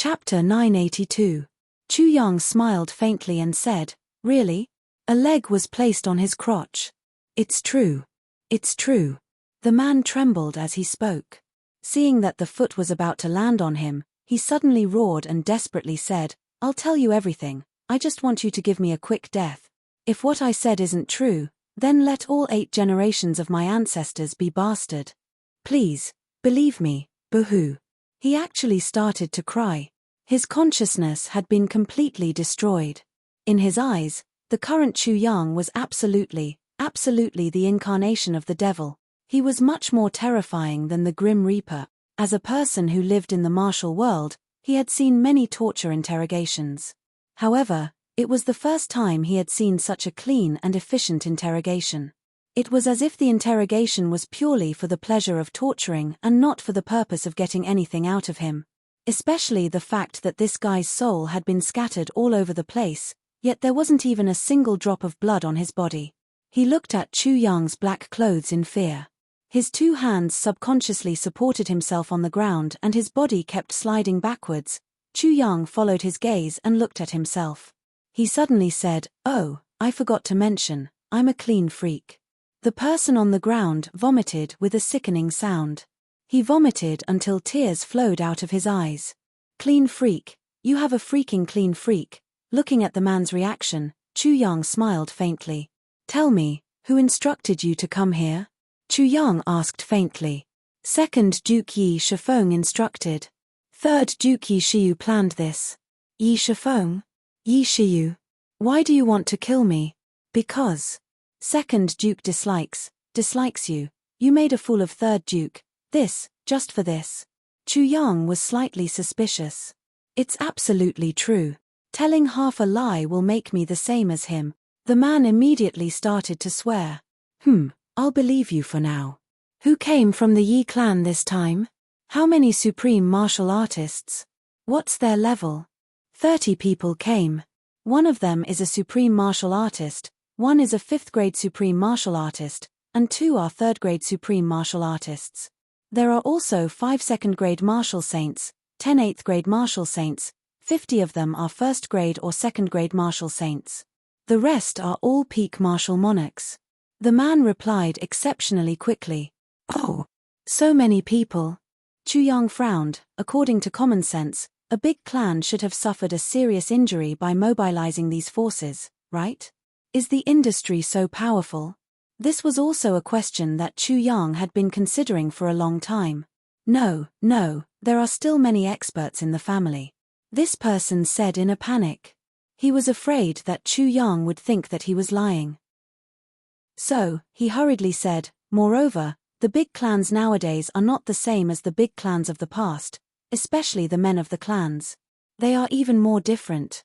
Chapter 982. Chu Yang smiled faintly and said, "Really?" A leg was placed on his crotch. "It's true. It's true." The man trembled as he spoke. Seeing that the foot was about to land on him, he suddenly roared and desperately said, "I'll tell you everything, I just want you to give me a quick death. If what I said isn't true, then let all 8 generations of my ancestors be bastard. Please, believe me, boo-hoo." He actually started to cry. His consciousness had been completely destroyed. In his eyes, the current Chu Yang was absolutely the incarnation of the devil. He was much more terrifying than the Grim Reaper. As a person who lived in the martial world, he had seen many torture interrogations. However, it was the first time he had seen such a clean and efficient interrogation. It was as if the interrogation was purely for the pleasure of torturing and not for the purpose of getting anything out of him. Especially the fact that this guy's soul had been scattered all over the place, yet there wasn't even a single drop of blood on his body. He looked at Chu Yang's black clothes in fear. His 2 hands subconsciously supported himself on the ground and his body kept sliding backwards. Chu Yang followed his gaze and looked at himself. He suddenly said, "Oh, I forgot to mention, I'm a clean freak." The person on the ground vomited with a sickening sound. He vomited until tears flowed out of his eyes. "Clean freak, you have a freaking clean freak." Looking at the man's reaction, Chu Yang smiled faintly. "Tell me, who instructed you to come here?" Chu Yang asked faintly. "Second Duke Yi Shifeng instructed. Third Duke Yi Shiyu planned this." "Yi Shifeng? Yi Shiyu? Why do you want to kill me?" "Because. Second Duke dislikes you. You made a fool of Third Duke. Just for this." Chu Yang was slightly suspicious. "It's absolutely true. Telling half a lie will make me the same as him." The man immediately started to swear. I'll believe you for now. Who came from the Yi clan this time? How many supreme martial artists? What's their level? 30 people came. One of them is a supreme martial artist, one is a 5th grade supreme martial artist, and 2 are 3rd grade supreme martial artists. There are also 5 2nd grade martial saints, 10 8th grade martial saints, 50 of them are 1st grade or 2nd grade martial saints. The rest are all peak martial monarchs. The man replied exceptionally quickly. "Oh, so many people." Chu Yang frowned. According to common sense, a big clan should have suffered a serious injury by mobilizing these forces, right? Is the industry so powerful? This was also a question that Chu Yang had been considering for a long time. No, there are still many experts in the family," this person said in a panic. He was afraid that Chu Yang would think that he was lying. So, he hurriedly said, "Moreover, the big clans nowadays are not the same as the big clans of the past, especially the men of the clans. They are even more different."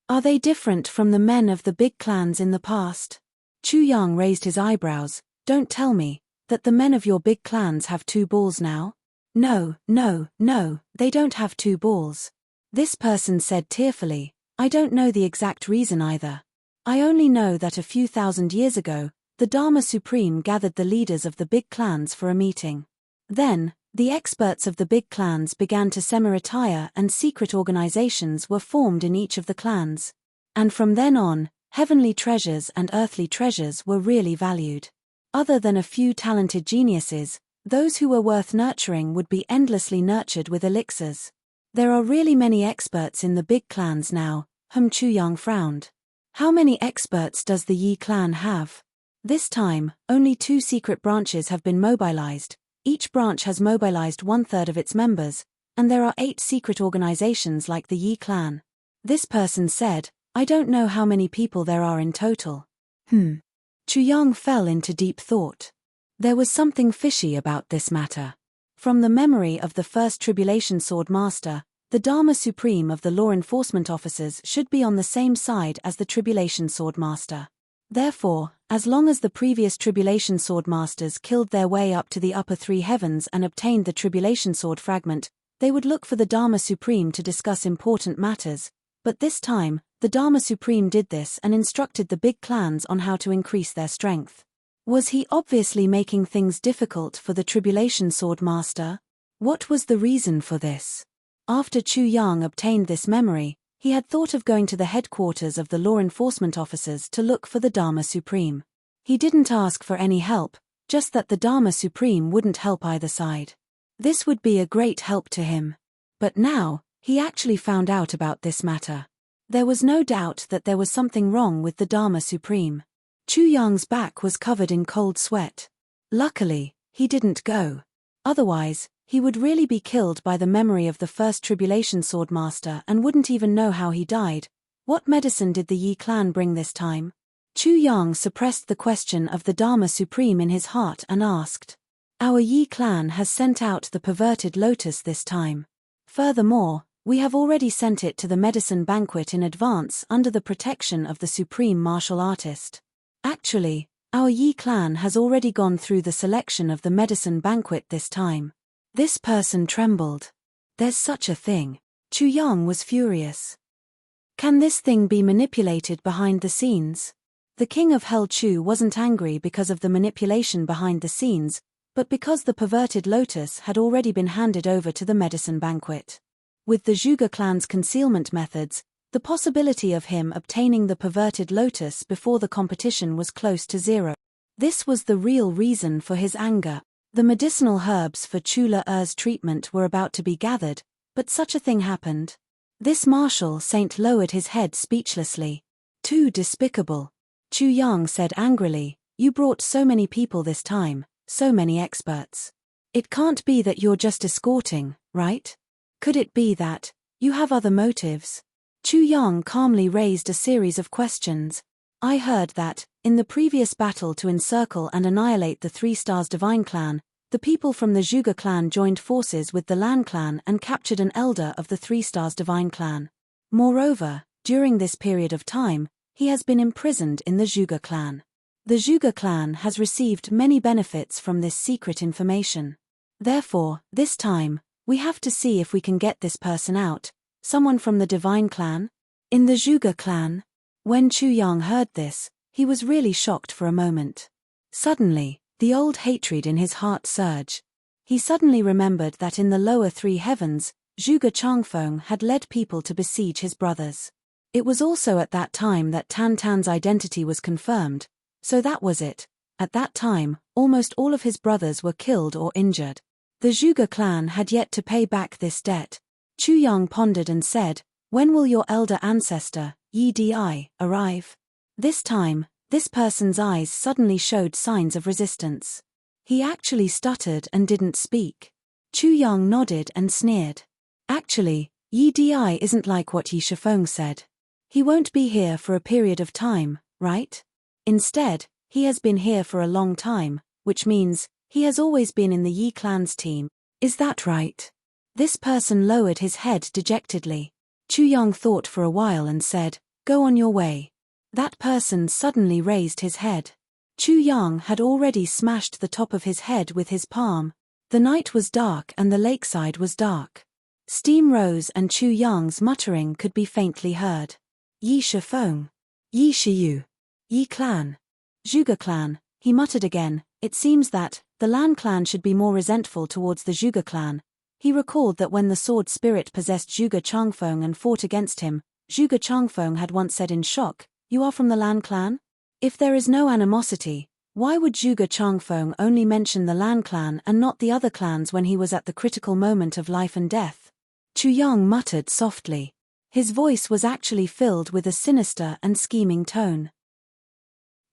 Are they different from the men of the big clans in the past? Chu Yang raised his eyebrows. "Don't tell me that the men of your big clans have 2 balls now?" No, they don't have 2 balls. This person said tearfully, "I don't know the exact reason either. I only know that a few thousand years ago, the Dharma Supreme gathered the leaders of the big clans for a meeting. Then, the experts of the big clans began to semi-retire and secret organizations were formed in each of the clans. And from then on, heavenly treasures and earthly treasures were really valued. Other than a few talented geniuses, those who were worth nurturing would be endlessly nurtured with elixirs. There are really many experts in the big clans now." Chu Yang frowned. "How many experts does the Yi clan have?" This time, only 2 secret branches have been mobilized. Each branch has mobilized 1/3 of its members, and there are 8 secret organizations like the Yi clan. This person said, "I don't know how many people there are in total." Chu Yang fell into deep thought. There was something fishy about this matter. From the memory of the first Tribulation Sword Master, the Dharma Supreme of the law enforcement officers should be on the same side as the Tribulation Sword Master. Therefore, as long as the previous Tribulation Sword Masters killed their way up to the upper 3 heavens and obtained the Tribulation Sword fragment, they would look for the Dharma Supreme to discuss important matters, but this time, the Dharma Supreme did this and instructed the big clans on how to increase their strength. Was he obviously making things difficult for the Tribulation Sword Master? What was the reason for this? After Chu Yang obtained this memory, he had thought of going to the headquarters of the law enforcement officers to look for the Dharma Supreme. He didn't ask for any help, just that the Dharma Supreme wouldn't help either side. This would be a great help to him. But now, he actually found out about this matter. There was no doubt that there was something wrong with the Dharma Supreme. Chu Yang's back was covered in cold sweat. Luckily, he didn't go. Otherwise, he would really be killed by the memory of the first tribulation swordmaster and wouldn't even know how he died. What medicine did the Yi clan bring this time? Chu Yang suppressed the question of the Dharma Supreme in his heart and asked. Our Yi clan has sent out the perverted lotus this time. Furthermore, we have already sent it to the medicine banquet in advance under the protection of the supreme martial artist. Actually, our Yi clan has already gone through the selection of the medicine banquet this time. This person trembled. There's such a thing. Chu Yang was furious. Can this thing be manipulated behind the scenes? The king of Hell Chu wasn't angry because of the manipulation behind the scenes, but because the perverted lotus had already been handed over to the medicine banquet. With the Zhuge clan's concealment methods, the possibility of him obtaining the perverted lotus before the competition was close to zero. This was the real reason for his anger. The medicinal herbs for Chu Le-er's treatment were about to be gathered, but such a thing happened. This martial saint lowered his head speechlessly. Too despicable. Chu Yang said angrily, you brought so many people this time, so many experts. It can't be that you're just escorting, right? Could it be that you have other motives? Chu Yang calmly raised a series of questions. I heard that, in the previous battle to encircle and annihilate the Three Stars Divine Clan, the people from the Zhuge clan joined forces with the Lan clan and captured an elder of the Three Stars Divine Clan. Moreover, during this period of time, he has been imprisoned in the Zhuge clan. The Zhuge clan has received many benefits from this secret information. Therefore, this time, we have to see if we can get this person out. Someone from the Divine Clan? In the Zhuge clan? When Chu Yang heard this, he was really shocked for a moment. Suddenly, the old hatred in his heart surged. He suddenly remembered that in the lower three heavens, Zhuge Changfeng had led people to besiege his brothers. It was also at that time that Tan Tan's identity was confirmed, so that was it. At that time, almost all of his brothers were killed or injured. The Zhuge clan had yet to pay back this debt. Chu Yang pondered and said, when will your elder ancestor, Yi Di, arrive? This time, this person's eyes suddenly showed signs of resistance. He actually stuttered and didn't speak. Chu Yang nodded and sneered. Actually, Yi Di isn't like what Yi Shifeng said. He won't be here for a period of time, right? Instead, he has been here for a long time, which means he has always been in the Yi clan's team. Is that right? This person lowered his head dejectedly. Chu Yang thought for a while and said, go on your way. That person suddenly raised his head. Chu Yang had already smashed the top of his head with his palm. The night was dark and the lakeside was dark. Steam rose and Chu Yang's muttering could be faintly heard. Yi Shifeng. Yi Shiyu. Yi clan. Zhuge clan, he muttered again. It seems that the Lan clan should be more resentful towards the Zhuge clan. He recalled that when the sword spirit possessed Zhuge Changfeng and fought against him, Zhuge Changfeng had once said in shock, you are from the Lan clan? If there is no animosity, why would Zhuge Changfeng only mention the Lan clan and not the other clans when he was at the critical moment of life and death? Chu Yang muttered softly. His voice was actually filled with a sinister and scheming tone.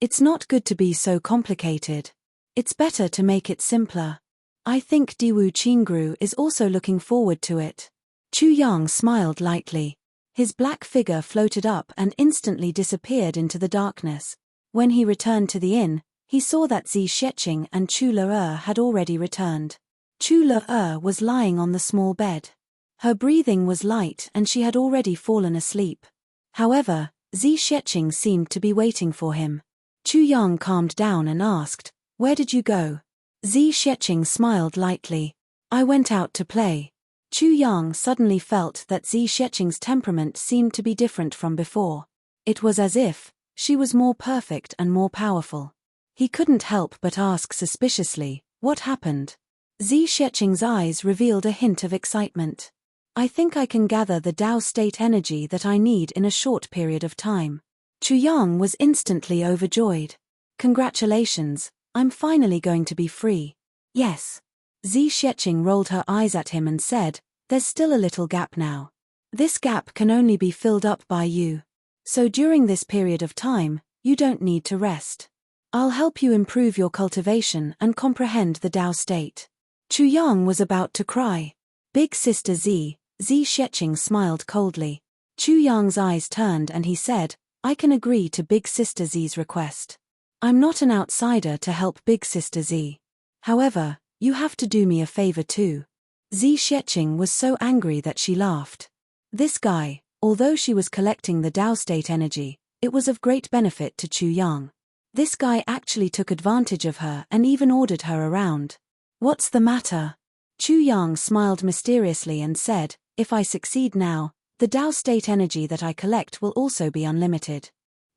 It's not good to be so complicated. It's better to make it simpler. I think Diwu Qingru is also looking forward to it. Chu Yang smiled lightly. His black figure floated up and instantly disappeared into the darkness. When he returned to the inn, he saw that Zi Sheqing and Chu Le had already returned. Chu Le was lying on the small bed. Her breathing was light and she had already fallen asleep. However, Zi Sheqing seemed to be waiting for him. Chu Yang calmed down and asked, where did you go? Zi Sheqing smiled lightly. I went out to play. Chu Yang suddenly felt that Zi Sheqing's temperament seemed to be different from before. It was as if she was more perfect and more powerful. He couldn't help but ask suspiciously, what happened? Zi Sheqing's eyes revealed a hint of excitement. I think I can gather the Tao state energy that I need in a short period of time. Chu Yang was instantly overjoyed. Congratulations, I'm finally going to be free. Yes. Zi Sheqing rolled her eyes at him and said, there's still a little gap now. This gap can only be filled up by you. So during this period of time, you don't need to rest. I'll help you improve your cultivation and comprehend the Tao state. Chu Yang was about to cry. Big Sister Zi Sheqing smiled coldly. Chu Yang's eyes turned and he said, I can agree to Big Sister Zi's request. I'm not an outsider to help Big Sister Zi. However, you have to do me a favor too. Zi Sheqing was so angry that she laughed. This guy, although she was collecting the Tao state energy, it was of great benefit to Chu Yang. This guy actually took advantage of her and even ordered her around. What's the matter? Chu Yang smiled mysteriously and said, if I succeed now, the Tao state energy that I collect will also be unlimited.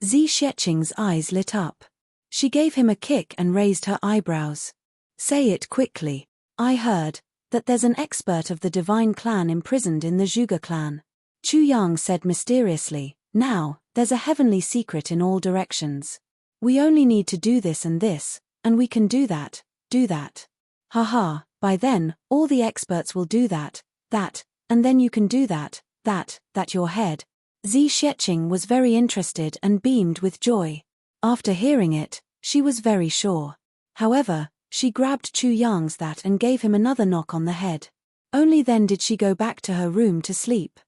Zi Sheqing's eyes lit up. She gave him a kick and raised her eyebrows. Say it quickly. I heard that there's an expert of the divine clan imprisoned in the Zhuge clan. Chu Yang said mysteriously, now, there's a heavenly secret in all directions. We only need to do this, and we can do that. Haha, by then, all the experts will do that, and then you can do that your head. Zi Sheqing was very interested and beamed with joy. After hearing it, she was very sure. However, she grabbed Chu Yang's that and gave him another knock on the head. Only then did she go back to her room to sleep.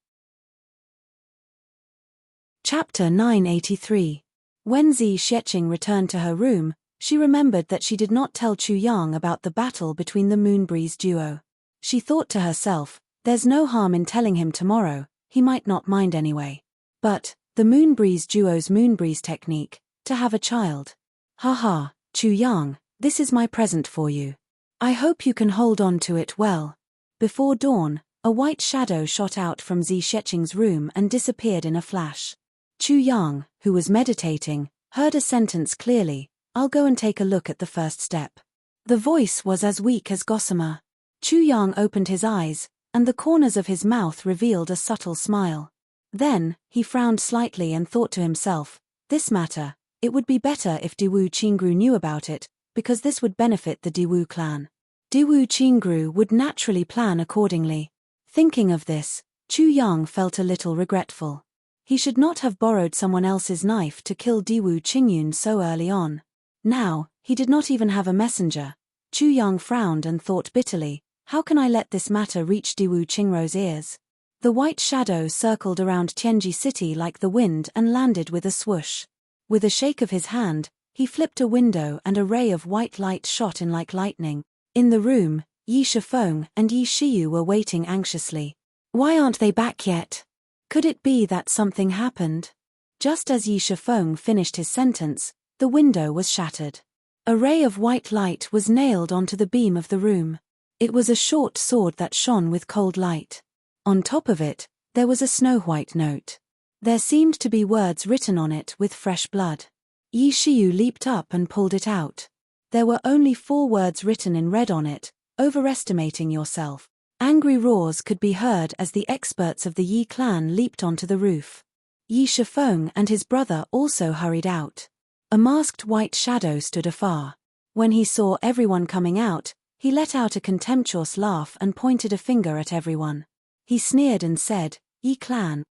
Chapter 983. When Zi Sheqing returned to her room, she remembered that she did not tell Chu Yang about the battle between the Moonbreeze duo. She thought to herself, there's no harm in telling him tomorrow, he might not mind anyway. But, the Moonbreeze duo's Moonbreeze technique, to have a child. Haha, Chu Yang, this is my present for you. I hope you can hold on to it well. Before dawn, a white shadow shot out from Zi Sheqing's room and disappeared in a flash. Chu Yang, who was meditating, heard a sentence clearly, I'll go and take a look at the first step. The voice was as weak as gossamer. Chu Yang opened his eyes, and the corners of his mouth revealed a subtle smile. Then, he frowned slightly and thought to himself, this matter, it would be better if Diwu Qingru knew about it, because this would benefit the Diwu clan. Diwu Qingru would naturally plan accordingly. Thinking of this, Chu Yang felt a little regretful. He should not have borrowed someone else's knife to kill Diwu Qingyun so early on. Now, he did not even have a messenger. Chu Yang frowned and thought bitterly, how can I let this matter reach Diwu Qingru's ears? The white shadow circled around Tianji City like the wind and landed with a swoosh. With a shake of his hand, he flipped a window and a ray of white light shot in like lightning. In the room, Yi Shifeng and Yi Shiyu were waiting anxiously. Why aren't they back yet? Could it be that something happened? Just as Yi Shifeng finished his sentence, the window was shattered. A ray of white light was nailed onto the beam of the room. It was a short sword that shone with cold light. On top of it, there was a snow-white note. There seemed to be words written on it with fresh blood. Yi Shiyu leaped up and pulled it out. There were only 4 words written in red on it, overestimating yourself. Angry roars could be heard as the experts of the Yi clan leaped onto the roof. Yi Shifeng and his brother also hurried out. A masked white shadow stood afar. When he saw everyone coming out, he let out a contemptuous laugh and pointed a finger at everyone. He sneered and said, Yi clan,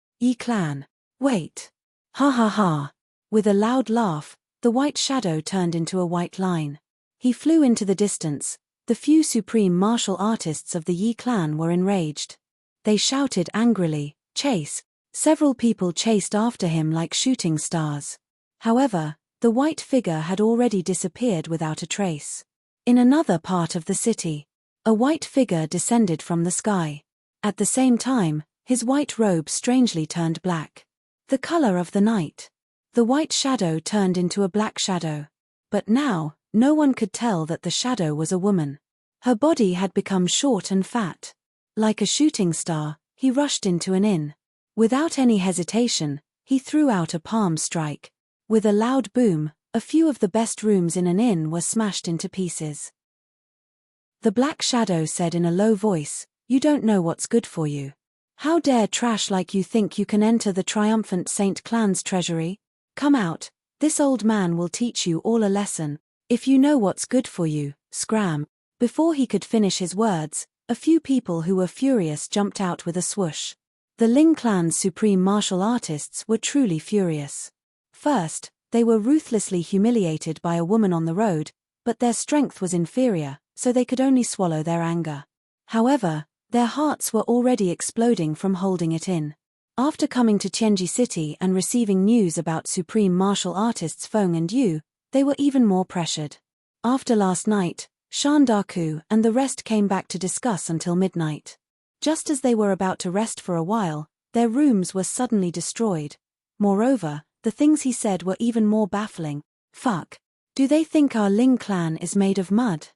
wait. Ha ha ha. With a loud laugh, the white shadow turned into a white line. He flew into the distance. The few supreme martial artists of the Yi clan were enraged. They shouted angrily, chase. Several people chased after him like shooting stars. However, the white figure had already disappeared without a trace. In another part of the city, a white figure descended from the sky. At the same time, his white robe strangely turned black. The color of the night. The white shadow turned into a black shadow. But now, no one could tell that the shadow was a woman. Her body had become short and fat. Like a shooting star, he rushed into an inn. Without any hesitation, he threw out a palm strike. With a loud boom, a few of the best rooms in an inn were smashed into pieces. The black shadow said in a low voice, "You don't know what's good for you. How dare trash like you think you can enter the triumphant Saint Clan's treasury? Come out, this old man will teach you all a lesson. If you know what's good for you, scram. Before he could finish his words, a few people who were furious jumped out with a swoosh. The Ling Clan's supreme martial artists were truly furious. First, they were ruthlessly humiliated by a woman on the road, but their strength was inferior, so they could only swallow their anger. However, their hearts were already exploding from holding it in. After coming to Tianji City and receiving news about supreme martial artists Feng and Yu, they were even more pressured. After last night, Shan Daku and the rest came back to discuss until midnight. Just as they were about to rest for a while, their rooms were suddenly destroyed. Moreover, the things he said were even more baffling. Fuck. Do they think our Ling clan is made of mud?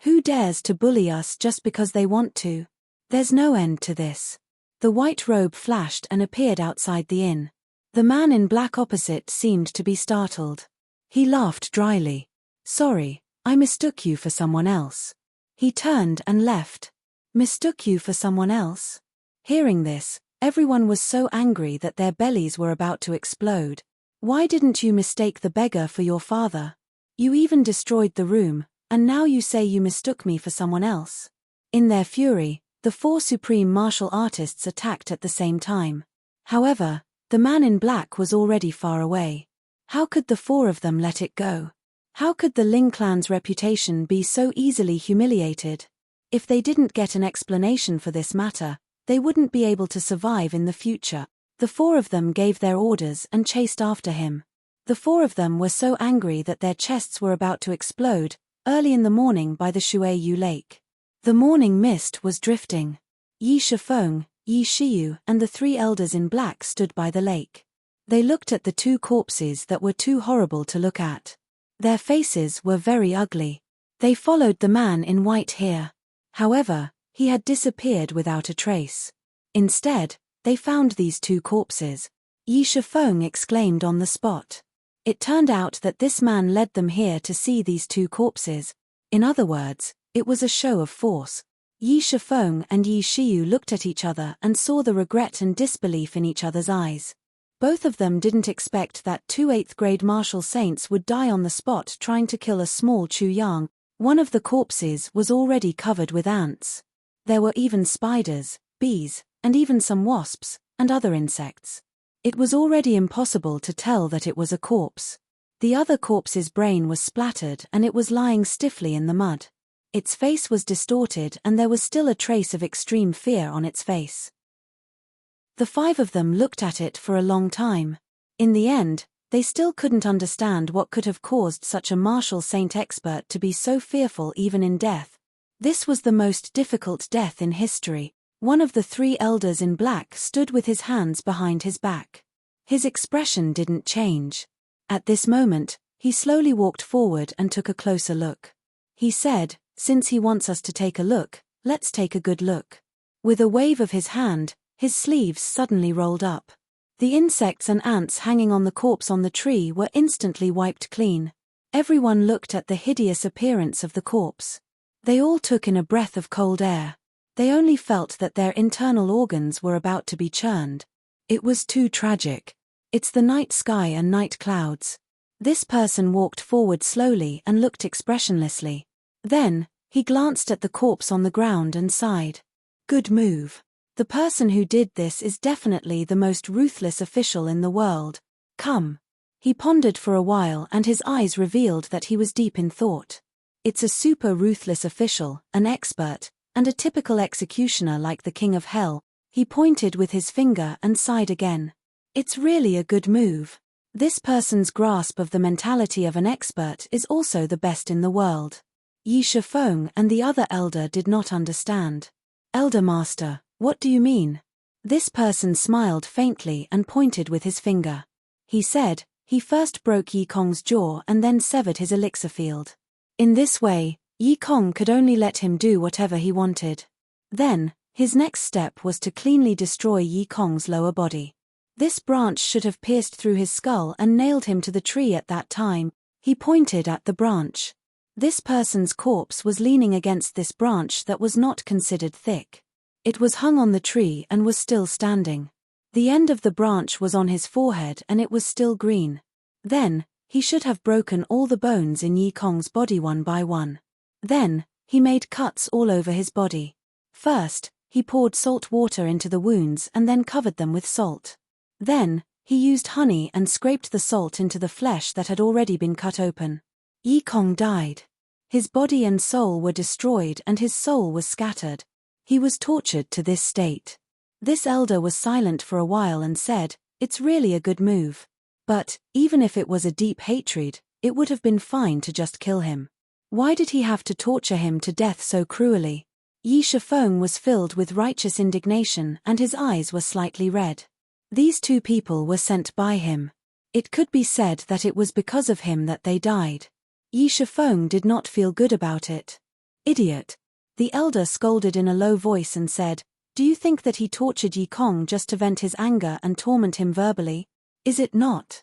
Who dares to bully us just because they want to? There's no end to this. The white robe flashed and appeared outside the inn. The man in black opposite seemed to be startled. He laughed dryly. Sorry, I mistook you for someone else. He turned and left. Mistook you for someone else? Hearing this, everyone was so angry that their bellies were about to explode. Why didn't you mistake the beggar for your father? You even destroyed the room, and now you say you mistook me for someone else. In their fury, the four supreme martial artists attacked at the same time. However, the man in black was already far away. How could the four of them let it go? How could the Ling clan's reputation be so easily humiliated? If they didn't get an explanation for this matter, they wouldn't be able to survive in the future. The four of them gave their orders and chased after him. The four of them were so angry that their chests were about to explode, early in the morning by the Shuiyu Lake. The morning mist was drifting. Yi Shifeng, Yi Shiyu and the three elders in black stood by the lake. They looked at the two corpses that were too horrible to look at. Their faces were very ugly. They followed the man in white here. However, he had disappeared without a trace. Instead, they found these two corpses. Yi Shifeng exclaimed on the spot. It turned out that this man led them here to see these two corpses. In other words, it was a show of force. Yi Shifeng and Yi Shiyu looked at each other and saw the regret and disbelief in each other's eyes. Both of them didn't expect that two 8th grade martial saints would die on the spot trying to kill a small Chu Yang. One of the corpses was already covered with ants. There were even spiders, bees, and even some wasps, and other insects. It was already impossible to tell that it was a corpse. The other corpse's brain was splattered and it was lying stiffly in the mud. Its face was distorted and there was still a trace of extreme fear on its face. The five of them looked at it for a long time. In the end, they still couldn't understand what could have caused such a martial saint expert to be so fearful even in death. This was the most difficult death in history. One of the three elders in black stood with his hands behind his back. His expression didn't change. At this moment, he slowly walked forward and took a closer look. He said, "Since he wants us to take a look, let's take a good look." With a wave of his hand, his sleeves suddenly rolled up. The insects and ants hanging on the corpse on the tree were instantly wiped clean. Everyone looked at the hideous appearance of the corpse. They all took in a breath of cold air. They only felt that their internal organs were about to be churned. It was too tragic. It's the night sky and night clouds. This person walked forward slowly and looked expressionlessly. Then, he glanced at the corpse on the ground and sighed. Good move. The person who did this is definitely the most ruthless official in the world. Come. He pondered for a while and his eyes revealed that he was deep in thought. It's a super ruthless official, an expert, and a typical executioner like the King of Hell. He pointed with his finger and sighed again. It's really a good move. This person's grasp of the mentality of an expert is also the best in the world. Yi Shifeng and the other elder did not understand. Elder Master, what do you mean? This person smiled faintly and pointed with his finger. He said, he first broke Yi Kong's jaw and then severed his elixir field. In this way, Yi Kong could only let him do whatever he wanted. Then, his next step was to cleanly destroy Yi Kong's lower body. This branch should have pierced through his skull and nailed him to the tree at that time. He pointed at the branch. This person's corpse was leaning against this branch that was not considered thick. It was hung on the tree and was still standing. The end of the branch was on his forehead and it was still green. Then, he should have broken all the bones in Yi Kong's body one by one. Then, he made cuts all over his body. First, he poured salt water into the wounds and then covered them with salt. Then, he used honey and scraped the salt into the flesh that had already been cut open. Yi Kong died. His body and soul were destroyed and his soul was scattered. He was tortured to this state. This elder was silent for a while and said, "It's really a good move. But, even if it was a deep hatred, it would have been fine to just kill him. Why did he have to torture him to death so cruelly?" Yi Shifeng was filled with righteous indignation and his eyes were slightly red. These two people were sent by him. It could be said that it was because of him that they died. Yi Shifeng did not feel good about it. "Idiot!" The elder scolded in a low voice and said, "Do you think that he tortured Yi Kong just to vent his anger and torment him verbally? Is it not?"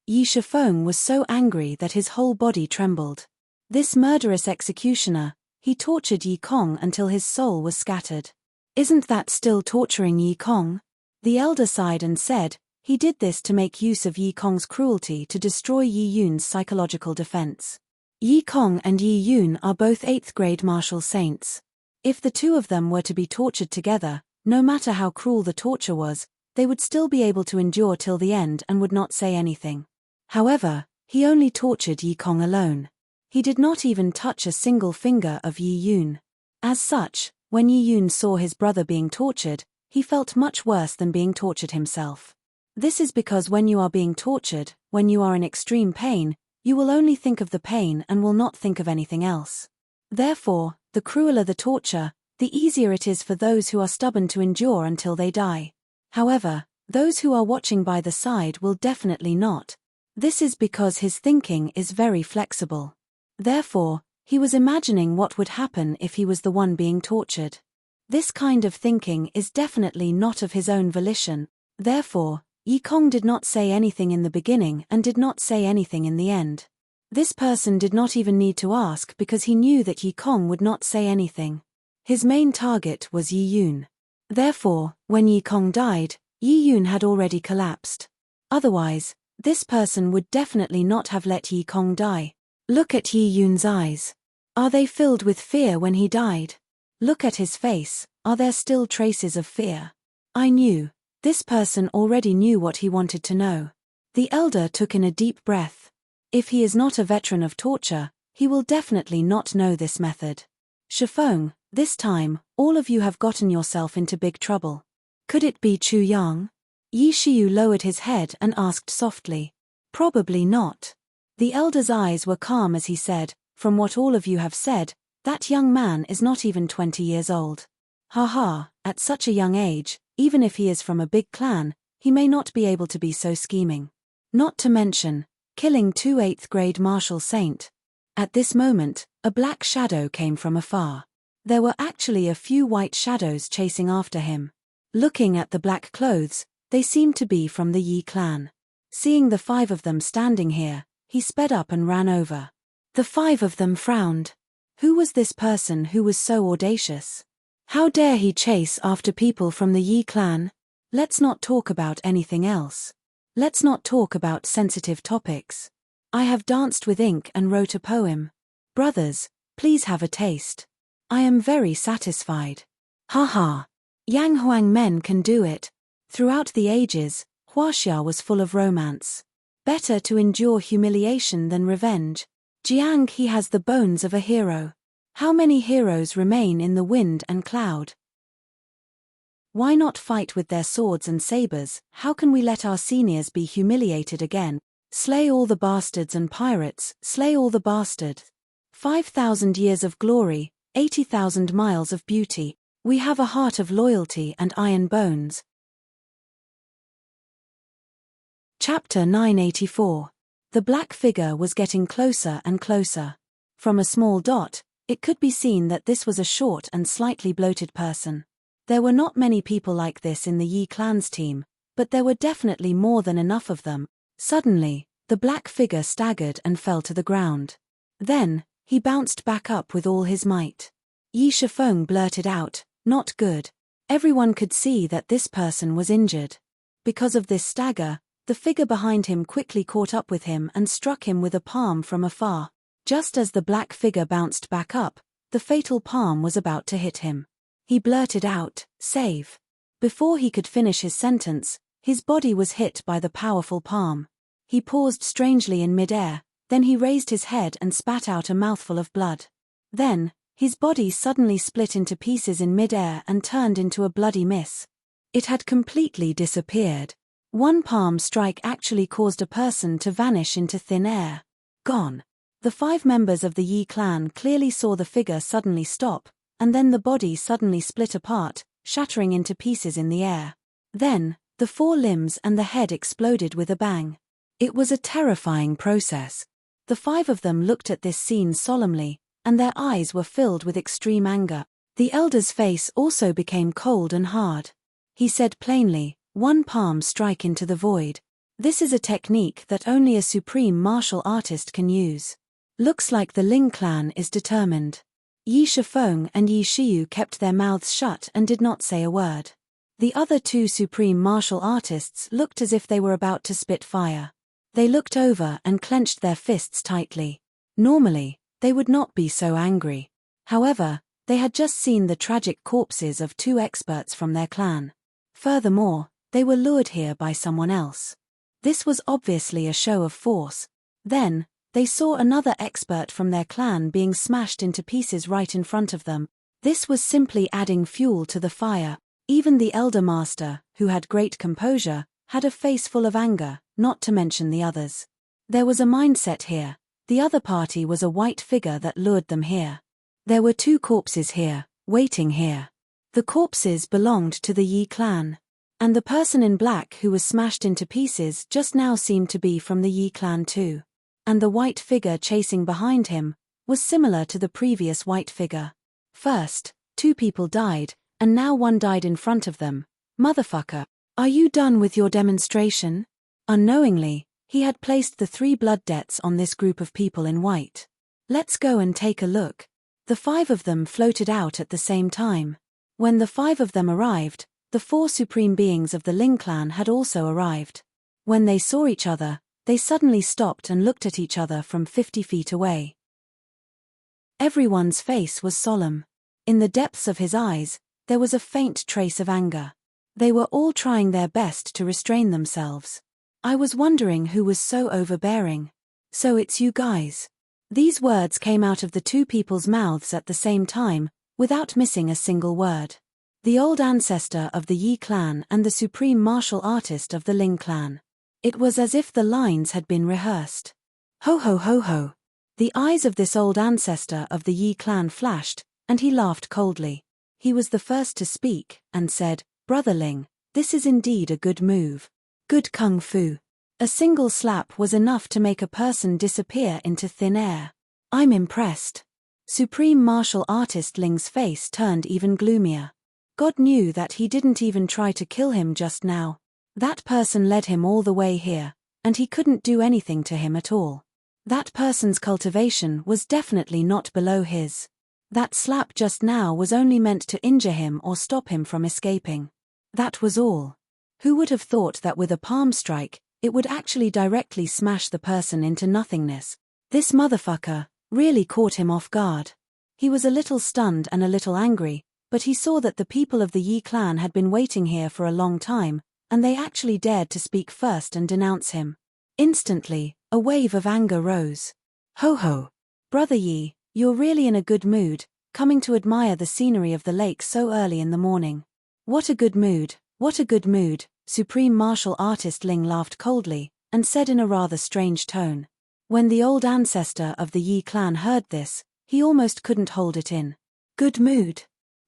Yi Shifeng was so angry that his whole body trembled. This murderous executioner, he tortured Yi Kong until his soul was scattered. Isn't that still torturing Yi Kong? The elder sighed and said, he did this to make use of Yi Kong's cruelty to destroy Yi Yun's psychological defense. Yi Kong and Yi Yun are both 8th grade martial saints. If the two of them were to be tortured together, no matter how cruel the torture was, they would still be able to endure till the end and would not say anything. However, he only tortured Yi Kong alone. He did not even touch a single finger of Yi Yun. As such, when Yi Yun saw his brother being tortured, he felt much worse than being tortured himself. This is because when you are being tortured, when you are in extreme pain, you will only think of the pain and will not think of anything else. Therefore, the crueler the torture, the easier it is for those who are stubborn to endure until they die. However, those who are watching by the side will definitely not. This is because his thinking is very flexible. Therefore, he was imagining what would happen if he was the one being tortured. This kind of thinking is definitely not of his own volition. Therefore, Yi Kong did not say anything in the beginning and did not say anything in the end. This person did not even need to ask because he knew that Yi Kong would not say anything. His main target was Yi Yun. Therefore, when Yi Kong died, Yi Yun had already collapsed. Otherwise, this person would definitely not have let Yi Kong die. Look at Yi Yun's eyes. Are they filled with fear when he died? Look at his face, are there still traces of fear? I knew. This person already knew what he wanted to know. The elder took in a deep breath. If he is not a veteran of torture, he will definitely not know this method. Shifeng, this time, all of you have gotten yourself into big trouble. Could it be Chu Yang? Yi Shiyu lowered his head and asked softly. Probably not. The elder's eyes were calm as he said, from what all of you have said, that young man is not even 20 years old. Haha, at such a young age, even if he is from a big clan, he may not be able to be so scheming. Not to mention, killing 2 8th grade martial saint. At this moment, a black shadow came from afar. There were actually a few white shadows chasing after him. Looking at the black clothes, they seemed to be from the Yi clan. Seeing the 5 of them standing here, he sped up and ran over. The 5 of them frowned. Who was this person who was so audacious? How dare he chase after people from the Yi clan? Let's not talk about anything else. Let's not talk about sensitive topics. I have danced with ink and wrote a poem. Brothers, please have a taste. I am very satisfied. Haha. Yang Huang men can do it. Throughout the ages, Huaxia was full of romance. Better to endure humiliation than revenge. Jiang he has the bones of a hero. How many heroes remain in the wind and cloud? Why not fight with their swords and sabers? How can we let our seniors be humiliated again? Slay all the bastards and pirates, slay all the bastards. 5,000 years of glory, 80,000 miles of beauty. We have a heart of loyalty and iron bones. Chapter 984. The black figure was getting closer and closer. From a small dot, it could be seen that this was a short and slightly bloated person. There were not many people like this in the Yi clan's team, but there were definitely more than enough of them. Suddenly, the black figure staggered and fell to the ground. Then, he bounced back up with all his might. Yi Shifeng blurted out, Not good. Everyone could see that this person was injured. Because of this stagger, the figure behind him quickly caught up with him and struck him with a palm from afar. Just as the black figure bounced back up, the fatal palm was about to hit him. He blurted out, "Save." Before he could finish his sentence, his body was hit by the powerful palm. He paused strangely in midair, then he raised his head and spat out a mouthful of blood. Then, his body suddenly split into pieces in midair and turned into a bloody mess. It had completely disappeared. One palm strike actually caused a person to vanish into thin air. Gone. The 5 members of the Yi clan clearly saw the figure suddenly stop, and then the body suddenly split apart, shattering into pieces in the air. Then, the 4 limbs and the head exploded with a bang. It was a terrifying process. The 5 of them looked at this scene solemnly, and their eyes were filled with extreme anger. The elder's face also became cold and hard. He said plainly, "One palm strike into the void. This is a technique that only a supreme martial artist can use. Looks like the Ling clan is determined." Yi Shifeng and Yi Shiyu kept their mouths shut and did not say a word. The other 2 supreme martial artists looked as if they were about to spit fire. They looked over and clenched their fists tightly. Normally, they would not be so angry. However, they had just seen the tragic corpses of 2 experts from their clan. Furthermore, they were lured here by someone else. This was obviously a show of force. Then, they saw another expert from their clan being smashed into pieces right in front of them. This was simply adding fuel to the fire. Even the elder master, who had great composure, had a face full of anger, not to mention the others. There was a mindset here. The other party was a white figure that lured them here. There were 2 corpses here, waiting here. The corpses belonged to the Yi clan. And the person in black who was smashed into pieces just now seemed to be from the Yi clan too. And the white figure chasing behind him was similar to the previous white figure. First, 2 people died, and now one died in front of them. Motherfucker, are you done with your demonstration? Unknowingly, he had placed the 3 blood debts on this group of people in white. Let's go and take a look. The 5 of them floated out at the same time. When the 5 of them arrived, the 4 supreme beings of the Ling clan had also arrived. When they saw each other, they suddenly stopped and looked at each other from 50 feet away. Everyone's face was solemn. In the depths of his eyes, there was a faint trace of anger. They were all trying their best to restrain themselves. I was wondering who was so overbearing. So it's you guys. These words came out of the 2 people's mouths at the same time, without missing a single word. The old ancestor of the Yi clan and the supreme martial artist of the Ling clan. It was as if the lines had been rehearsed. Ho ho ho ho. The eyes of this old ancestor of the Yi clan flashed, and he laughed coldly. He was the first to speak, and said, "Brother Ling, this is indeed a good move. Good kung fu. A single slap was enough to make a person disappear into thin air. I'm impressed." Supreme martial artist Ling's face turned even gloomier. God knew that he didn't even try to kill him just now. That person led him all the way here, and he couldn't do anything to him at all. That person's cultivation was definitely not below his. That slap just now was only meant to injure him or stop him from escaping. That was all. Who would have thought that with a palm strike, it would actually directly smash the person into nothingness? This motherfucker really caught him off guard. He was a little stunned and a little angry, but he saw that the people of the Yi clan had been waiting here for a long time, and they actually dared to speak first and denounce him. Instantly, a wave of anger rose. Ho ho! Brother Yi, you're really in a good mood, coming to admire the scenery of the lake so early in the morning. What a good mood, what a good mood, Supreme Martial Artist Ling laughed coldly, and said in a rather strange tone. When the old ancestor of the Yi clan heard this, he almost couldn't hold it in. Good mood.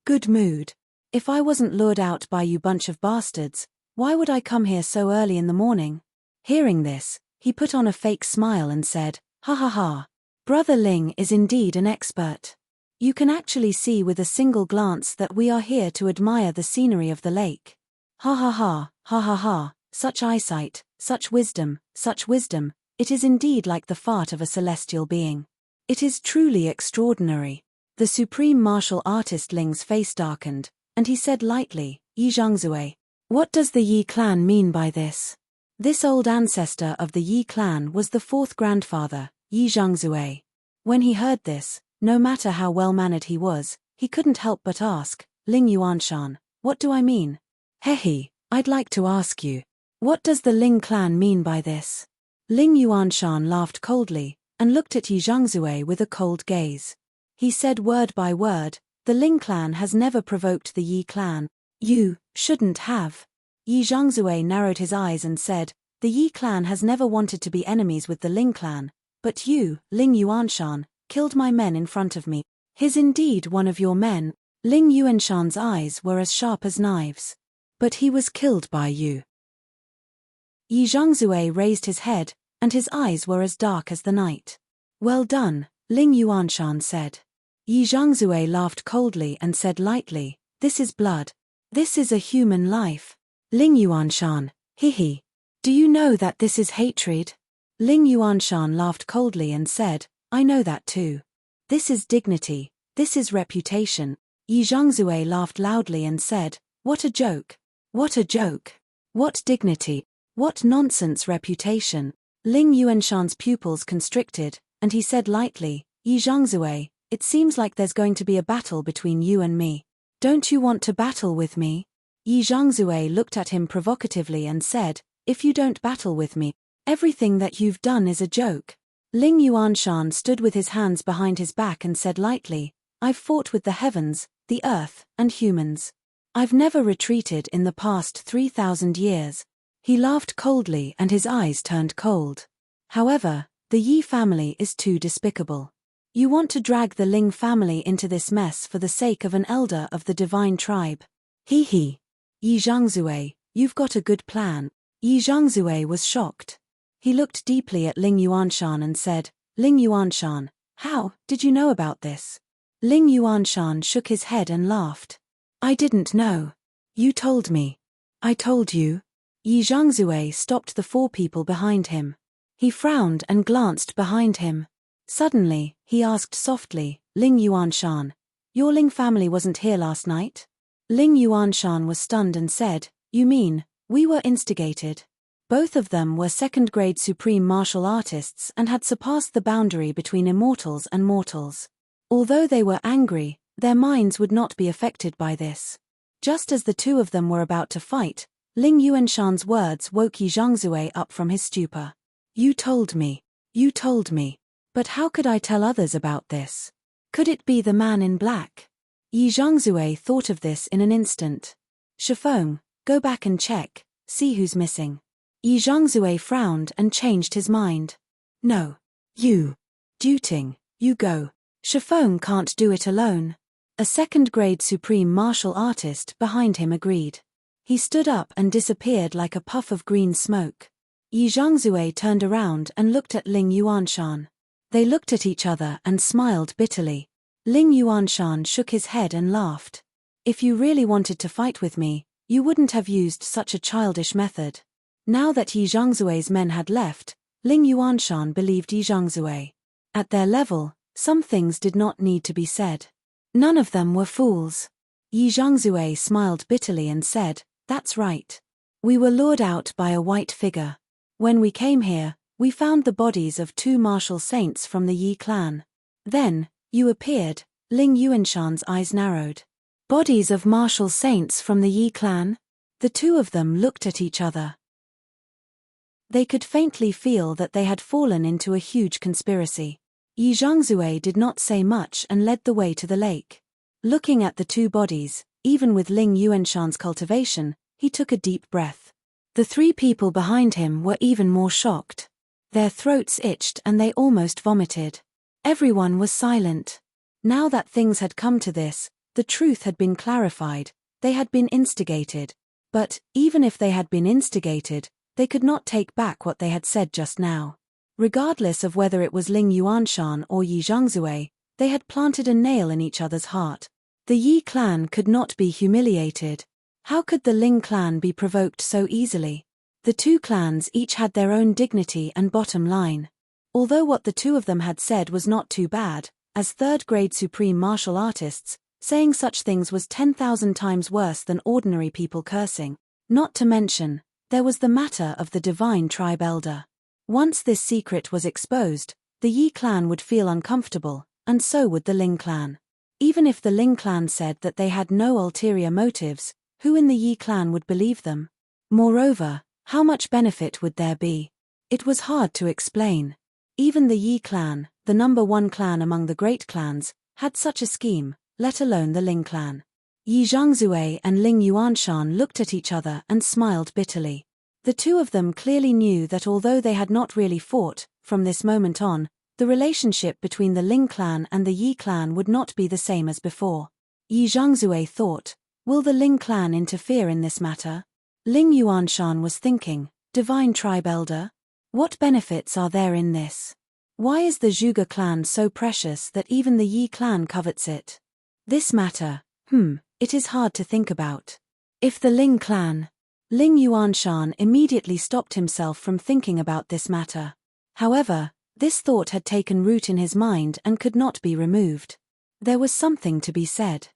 Good mood. If I wasn't lured out by you bunch of bastards, why would I come here so early in the morning? Hearing this, he put on a fake smile and said, "Ha ha ha. Brother Ling is indeed an expert. You can actually see with a single glance that we are here to admire the scenery of the lake. Ha ha ha, ha ha ha, such eyesight, such wisdom, it is indeed like the fart of a celestial being. It is truly extraordinary." The supreme martial artist Ling's face darkened, and he said lightly, Yi Zhangzue. What does the Yi clan mean by this? This old ancestor of the Yi clan was the fourth grandfather, Yi Zhangzue. When he heard this, no matter how well-mannered he was, he couldn't help but ask, Ling Yuanshan, what do I mean? Hehe, I'd like to ask you. What does the Ling clan mean by this? Ling Yuanshan laughed coldly, and looked at Yi Zhangzue with a cold gaze. He said word by word, the Ling clan has never provoked the Yi clan. You shouldn't have. Yi Zhangzue narrowed his eyes and said, the Yi clan has never wanted to be enemies with the Ling clan, but you, Ling Yuanshan, killed my men in front of me. He's indeed one of your men. Ling Yuanshan's eyes were as sharp as knives. But he was killed by you. Yi Zhangzue raised his head, and his eyes were as dark as the night. Well done, Ling Yuanshan said. Yi Zhangzue laughed coldly and said lightly, this is blood. This is a human life. Ling Yuanshan, hehe. Do you know that this is hatred? Ling Yuanshan laughed coldly and said, I know that too. This is dignity, this is reputation. Yi Zhangzue laughed loudly and said, what a joke. What a joke. What dignity. What nonsense reputation. Ling Yuanshan's pupils constricted, and he said lightly, Yi Zhangzue, it seems like there's going to be a battle between you and me. Don't you want to battle with me? Yi Zhangzue looked at him provocatively and said, if you don't battle with me, everything that you've done is a joke. Ling Yuanshan stood with his hands behind his back and said lightly, I've fought with the heavens, the earth, and humans. I've never retreated in the past 3,000 years. He laughed coldly and his eyes turned cold. However, the Yi family is too despicable. You want to drag the Ling family into this mess for the sake of an elder of the divine tribe. Hehe. Yi Zhangzue, you've got a good plan. Yi Zhangzue was shocked. He looked deeply at Ling Yuanshan and said, Ling Yuanshan, how did you know about this? Ling Yuanshan shook his head and laughed. I didn't know. You told me. I told you. Yi Zhangzue stopped the four people behind him. He frowned and glanced behind him. Suddenly, he asked softly, Ling Yuanshan, your Ling family wasn't here last night? Ling Yuanshan was stunned and said, you mean, we were instigated? Both of them were second-grade supreme martial artists and had surpassed the boundary between immortals and mortals. Although they were angry, their minds would not be affected by this. Just as the two of them were about to fight, Ling Yuanshan's words woke Yi Zhangzue up from his stupor. You told me. You told me. But how could I tell others about this? Could it be the man in black? Yi Zhangzue thought of this in an instant. Shifeng, go back and check, see who's missing. Yi Zhangzue frowned and changed his mind. No. You. Duting, you go. Shifeng can't do it alone. A second-grade supreme martial artist behind him agreed. He stood up and disappeared like a puff of green smoke. Yi Zhangzue turned around and looked at Ling Yuanshan. They looked at each other and smiled bitterly. Ling Yuanshan shook his head and laughed. If you really wanted to fight with me, you wouldn't have used such a childish method. Now that Yi Zhangzue's men had left, Ling Yuanshan believed Yi Zhangzue. At their level, some things did not need to be said. None of them were fools. Yi Zhangzue smiled bitterly and said, that's right. We were lured out by a white figure. When we came here, we found the bodies of two martial saints from the Yi clan. Then, you appeared. Ling Yuanshan's eyes narrowed. Bodies of martial saints from the Yi clan? The two of them looked at each other. They could faintly feel that they had fallen into a huge conspiracy. Yi Zhangzue did not say much and led the way to the lake. Looking at the two bodies, even with Ling Yuanshan's cultivation, he took a deep breath. The three people behind him were even more shocked. Their throats itched and they almost vomited. Everyone was silent. Now that things had come to this, the truth had been clarified, they had been instigated. But, even if they had been instigated, they could not take back what they had said just now. Regardless of whether it was Ling Yuanshan or Yi Zhangzue, they had planted a nail in each other's heart. The Yi clan could not be humiliated. How could the Ling clan be provoked so easily? The two clans each had their own dignity and bottom line. Although what the two of them had said was not too bad, as third-grade supreme martial artists, Saying such things was 10,000 times worse than ordinary people cursing. Not to mention, there was the matter of the divine tribe elder. Once this secret was exposed, the Yi clan would feel uncomfortable, and so would the Ling clan. Even if the Ling clan said that they had no ulterior motives, who in the Yi clan would believe them? Moreover, how much benefit would there be? It was hard to explain. Even the Yi clan, the number one clan among the great clans, had such a scheme, let alone the Ling clan. Yi Zhangzue and Ling Yuanshan looked at each other and smiled bitterly. The two of them clearly knew that although they had not really fought, from this moment on, the relationship between the Ling clan and the Yi clan would not be the same as before. Yi Zhangzue thought, will the Ling clan interfere in this matter? Ling Yuanshan was thinking, divine tribe elder? What benefits are there in this? Why is the Zhuge clan so precious that even the Yi clan covets it? This matter, it is hard to think about. If the Ling clan... Ling Yuanshan immediately stopped himself from thinking about this matter. However, this thought had taken root in his mind and could not be removed. There was something to be said.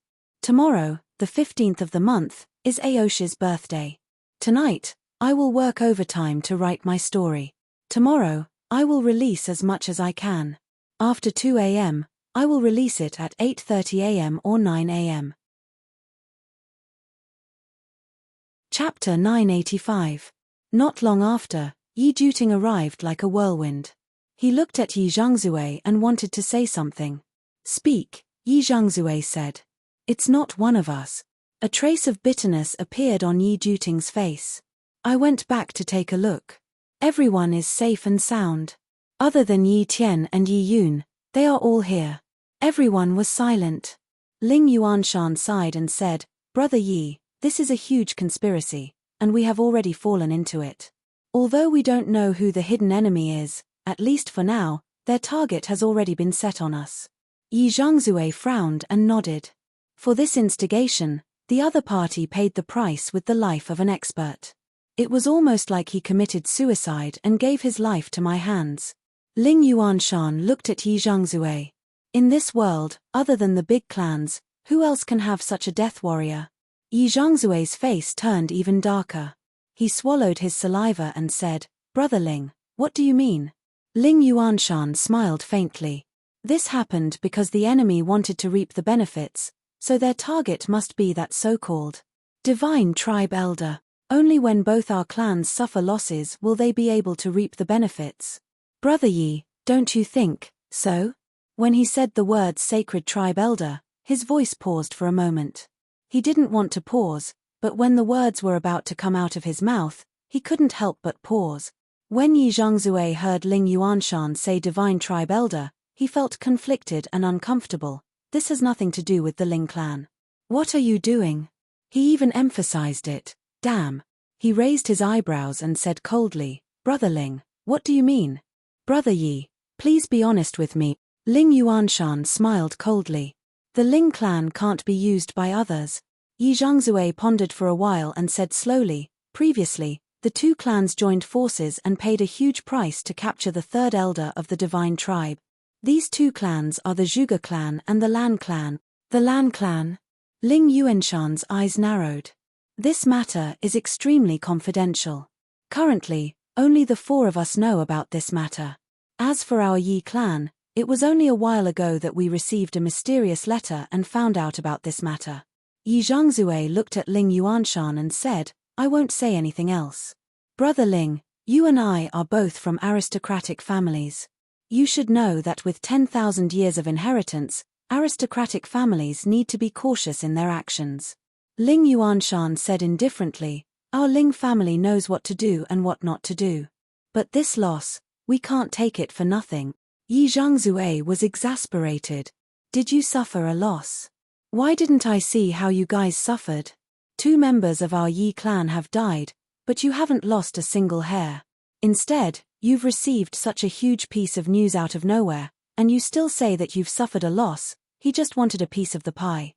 Tomorrow, the 15th of the month, is Aoshi's birthday. Tonight, I will work overtime to write my story. Tomorrow, I will release as much as I can. After 2 a.m., I will release it at 8:30 a.m. or 9 a.m. Chapter 985. Not long after, Yi Juting arrived like a whirlwind. He looked at Yi Zhangzue and wanted to say something. Speak, Yi Zhangzue said. It's not one of us. A trace of bitterness appeared on Yi Juting's face. I went back to take a look. Everyone is safe and sound. Other than Yi Tian and Yi Yun, they are all here. Everyone was silent. Ling Yuanshan sighed and said, Brother Yi, this is a huge conspiracy, and we have already fallen into it. Although we don't know who the hidden enemy is, at least for now, their target has already been set on us. Yi Zhangzue frowned and nodded. For this instigation, the other party paid the price with the life of an expert. It was almost like he committed suicide and gave his life to my hands. Ling Yuanshan looked at Yi Zhangzue. In this world, other than the big clans, who else can have such a death warrior? Yi Zhangzue's face turned even darker. He swallowed his saliva and said, Brother Ling, what do you mean? Ling Yuanshan smiled faintly. This happened because the enemy wanted to reap the benefits, so their target must be that so-called divine tribe elder. Only when both our clans suffer losses will they be able to reap the benefits. Brother Yi, don't you think so? When he said the words sacred tribe elder, his voice paused for a moment. He didn't want to pause, but when the words were about to come out of his mouth, he couldn't help but pause. When Yi Zhangzue heard Ling Yuanshan say divine tribe elder, he felt conflicted and uncomfortable. This has nothing to do with the Ling clan. What are you doing? He even emphasized it. Damn. He raised his eyebrows and said coldly, Brother Ling, what do you mean? Brother Yi, please be honest with me. Ling Yuanshan smiled coldly. The Ling clan can't be used by others. Yi Zhangzue pondered for a while and said slowly, previously, the two clans joined forces and paid a huge price to capture the third elder of the divine tribe. These two clans are the Zhuge clan and the Lan clan. The Lan clan? Ling Yuanshan's eyes narrowed. This matter is extremely confidential. Currently, only the four of us know about this matter. As for our Yi clan, it was only a while ago that we received a mysterious letter and found out about this matter. Yi Zhangzue looked at Ling Yuanshan and said, I won't say anything else. Brother Ling, you and I are both from aristocratic families. You should know that with 10,000 years of inheritance, aristocratic families need to be cautious in their actions. Ling Yuanshan said indifferently, our Ling family knows what to do and what not to do. But this loss, we can't take it for nothing. Yi Zhangzue was exasperated. Did you suffer a loss? Why didn't I see how you guys suffered? 2 members of our Yi clan have died, but you haven't lost a single hair. Instead, you've received such a huge piece of news out of nowhere, and you still say that you've suffered a loss. He just wanted a piece of the pie.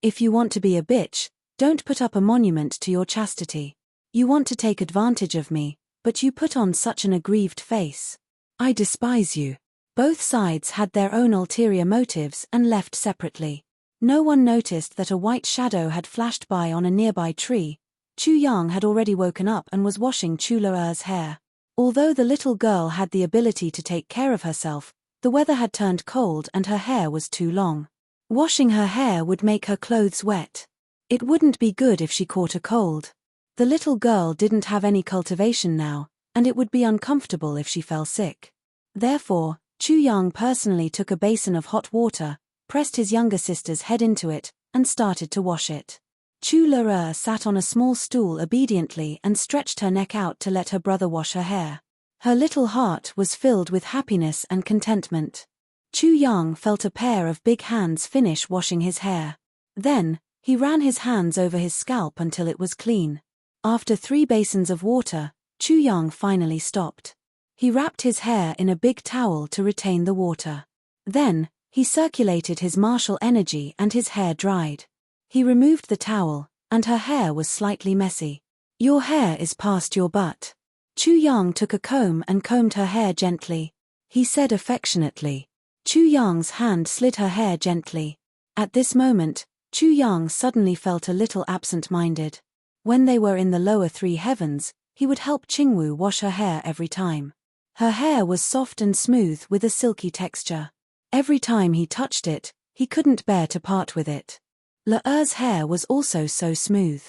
If you want to be a bitch, don't put up a monument to your chastity. You want to take advantage of me, but you put on such an aggrieved face. I despise you. Both sides had their own ulterior motives and left separately. No one noticed that a white shadow had flashed by on a nearby tree. Chu Yang had already woken up and was washing Chu Le's hair. Although the little girl had the ability to take care of herself, the weather had turned cold and her hair was too long. Washing her hair would make her clothes wet. It wouldn't be good if she caught a cold. The little girl didn't have any cultivation now, and it would be uncomfortable if she fell sick. Therefore, Chu Yang personally took a basin of hot water, pressed his younger sister's head into it, and started to wash it. Chu Le sat on a small stool obediently and stretched her neck out to let her brother wash her hair. Her little heart was filled with happiness and contentment. Chu Yang felt a pair of big hands finish washing his hair. Then, he ran his hands over his scalp until it was clean. After 3 basins of water, Chu Yang finally stopped. He wrapped his hair in a big towel to retain the water. Then, he circulated his martial energy and his hair dried. He removed the towel, and her hair was slightly messy. "Your hair is past your butt." Chu Yang took a comb and combed her hair gently. He said affectionately. Chu Yang's hand slid her hair gently. At this moment, Chu Yang suddenly felt a little absent-minded. When they were in the lower 3 heavens, he would help Qingwu wash her hair every time. Her hair was soft and smooth with a silky texture. Every time he touched it, he couldn't bear to part with it. Le's hair was also so smooth.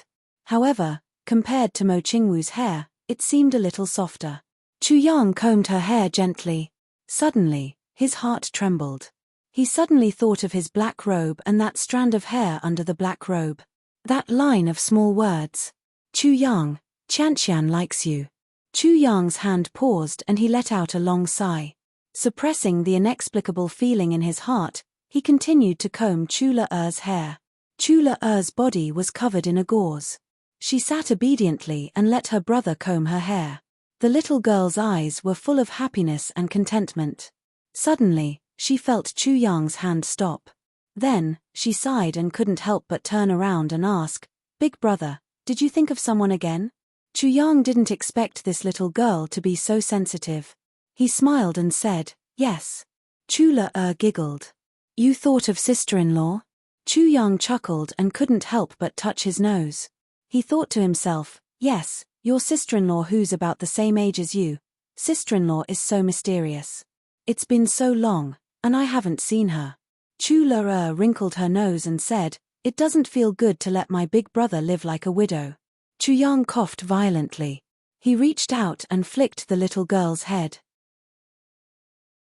However, compared to Mo Qingwu's hair, it seemed a little softer. Chu Yang combed her hair gently. Suddenly, his heart trembled. He suddenly thought of his black robe and that strand of hair under the black robe. That line of small words. "Chu Yang, Qianqian likes you." Chu Yang's hand paused and he let out a long sigh. Suppressing the inexplicable feeling in his heart, he continued to comb Chu Le's hair. Chu Le's body was covered in a gauze. She sat obediently and let her brother comb her hair. The little girl's eyes were full of happiness and contentment. Suddenly, she felt Chu Yang's hand stop. Then, she sighed and couldn't help but turn around and ask, "Big brother, did you think of someone again?" Chu Yang didn't expect this little girl to be so sensitive. He smiled and said, "Yes." Chu Le giggled. "You thought of sister-in-law?" Chu Yang chuckled and couldn't help but touch his nose. He thought to himself, "Yes, your sister-in-law who's about the same age as you. Sister-in-law is so mysterious. It's been so long, and I haven't seen her." Chu Le wrinkled her nose and said, "It doesn't feel good to let my big brother live like a widow." Chu Yang coughed violently. He reached out and flicked the little girl's head.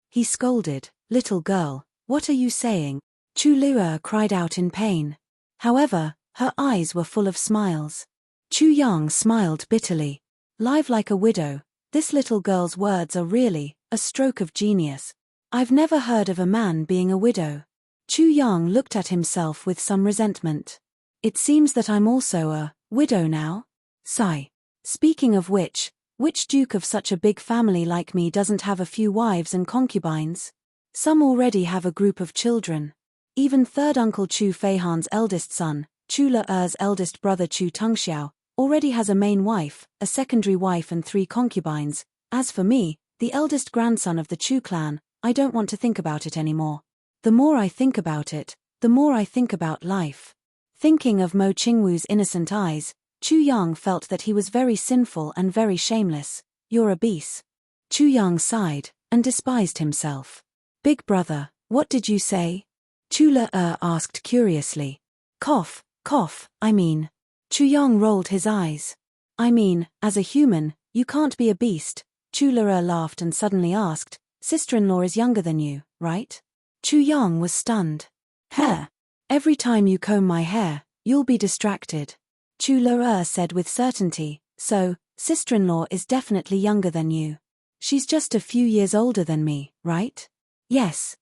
He scolded, "Little girl, what are you saying?" Chu Le cried out in pain. However, her eyes were full of smiles. Chu Yang smiled bitterly. Live like a widow, this little girl's words are really a stroke of genius. I've never heard of a man being a widow. Chu Yang looked at himself with some resentment. It seems that I'm also a widow now. Sigh. Speaking of which duke of such a big family like me doesn't have a few wives and concubines? Some already have a group of children. Even third uncle Chu Feihan's eldest son, Chu Le's eldest brother Chu Tungxiao, already has a main wife, a secondary wife and 3 concubines. As for me, the eldest grandson of the Chu clan, I don't want to think about it anymore. The more I think about it, the more I think about life. Thinking of Mo Qingwu's innocent eyes, Chu Yang felt that he was very sinful and very shameless. "You're a beast." Chu Yang sighed, and despised himself. "Big brother, what did you say?" Chu Le asked curiously. Cough, I mean. Chu Yang rolled his eyes. "I mean, as a human, you can't be a beast." Chu Le laughed and suddenly asked, "Sister-in-law is younger than you, right?" Chu Yang was stunned. "Hair. Every time you comb my hair, you'll be distracted." Chu Le said with certainty, "So, sister-in-law is definitely younger than you. She's just a few years older than me, right?" Yes.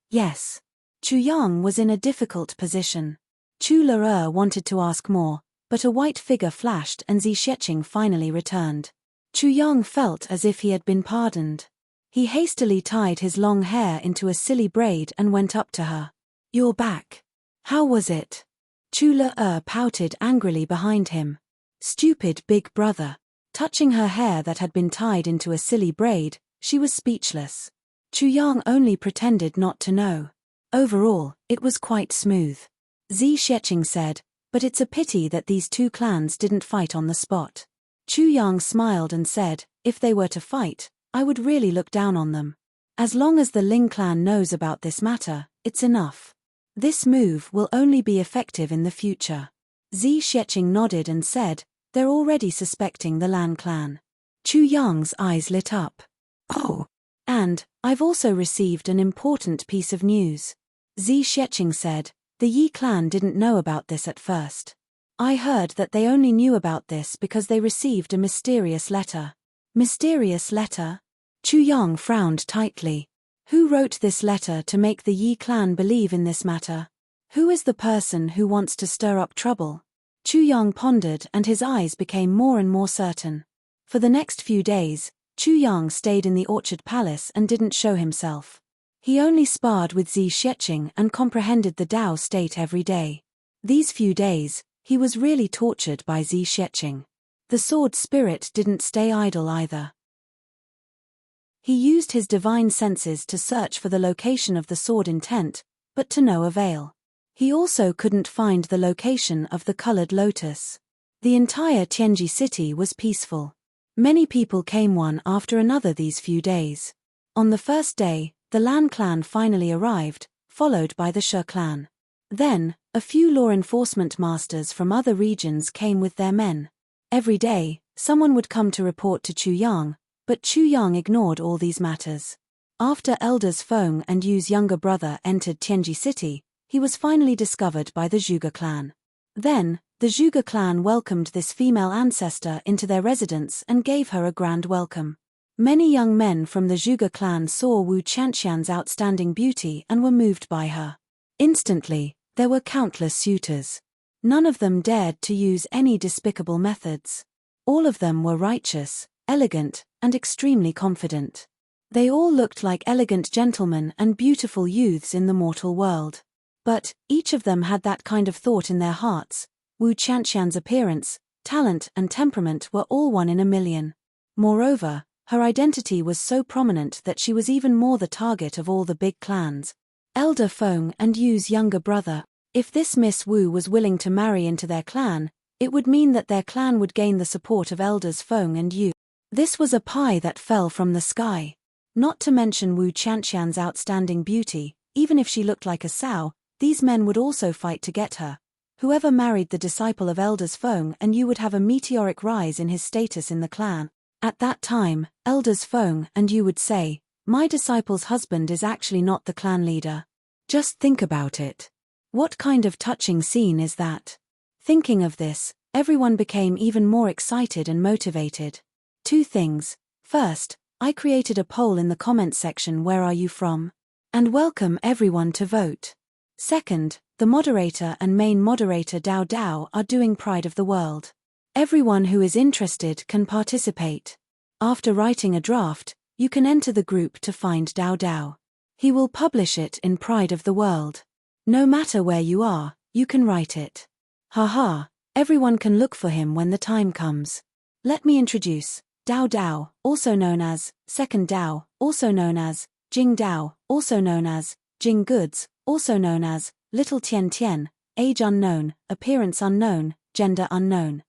Chu Yang was in a difficult position. Chu Le wanted to ask more, but a white figure flashed and Zi Xieching finally returned. Chu Yang felt as if he had been pardoned. He hastily tied his long hair into a silly braid and went up to her. "You're back. How was it?" Chu Le pouted angrily behind him. "Stupid big brother." Touching her hair that had been tied into a silly braid, she was speechless. Chu Yang only pretended not to know. Overall, it was quite smooth. Zi Sheqing said, but it's a pity that these two clans didn't fight on the spot. Chu Yang smiled and said, if they were to fight, I would really look down on them. As long as the Ling clan knows about this matter, it's enough. This move will only be effective in the future. Zi Sheqing nodded and said, they're already suspecting the Lan clan. Chu Yang's eyes lit up. Oh! And, I've also received an important piece of news. Zi Sheqing said, the Yi clan didn't know about this at first. I heard that they only knew about this because they received a mysterious letter. Mysterious letter? Chu Yang frowned tightly. Who wrote this letter to make the Yi clan believe in this matter? Who is the person who wants to stir up trouble? Chu Yang pondered and his eyes became more and more certain. For the next few days, Chu Yang stayed in the Orchard Palace and didn't show himself. He only sparred with Zi Sheqing and comprehended the Tao state every day. These few days, he was really tortured by Zi Sheqing. The sword spirit didn't stay idle either. He used his divine senses to search for the location of the sword intent, but to no avail. He also couldn't find the location of the colored lotus. The entire Tianji city was peaceful. Many people came one after another these few days. On the first day, the Lan clan finally arrived, followed by the She clan. Then, a few law enforcement masters from other regions came with their men. Every day, someone would come to report to Chu Yang, but Chu Yang ignored all these matters. After elders Feng and Yu's younger brother entered Tianji city, he was finally discovered by the Zhuge clan. Then, the Zhuge clan welcomed this female ancestor into their residence and gave her a grand welcome. Many young men from the Zhuge clan saw Wu Chanxian's outstanding beauty and were moved by her. Instantly, there were countless suitors. None of them dared to use any despicable methods. All of them were righteous, elegant, and extremely confident. They all looked like elegant gentlemen and beautiful youths in the mortal world. But, each of them had that kind of thought in their hearts. Wu Chanxian's appearance, talent and temperament were all one in a million. Moreover, her identity was so prominent that she was even more the target of all the big clans. Elder Feng and Yu's younger brother. If this Miss Wu was willing to marry into their clan, it would mean that their clan would gain the support of elders Feng and Yu. This was a pie that fell from the sky. Not to mention Wu Chanxian's outstanding beauty, even if she looked like a sow, these men would also fight to get her. Whoever married the disciple of elders Feng and Yu would have a meteoric rise in his status in the clan. At that time, elders Feng and Yu would say, my disciple's husband is actually not the clan leader. Just think about it. What kind of touching scene is that? Thinking of this, everyone became even more excited and motivated. Two things. First, I created a poll in the comments section, where are you from? And welcome everyone to vote. Second, the moderator and main moderator Dao Dao are doing Pride of the World. Everyone who is interested can participate. After writing a draft, you can enter the group to find Dao Dao. He will publish it in Pride of the World. No matter where you are, you can write it. Haha, everyone can look for him when the time comes. Let me introduce Dao Dao, also known as Second Dao, also known as Jing Dao, also known as Jing Goods, also known as Little Tian Tian, age unknown, appearance unknown, gender unknown.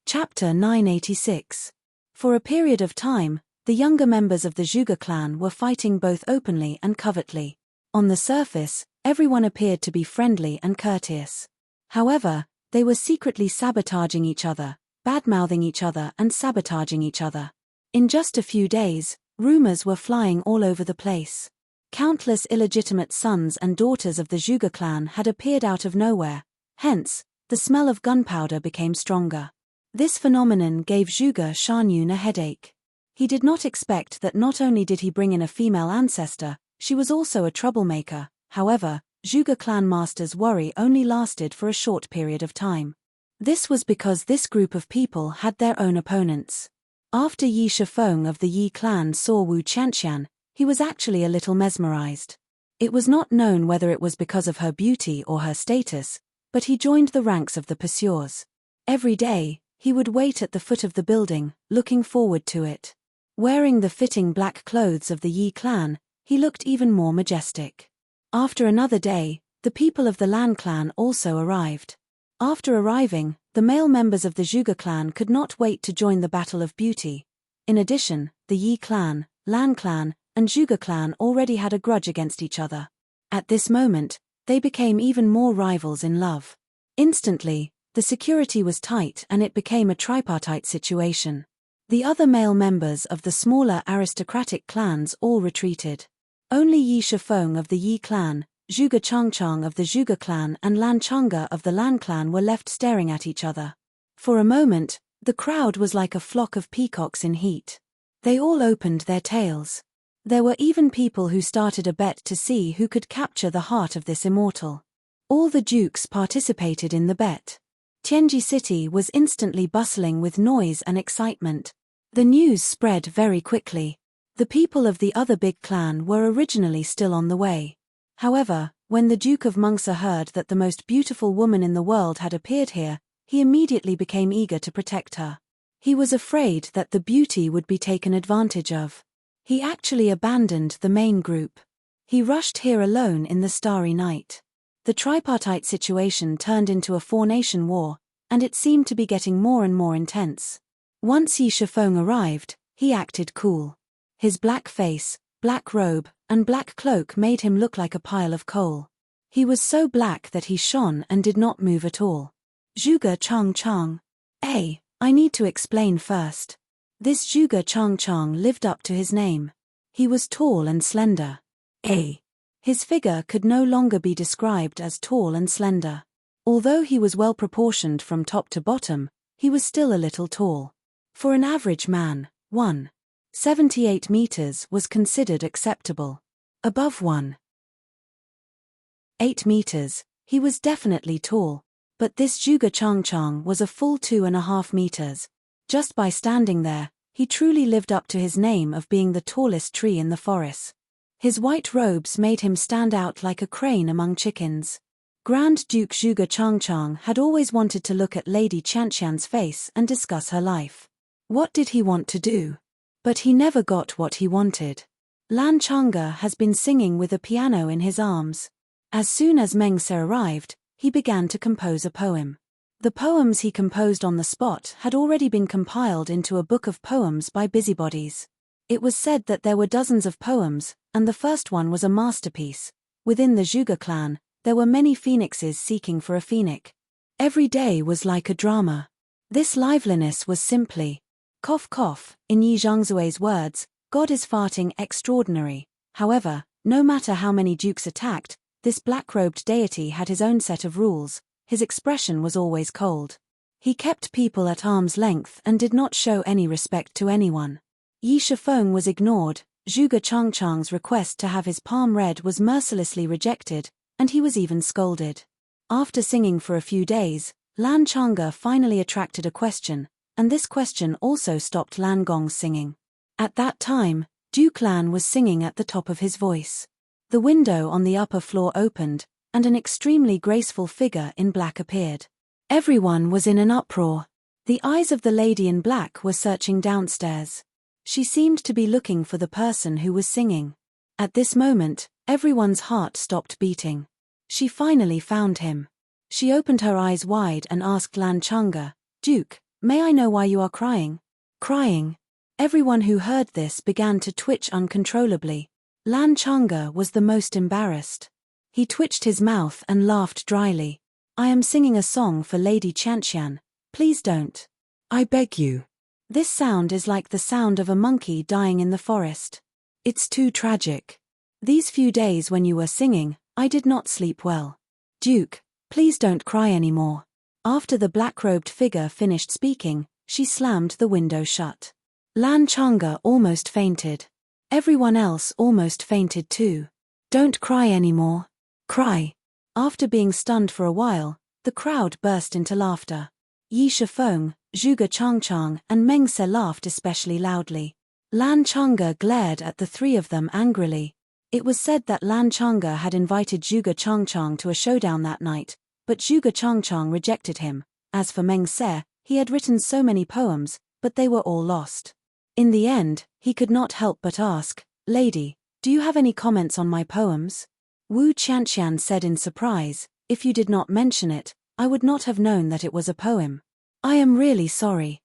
Chapter 986. For a period of time, the younger members of the Zhuge clan were fighting both openly and covertly. On the surface, everyone appeared to be friendly and courteous. However, they were secretly sabotaging each other, bad-mouthing each other and sabotaging each other. In just a few days, rumors were flying all over the place. Countless illegitimate sons and daughters of the Zhuge clan had appeared out of nowhere, hence, the smell of gunpowder became stronger. This phenomenon gave Zhuge Shanyun a headache. He did not expect that not only did he bring in a female ancestor, she was also a troublemaker. However, Zhuge clan master's worry only lasted for a short period of time. This was because this group of people had their own opponents. After Yi Shifeng of the Yi clan saw Wu Chanxian, he was actually a little mesmerized. It was not known whether it was because of her beauty or her status, but he joined the ranks of the pursuers. Every day, he would wait at the foot of the building, looking forward to it. Wearing the fitting black clothes of the Yi clan, he looked even more majestic. After another day, the people of the Lan clan also arrived. After arriving, the male members of the Zhuge clan could not wait to join the Battle of Beauty. In addition, the Yi clan, Lan clan, and Zhuge clan already had a grudge against each other. At this moment, they became even more rivals in love. Instantly, the security was tight and it became a tripartite situation. The other male members of the smaller aristocratic clans all retreated. Only Yi Shifeng of the Yi clan, Zhuge Changchang of the Zhuge clan and Lan Chang'e of the Lan clan were left staring at each other. For a moment, the crowd was like a flock of peacocks in heat. They all opened their tails. There were even people who started a bet to see who could capture the heart of this immortal. All the dukes participated in the bet. Tianji City was instantly bustling with noise and excitement. The news spread very quickly. The people of the other big clan were originally still on the way. However, when the Duke of Mengse heard that the most beautiful woman in the world had appeared here, he immediately became eager to protect her. He was afraid that the beauty would be taken advantage of. He actually abandoned the main group. He rushed here alone in the starry night. The tripartite situation turned into a four-nation war, and it seemed to be getting more and more intense. Once Yi Shifeng arrived, he acted cool. His black face, black robe, and black cloak made him look like a pile of coal. He was so black that he shone and did not move at all. Zhuge Changchang. I need to explain first. This Zhuge Changchang lived up to his name. He was tall and slender. His figure could no longer be described as tall and slender. Although he was well proportioned from top to bottom, he was still a little tall. For an average man, 1.78 meters was considered acceptable. Above 1.8 meters, he was definitely tall, but this Zhuge Changchang was a full 2.5 meters. Just by standing there, he truly lived up to his name of being the tallest tree in the forest. His white robes made him stand out like a crane among chickens. Grand Duke Zhuge Changchang had always wanted to look at Lady Qianqian's face and discuss her life. What did he want to do? But he never got what he wanted. Lan Chang'e has been singing with a piano in his arms. As soon as Mengse arrived, he began to compose a poem. The poems he composed on the spot had already been compiled into a book of poems by busybodies. It was said that there were dozens of poems, and the first one was a masterpiece. Within the Zhuge clan, there were many phoenixes seeking for a phoenix. Every day was like a drama. This liveliness was simply, cough cough, in Yi Zhangzui's words, God is farting extraordinary. However, no matter how many dukes attacked, this black-robed deity had his own set of rules. His expression was always cold. He kept people at arm's length and did not show any respect to anyone. Yi Shifeng was ignored, Zhuge Changchang's request to have his palm read was mercilessly rejected, and he was even scolded. After singing for a few days, Lan Chang'e finally attracted a question, and this question also stopped Lan Gong's singing. At that time, Duke Lan was singing at the top of his voice. The window on the upper floor opened, and an extremely graceful figure in black appeared. Everyone was in an uproar. The eyes of the lady in black were searching downstairs. She seemed to be looking for the person who was singing. At this moment, everyone's heart stopped beating. She finally found him. She opened her eyes wide and asked Lan Chang'e, "Duke, may I know why you are crying?" Crying. Everyone who heard this began to twitch uncontrollably. Lan Chang'e was the most embarrassed. He twitched his mouth and laughed dryly. "I am singing a song for Lady Qianqian. Please don't. I beg you." This sound is like the sound of a monkey dying in the forest. It's too tragic. These few days when you were singing, I did not sleep well. Duke, please don't cry anymore. After the black-robed figure finished speaking, she slammed the window shut. Lan Chang'e almost fainted. Everyone else almost fainted too. Don't cry anymore. Cry. After being stunned for a while, the crowd burst into laughter. Yi Shifeng, Zhuge Changchang, and Mengse laughed especially loudly. Lan Chang'e glared at the three of them angrily. It was said that Lan Chang'e had invited Zhuge Changchang to a showdown that night, but Zhuge Changchang rejected him. As for Mengse, he had written so many poems, but they were all lost. In the end, he could not help but ask, "Lady, do you have any comments on my poems?" Wu Qianqian said in surprise, "If you did not mention it, I would not have known that it was a poem. I am really sorry.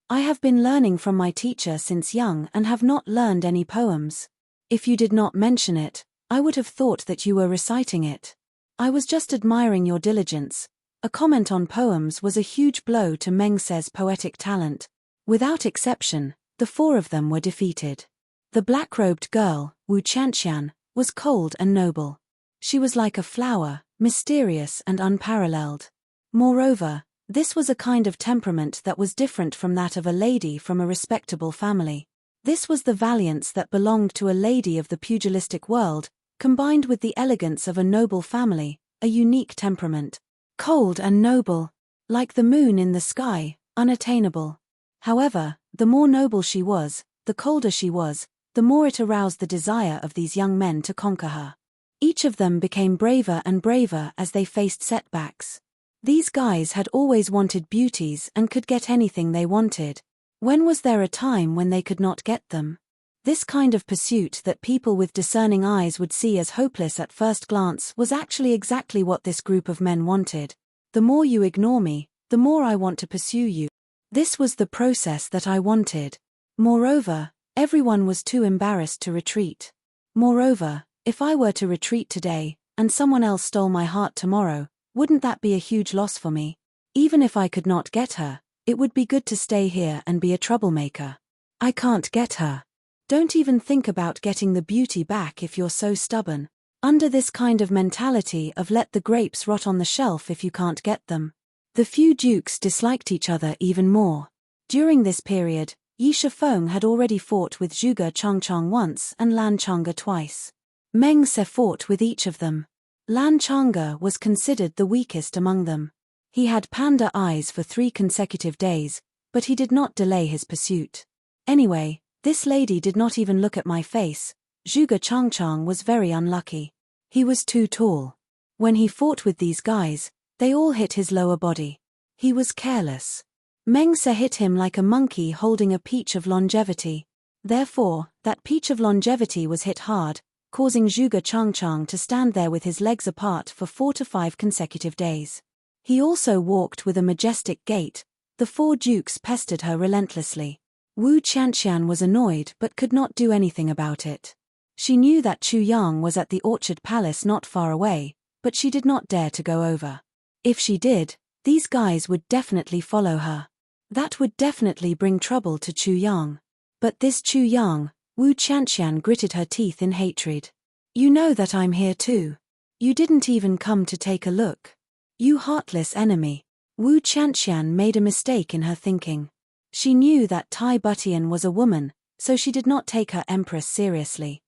I have been learning from my teacher since young and have not learned any poems. If you did not mention it, I would have thought that you were reciting it. I was just admiring your diligence." A comment on poems was a huge blow to Meng Se's poetic talent. Without exception, the four of them were defeated. The black-robed girl, Wu Qianqian, was cold and noble. She was like a flower, mysterious and unparalleled. Moreover, this was a kind of temperament that was different from that of a lady from a respectable family. This was the valiance that belonged to a lady of the pugilistic world, combined with the elegance of a noble family, a unique temperament. Cold and noble, like the moon in the sky, unattainable. However, the more noble she was, the colder she was, the more it aroused the desire of these young men to conquer her. Each of them became braver and braver as they faced setbacks. These guys had always wanted beauties and could get anything they wanted. When was there a time when they could not get them? This kind of pursuit that people with discerning eyes would see as hopeless at first glance was actually exactly what this group of men wanted. The more you ignore me, the more I want to pursue you. This was the process that I wanted. Moreover, everyone was too embarrassed to retreat. Moreover, if I were to retreat today, and someone else stole my heart tomorrow, wouldn't that be a huge loss for me? Even if I could not get her, it would be good to stay here and be a troublemaker. I can't get her. Don't even think about getting the beauty back if you're so stubborn. Under this kind of mentality of let the grapes rot on the shelf if you can't get them. The few dukes disliked each other even more. During this period, Yi Shifeng had already fought with Zhuge Changchang once and Lan Chang'e twice. Meng Se fought with each of them. Lan Chang'e was considered the weakest among them. He had panda eyes for 3 consecutive days, but he did not delay his pursuit. Anyway, this lady did not even look at my face. Zhuge Changchang was very unlucky. He was too tall. When he fought with these guys, they all hit his lower body. He was careless. Meng Se hit him like a monkey holding a peach of longevity. Therefore, that peach of longevity was hit hard, causing Zhuge Changchang to stand there with his legs apart for 4 to 5 consecutive days. He also walked with a majestic gait. The 4 dukes pestered her relentlessly. Wu Qianqian was annoyed but could not do anything about it. She knew that Chu Yang was at the Orchard Palace not far away, but she did not dare to go over. If she did, these guys would definitely follow her. That would definitely bring trouble to Chu Yang. But this Chu Yang, Wu Qianqian gritted her teeth in hatred. You know that I'm here too. You didn't even come to take a look. You heartless enemy. Wu Qianqian made a mistake in her thinking. She knew that Tai Butian was a woman, so she did not take her empress seriously.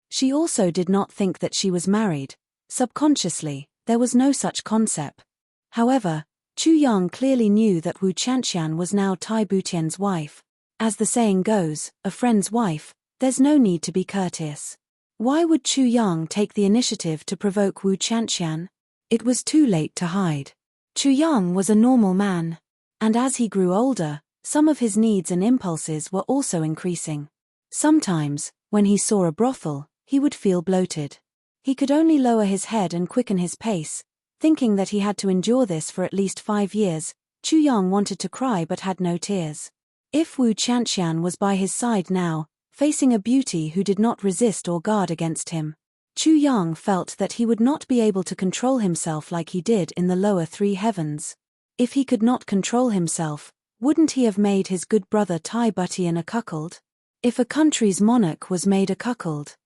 She also did not think that she was married. Subconsciously, there was no such concept. However, Chu Yang clearly knew that Wu Qianqian was now Tai Butian's wife. As the saying goes, a friend's wife, there's no need to be courteous. Why would Chu Yang take the initiative to provoke Wu Qianqian? It was too late to hide. Chu Yang was a normal man. And as he grew older, some of his needs and impulses were also increasing. Sometimes, when he saw a brothel, he would feel bloated. He could only lower his head and quicken his pace, thinking that he had to endure this for at least 5 years. Chu Yang wanted to cry but had no tears. If Wu Qianqian was by his side now, facing a beauty who did not resist or guard against him, Chu Yang felt that he would not be able to control himself like he did in the lower 3 heavens. If he could not control himself, wouldn't he have made his good brother Tai Butian a cuckold? If a country's monarch was made a cuckold.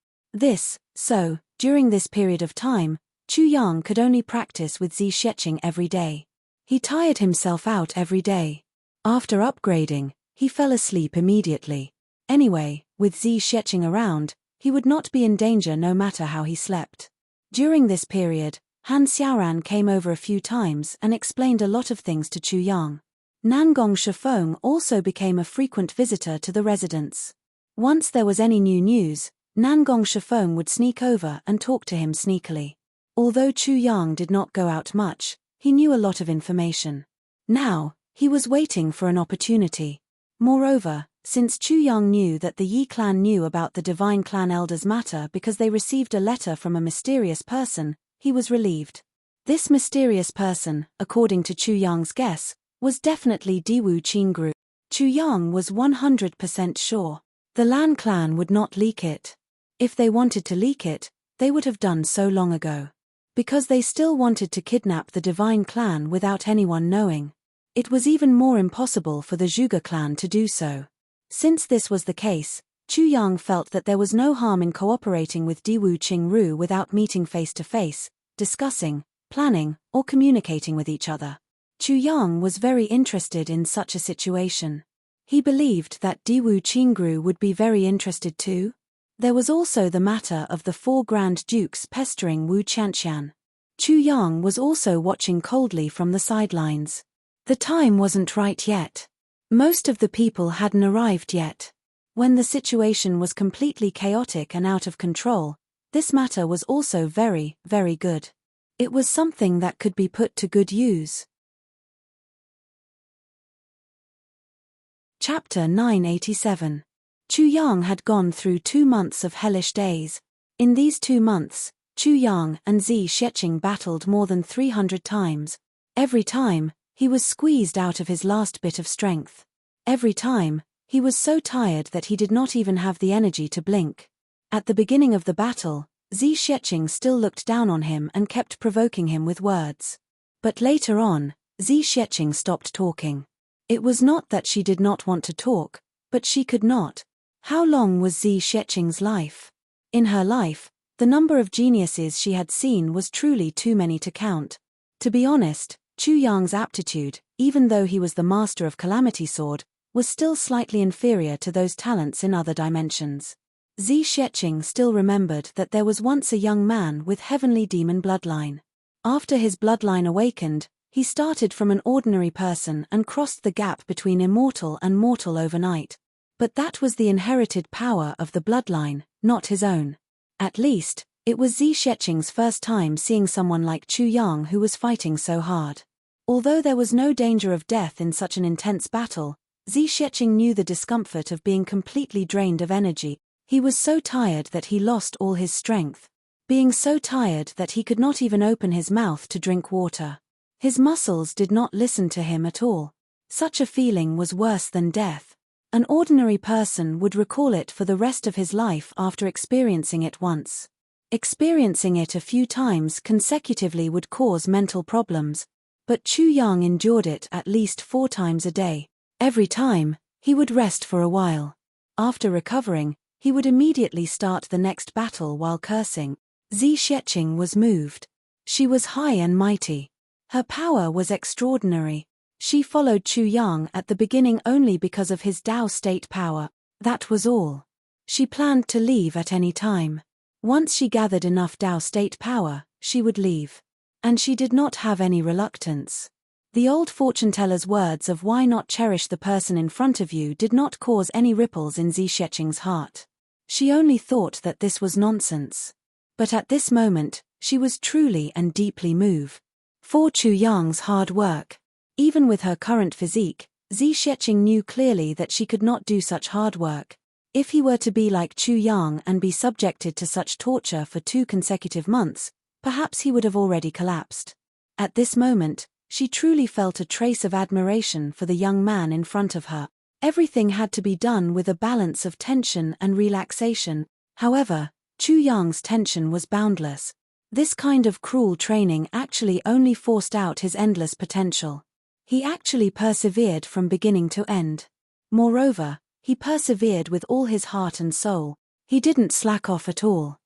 During this period of time, Chu Yang could only practice with Zi Sheqing every day. He tired himself out every day. After upgrading, he fell asleep immediately. Anyway, with Zi Sheqing around, he would not be in danger no matter how he slept. During this period, Han Xiaoran came over a few times and explained a lot of things to Chu Yang. Nangong Shifeng also became a frequent visitor to the residence. Once there was any new news, Nangong Shifeng would sneak over and talk to him sneakily. Although Chu Yang did not go out much, he knew a lot of information. Now, he was waiting for an opportunity. Moreover, Since Chu Yang knew that the Yi clan knew about the divine clan elder's matter because they received a letter from a mysterious person, he was relieved. This mysterious person, according to Chu Yang's guess, was definitely Diwu Qingru. Chu Yang was 100% sure. The Lan clan would not leak it. If they wanted to leak it, they would have done so long ago. Because they still wanted to kidnap the divine clan without anyone knowing. It was even more impossible for the Zhuge clan to do so. Since this was the case, Chu Yang felt that there was no harm in cooperating with Diwu Qingru without meeting face to face, discussing, planning, or communicating with each other. Chu Yang was very interested in such a situation. He believed that Diwu Qingru would be very interested too. There was also the matter of the 4 Grand Dukes pestering Wu Qianqian. Chu Yang was also watching coldly from the sidelines. The time wasn't right yet. Most of the people hadn't arrived yet. When the situation was completely chaotic and out of control, this matter was also very, very good. It was something that could be put to good use. Chapter 987. Chu Yang had gone through 2 months of hellish days. In these 2 months, Chu Yang and Zi Sheqing battled more than 300 times. Every time, he was squeezed out of his last bit of strength. Every time, he was so tired that he did not even have the energy to blink. At the beginning of the battle, Zi Sheqing still looked down on him and kept provoking him with words. But later on, Zi Sheqing stopped talking. It was not that she did not want to talk, but she could not. How long was Zi Sheqing's life? In her life, the number of geniuses she had seen was truly too many to count. To be honest, Chu Yang's aptitude, even though he was the master of Calamity Sword, was still slightly inferior to those talents in other dimensions. Zi Sheqing still remembered that there was once a young man with heavenly demon bloodline. After his bloodline awakened, he started from an ordinary person and crossed the gap between immortal and mortal overnight. But that was the inherited power of the bloodline, not his own. At least, it was Zi Sheqing's first time seeing someone like Chu Yang who was fighting so hard. Although there was no danger of death in such an intense battle, Zi Sheqing knew the discomfort of being completely drained of energy. He was so tired that he lost all his strength. Being so tired that he could not even open his mouth to drink water. His muscles did not listen to him at all. Such a feeling was worse than death. An ordinary person would recall it for the rest of his life after experiencing it once. Experiencing it a few times consecutively would cause mental problems, but Chu Yang endured it at least 4 times a day. Every time, he would rest for a while. After recovering, he would immediately start the next battle while cursing. Zi Sheqing was moved. She was high and mighty. Her power was extraordinary. She followed Chu Yang at the beginning only because of his Dao state power. That was all. She planned to leave at any time. Once she gathered enough Dao state power, she would leave. And she did not have any reluctance. The old fortune-teller's words of why not cherish the person in front of you did not cause any ripples in Zi Sheqing's heart. She only thought that this was nonsense. But at this moment, she was truly and deeply moved. For Chu Yang's hard work. Even with her current physique, Zi Sheqing knew clearly that she could not do such hard work. If he were to be like Chu Yang and be subjected to such torture for 2 consecutive months, perhaps he would have already collapsed. At this moment, she truly felt a trace of admiration for the young man in front of her. Everything had to be done with a balance of tension and relaxation. However, Chu Yang's tension was boundless. This kind of cruel training actually only forced out his endless potential. He actually persevered from beginning to end. Moreover, he persevered with all his heart and soul. He didn't slack off at all.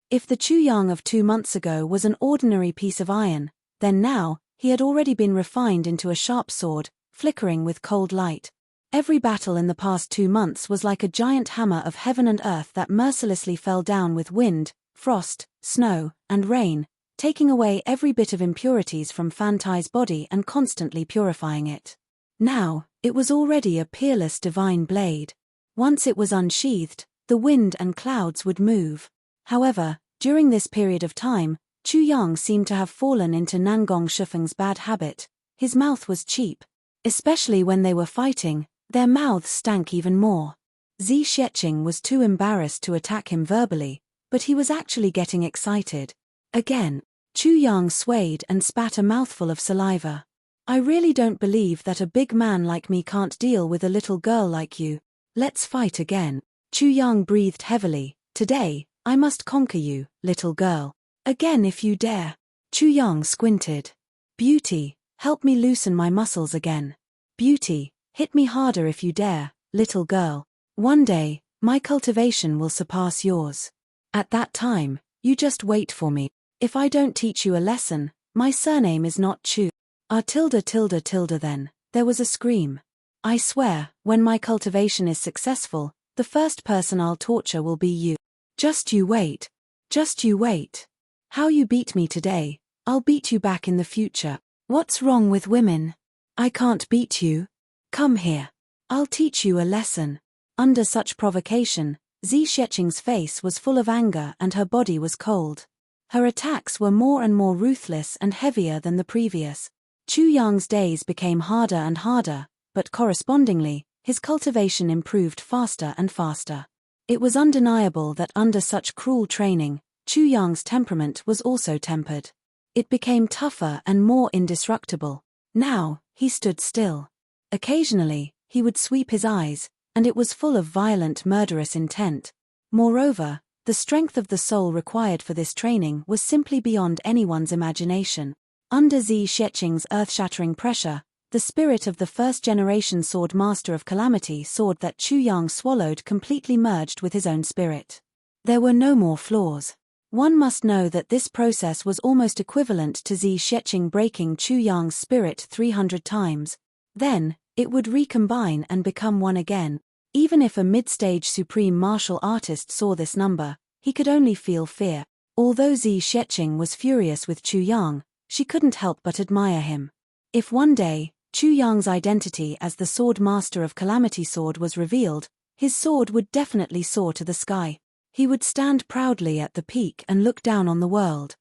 If the Chu Yang of 2 months ago was an ordinary piece of iron, then now, he had already been refined into a sharp sword, flickering with cold light. Every battle in the past 2 months was like a giant hammer of heaven and earth that mercilessly fell down with wind, frost, snow, and rain, taking away every bit of impurities from Fan Tai's body and constantly purifying it. Now, it was already a peerless divine blade. Once it was unsheathed, the wind and clouds would move. However, during this period of time, Chu Yang seemed to have fallen into Nangong Shufeng's bad habit. His mouth was cheap. Especially when they were fighting, Their mouths stank even more. Zi Sheqing was too embarrassed to attack him verbally, but he was actually getting excited. Again, Chu Yang swayed and spat a mouthful of saliva. I really don't believe that a big man like me can't deal with a little girl like you. Let's fight again. Chu Yang breathed heavily. Today, I must conquer you, little girl. Again if you dare. Chu Yang squinted. Beauty, help me loosen my muscles again. Beauty, hit me harder if you dare, little girl. One day, my cultivation will surpass yours. At that time, you just wait for me. If I don't teach you a lesson, my surname is not Chu. Then, there was a scream. I swear, when my cultivation is successful, the first person I'll torture will be you. Just you wait. Just you wait. How you beat me today, I'll beat you back in the future. What's wrong with women? I can't beat you. Come here. I'll teach you a lesson. Under such provocation, Zi Sheqing's face was full of anger and her body was cold. Her attacks were more and more ruthless and heavier than the previous. Chu Yang's days became harder and harder, but correspondingly, his cultivation improved faster and faster. It was undeniable that under such cruel training, Chu Yang's temperament was also tempered. It became tougher and more indestructible. Now, he stood still. Occasionally, he would sweep his eyes, and it was full of violent murderous intent. Moreover, the strength of the soul required for this training was simply beyond anyone's imagination. Under Zi Sheqing's earth-shattering pressure, the spirit of the first-generation sword master of calamity sword that Chu Yang swallowed completely merged with his own spirit. There were no more flaws. One must know that this process was almost equivalent to Zi Sheqing breaking Chu Yang's spirit 300 times. Then, it would recombine and become one again. Even if a mid-stage supreme martial artist saw this number, he could only feel fear. Although Zi Sheqing was furious with Chu Yang, she couldn't help but admire him. If one day, Chu Yang's identity as the sword master of Calamity Sword was revealed, his sword would definitely soar to the sky. He would stand proudly at the peak and look down on the world.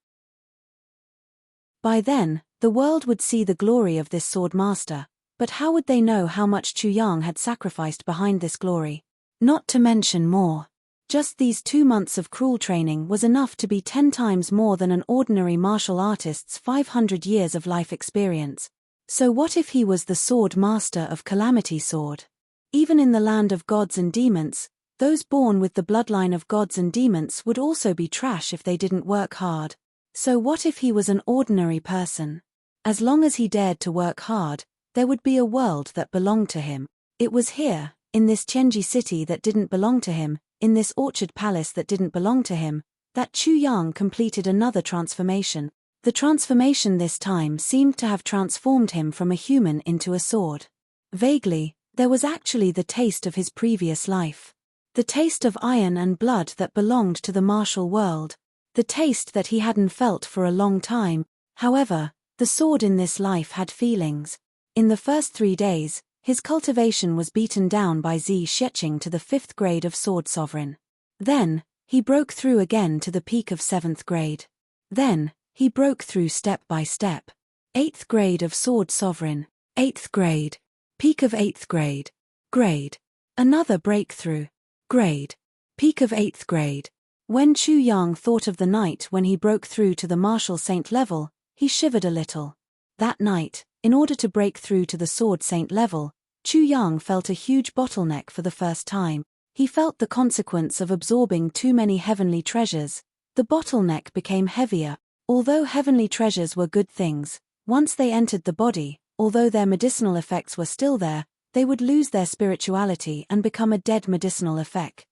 By then, the world would see the glory of this sword master, but how would they know how much Chu Yang had sacrificed behind this glory? Not to mention more. Just these 2 months of cruel training was enough to be 10 times more than an ordinary martial artist's 500 years of life experience. So what if he was the sword master of Calamity Sword? Even in the land of gods and demons, those born with the bloodline of gods and demons would also be trash if they didn't work hard. So what if he was an ordinary person? As long as he dared to work hard, there would be a world that belonged to him. It was here, in this Tianji city that didn't belong to him, in this orchard palace that didn't belong to him, that Chu Yang completed another transformation. The transformation this time seemed to have transformed him from a human into a sword. Vaguely, there was actually the taste of his previous life. The taste of iron and blood that belonged to the martial world. The taste that he hadn't felt for a long time. However, the sword in this life had feelings. In the first 3 days, his cultivation was beaten down by Zi Sheqing to the 5th grade of Sword Sovereign. Then, he broke through again to the peak of 7th grade. Then, he broke through step by step. 8th grade of Sword Sovereign. 8th grade. Peak of 8th grade. Grade. Another breakthrough. Grade. Peak of 8th grade. When Chu Yang thought of the night when he broke through to the Martial Saint level, he shivered a little. That night, in order to break through to the Sword Saint level, Chu Yang felt a huge bottleneck for the first time. He felt the consequence of absorbing too many heavenly treasures. The bottleneck became heavier. Although heavenly treasures were good things, once they entered the body, although their medicinal effects were still there, they would lose their spirituality and become a dead medicinal effect.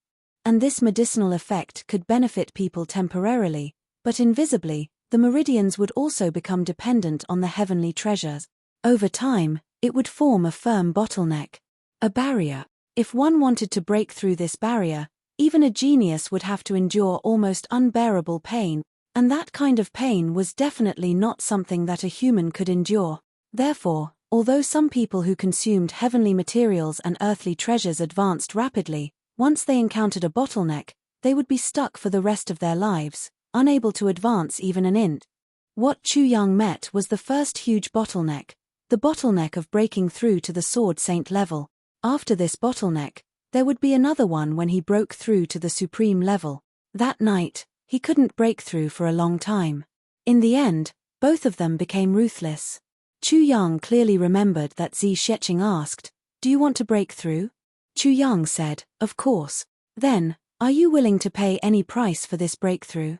And this medicinal effect could benefit people temporarily, but invisibly, the meridians would also become dependent on the heavenly treasures. Over time, it would form a firm bottleneck. A barrier. If one wanted to break through this barrier, even a genius would have to endure almost unbearable pain, and that kind of pain was definitely not something that a human could endure. Therefore, although some people who consumed heavenly materials and earthly treasures advanced rapidly, once they encountered a bottleneck, they would be stuck for the rest of their lives, unable to advance even an inch. What Chu Yang met was the first huge bottleneck, the bottleneck of breaking through to the Sword Saint level. After this bottleneck, there would be another one when he broke through to the supreme level. That night, he couldn't break through for a long time. In the end, both of them became ruthless. Chu Yang clearly remembered that Zi Sheqing asked, "Do you want to break through?" Chu Yang said, "Of course." Then, "Are you willing to pay any price for this breakthrough?"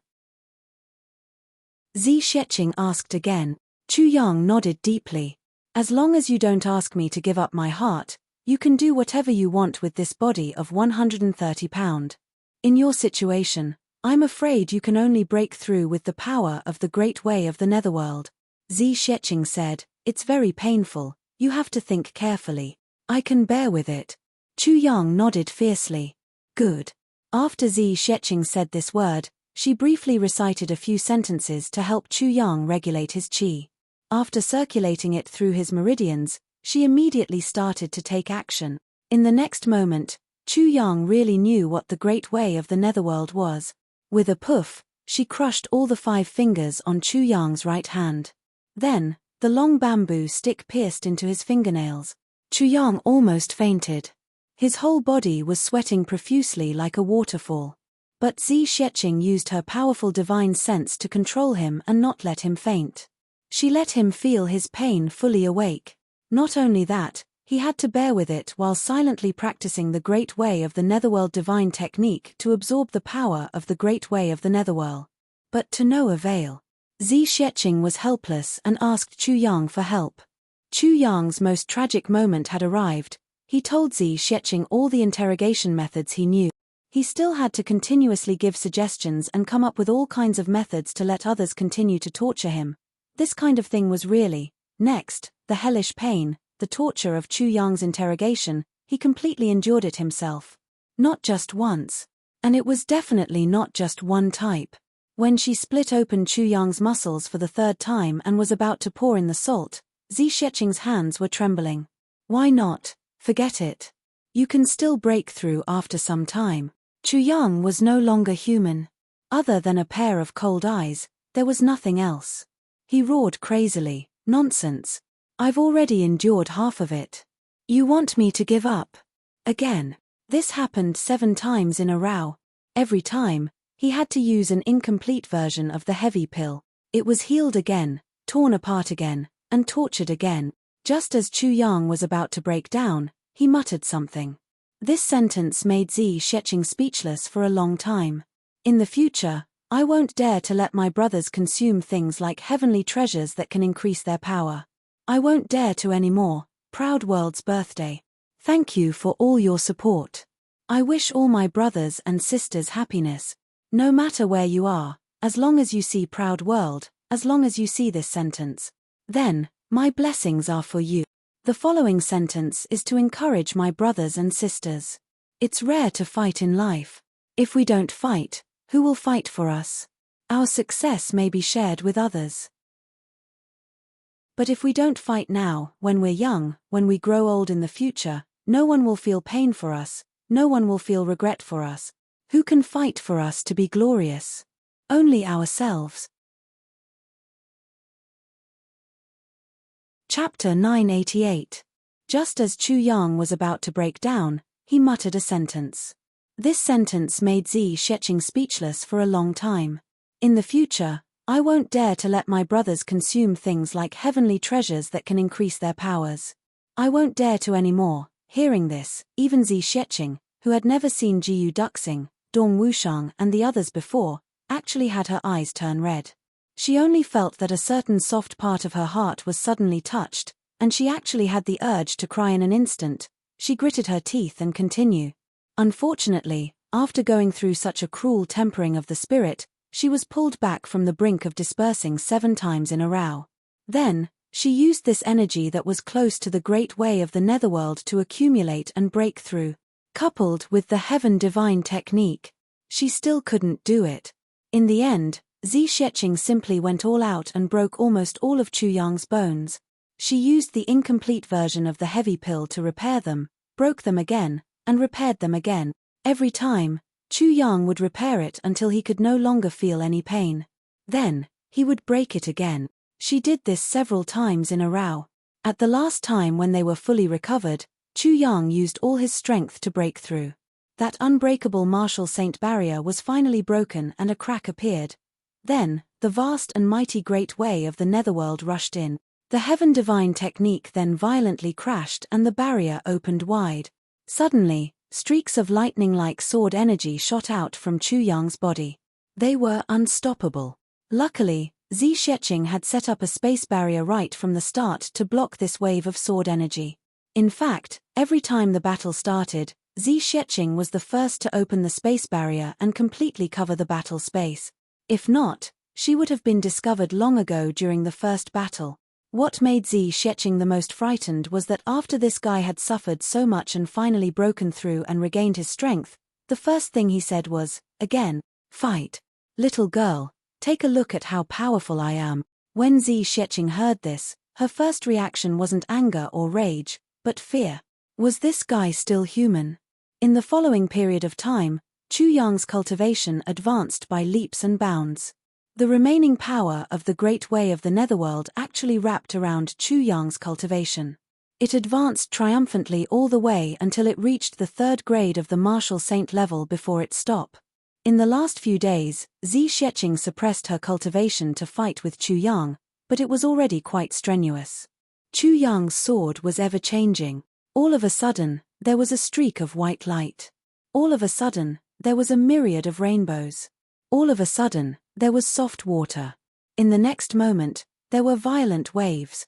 Zi Sheqing asked again. Chu Yang nodded deeply. "As long as you don't ask me to give up my heart, you can do whatever you want with this body of 130 pound. In your situation, I'm afraid you can only break through with the power of the great way of the netherworld." Zi Sheqing said, "It's very painful, you have to think carefully. I can bear with it." Chu Yang nodded fiercely. "Good." After Zi Sheqing said this word, she briefly recited a few sentences to help Chu Yang regulate his qi. After circulating it through his meridians, she immediately started to take action. In the next moment, Chu Yang really knew what the great way of the netherworld was. With a poof, she crushed all the 5 fingers on Chu Yang's right hand. Then, the long bamboo stick pierced into his fingernails. Chu Yang almost fainted. His whole body was sweating profusely like a waterfall. But Zi Sheqing used her powerful divine sense to control him and not let him faint. She let him feel his pain fully awake. Not only that, he had to bear with it while silently practicing the great way of the netherworld divine technique to absorb the power of the great way of the netherworld. But to no avail. Zi Sheqing was helpless and asked Chu Yang for help. Chu Yang's most tragic moment had arrived. He told Zi Sheqing all the interrogation methods he knew. He still had to continuously give suggestions and come up with all kinds of methods to let others continue to torture him. This kind of thing was really, next, the hellish pain, the torture of Chu Yang's interrogation. He completely endured it himself. Not just once. And it was definitely not just one type. When she split open Chu Yang's muscles for the 3rd time and was about to pour in the salt, Zi Sheqing's hands were trembling. "Why not? Forget it. You can still break through after some time." Chu Yang was no longer human. Other than a pair of cold eyes, there was nothing else. He roared crazily, "Nonsense. I've already endured half of it. You want me to give up?" Again. This happened 7 times in a row. Every time, he had to use an incomplete version of the heavy pill. It was healed again, torn apart again, and tortured again. Just as Chu Yang was about to break down, he muttered something. This sentence made Zi Sheqing speechless for a long time. "In the future, I won't dare to let my brothers consume things like heavenly treasures that can increase their power. I won't dare to anymore." Proud World's birthday. Thank you for all your support. I wish all my brothers and sisters happiness. No matter where you are, as long as you see Proud World, as long as you see this sentence, then, my blessings are for you. The following sentence is to encourage my brothers and sisters. It's rare to fight in life. If we don't fight, who will fight for us? Our success may be shared with others. But if we don't fight now, when we're young, when we grow old in the future, no one will feel pain for us, no one will feel regret for us. Who can fight for us to be glorious? Only ourselves. Chapter 988. Just as Chu Yang was about to break down, he muttered a sentence. This sentence made Zi Sheqing speechless for a long time. "In the future, I won't dare to let my brothers consume things like heavenly treasures that can increase their powers. I won't dare to anymore." Hearing this, even Zi Sheqing, who had never seen Jiyu Duxing, Dong Wushang and the others before, actually had her eyes turn red. She only felt that a certain soft part of her heart was suddenly touched, and she actually had the urge to cry in an instant. She gritted her teeth and continued. Unfortunately, after going through such a cruel tempering of the spirit, she was pulled back from the brink of dispersing 7 times in a row. Then, she used this energy that was close to the great way of the netherworld to accumulate and break through. Coupled with the heaven divine technique, she still couldn't do it. In the end, Zi Sheqing simply went all out and broke almost all of Chu Yang's bones. She used the incomplete version of the heavy pill to repair them, broke them again, and repaired them again. Every time, Chu Yang would repair it until he could no longer feel any pain. Then, he would break it again. She did this several times in a row. At the last time when they were fully recovered, Chu Yang used all his strength to break through. That unbreakable martial saint barrier was finally broken and a crack appeared. Then, the vast and mighty great way of the netherworld rushed in. The heaven divine technique then violently crashed and the barrier opened wide. Suddenly, streaks of lightning-like sword energy shot out from Chu Yang's body. They were unstoppable. Luckily, Zi Sheqing had set up a space barrier right from the start to block this wave of sword energy. In fact, every time the battle started, Zi Sheqing was the first to open the space barrier and completely cover the battle space. If not, she would have been discovered long ago during the first battle. What made Zi Sheqing the most frightened was that after this guy had suffered so much and finally broken through and regained his strength, the first thing he said was, "Again, fight. Little girl, take a look at how powerful I am." When Zi Sheqing heard this, her first reaction wasn't anger or rage, but fear. Was this guy still human? In the following period of time, Chu Yang's cultivation advanced by leaps and bounds. The remaining power of the Great Way of the Netherworld actually wrapped around Chu Yang's cultivation. It advanced triumphantly all the way until it reached the 3rd grade of the martial saint level before it stopped. In the last few days, Zi Sheqing suppressed her cultivation to fight with Chu Yang, but it was already quite strenuous. Chu Yang's sword was ever-changing. All of a sudden, there was a streak of white light. All of a sudden, there was a myriad of rainbows. All of a sudden, there was soft water. In the next moment, there were violent waves.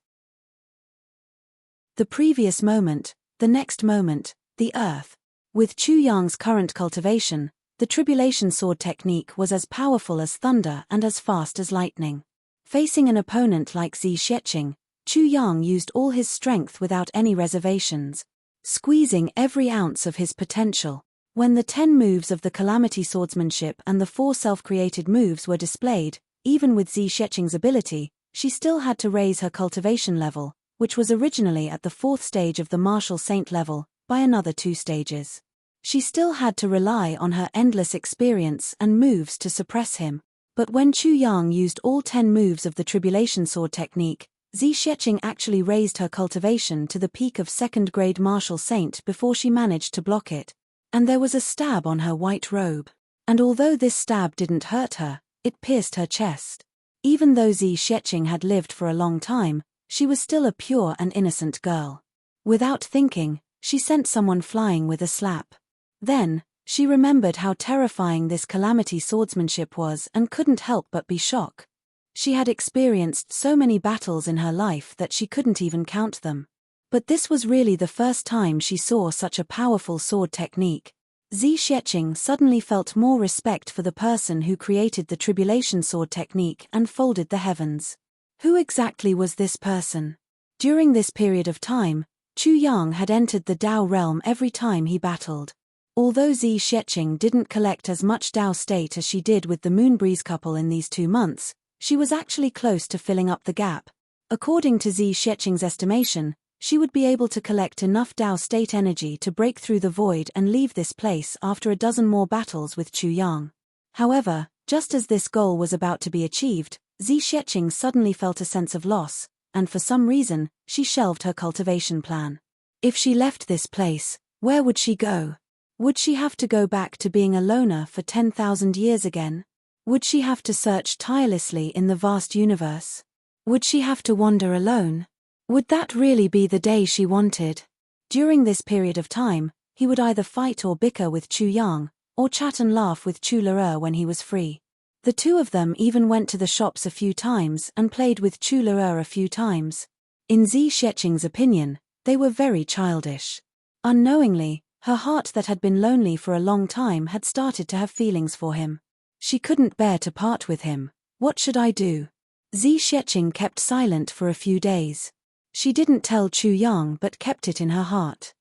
The previous moment, the next moment, the earth. With Chu Yang's current cultivation, the tribulation sword technique was as powerful as thunder and as fast as lightning. Facing an opponent like Zi Sheqing, Chu Yang used all his strength without any reservations, squeezing every ounce of his potential. When the 10 moves of the Calamity Swordsmanship and the 4 self-created moves were displayed, even with Zi Sheqing's ability, she still had to raise her cultivation level, which was originally at the 4th stage of the Martial Saint level, by another 2 stages. She still had to rely on her endless experience and moves to suppress him. But when Chu Yang used all 10 moves of the Tribulation Sword technique, Zi Sheqing actually raised her cultivation to the peak of 2nd grade Martial Saint before she managed to block it. And there was a stab on her white robe. And although this stab didn't hurt her, it pierced her chest. Even though Zi Sheqing had lived for a long time, she was still a pure and innocent girl. Without thinking, she sent someone flying with a slap. Then, she remembered how terrifying this Calamity Swordsmanship was and couldn't help but be shocked. She had experienced so many battles in her life that she couldn't even count them. But this was really the first time she saw such a powerful sword technique. Zi Sheqing suddenly felt more respect for the person who created the Tribulation Sword technique and folded the heavens. Who exactly was this person? During this period of time, Chu Yang had entered the Dao realm every time he battled. Although Zi Sheqing didn't collect as much Dao state as she did with the Moonbreeze couple in these 2 months, she was actually close to filling up the gap. According to Zi Sheqing's estimation, she would be able to collect enough Dao state energy to break through the void and leave this place after a dozen more battles with Chu Yang. However, just as this goal was about to be achieved, Zi Sheqing suddenly felt a sense of loss, and for some reason, she shelved her cultivation plan. If she left this place, where would she go? Would she have to go back to being a loner for 10,000 years again? Would she have to search tirelessly in the vast universe? Would she have to wander alone? Would that really be the day she wanted? During this period of time, he would either fight or bicker with Chu Yang, or chat and laugh with Chu Lere when he was free. The 2 of them even went to the shops a few times and played with Chu Lere a few times. In Zi Sheqing's opinion, they were very childish. Unknowingly, her heart that had been lonely for a long time had started to have feelings for him. She couldn't bear to part with him. What should I do? Zi Sheqing kept silent for a few days. She didn't tell Chu Yang but kept it in her heart.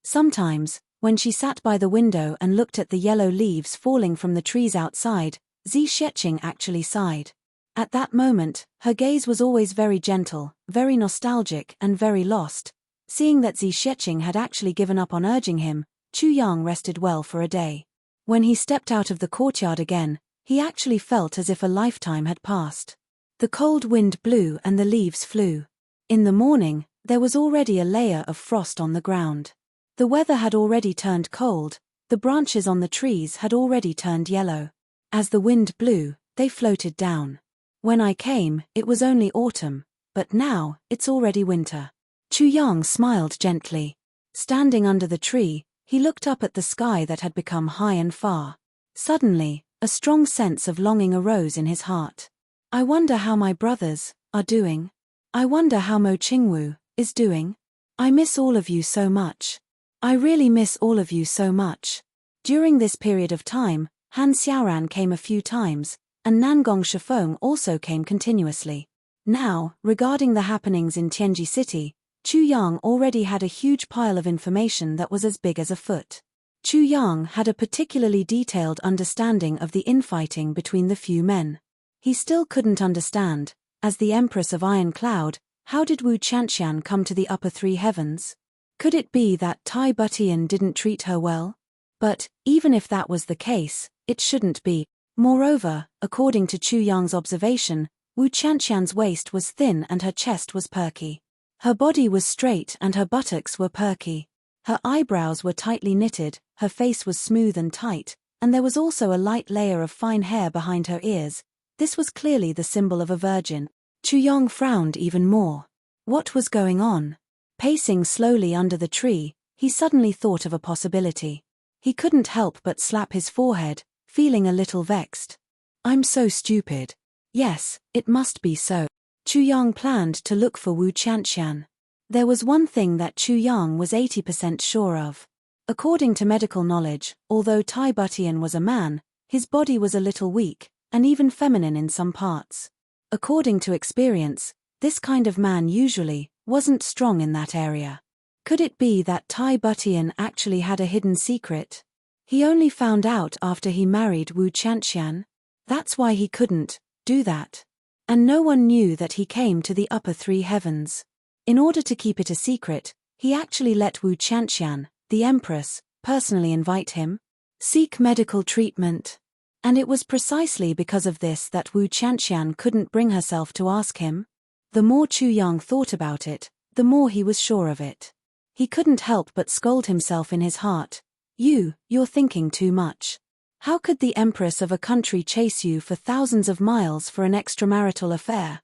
Sometimes, when she sat by the window and looked at the yellow leaves falling from the trees outside, Zi Sheqing actually sighed. At that moment, her gaze was always very gentle, very nostalgic and very lost. Seeing that Zi Sheqing had actually given up on urging him, Chu Yang rested well for a day. When he stepped out of the courtyard again, he actually felt as if a lifetime had passed. The cold wind blew and the leaves flew. In the morning, There was already a layer of frost on the ground. The weather had already turned cold, the branches on the trees had already turned yellow. As the wind blew, they floated down. When I came, it was only autumn, but now, it's already winter. Chu Yang smiled gently. Standing under the tree, he looked up at the sky that had become high and far. Suddenly, a strong sense of longing arose in his heart. I wonder how my brothers are doing. I wonder how Mo Qingwu is doing. I miss all of you so much. I really miss all of you so much. During this period of time, Han Xiaoran came a few times, and Nangong Shifeng also came continuously. Now, regarding the happenings in Tianji City, Chu Yang already had a huge pile of information that was as big as a foot. Chu Yang had a particularly detailed understanding of the infighting between the few men. He still couldn't understand, as the Empress of Iron Cloud, how did Wu Chanxian come to the upper three heavens? Could it be that Tai Butian didn't treat her well? But, even if that was the case, it shouldn't be. Moreover, according to Chu Yang's observation, Wu Chanxian's waist was thin and her chest was perky. Her body was straight and her buttocks were perky. Her eyebrows were tightly knitted, her face was smooth and tight, and there was also a light layer of fine hair behind her ears. This was clearly the symbol of a virgin. Chu Yang frowned even more. What was going on? Pacing slowly under the tree, he suddenly thought of a possibility. He couldn't help but slap his forehead, feeling a little vexed. I'm so stupid. Yes, it must be so. Chu Yang planned to look for Wu Chanxian. There was one thing that Chu Yang was 80% sure of. According to medical knowledge, although Tai Butian was a man, his body was a little weak, and even feminine in some parts. According to experience, this kind of man usually wasn't strong in that area. Could it be that Tai Butian actually had a hidden secret? He only found out after he married Wu Chanxian. That's why he couldn't do that. And no one knew that he came to the upper three heavens. In order to keep it a secret, he actually let Wu Chanxian, the Empress, personally invite him, seek medical treatment. And it was precisely because of this that Wu Chanxian couldn't bring herself to ask him. The more Chu Yang thought about it, the more he was sure of it. He couldn't help but scold himself in his heart. You're thinking too much. How could the Empress of a country chase you for thousands of miles for an extramarital affair?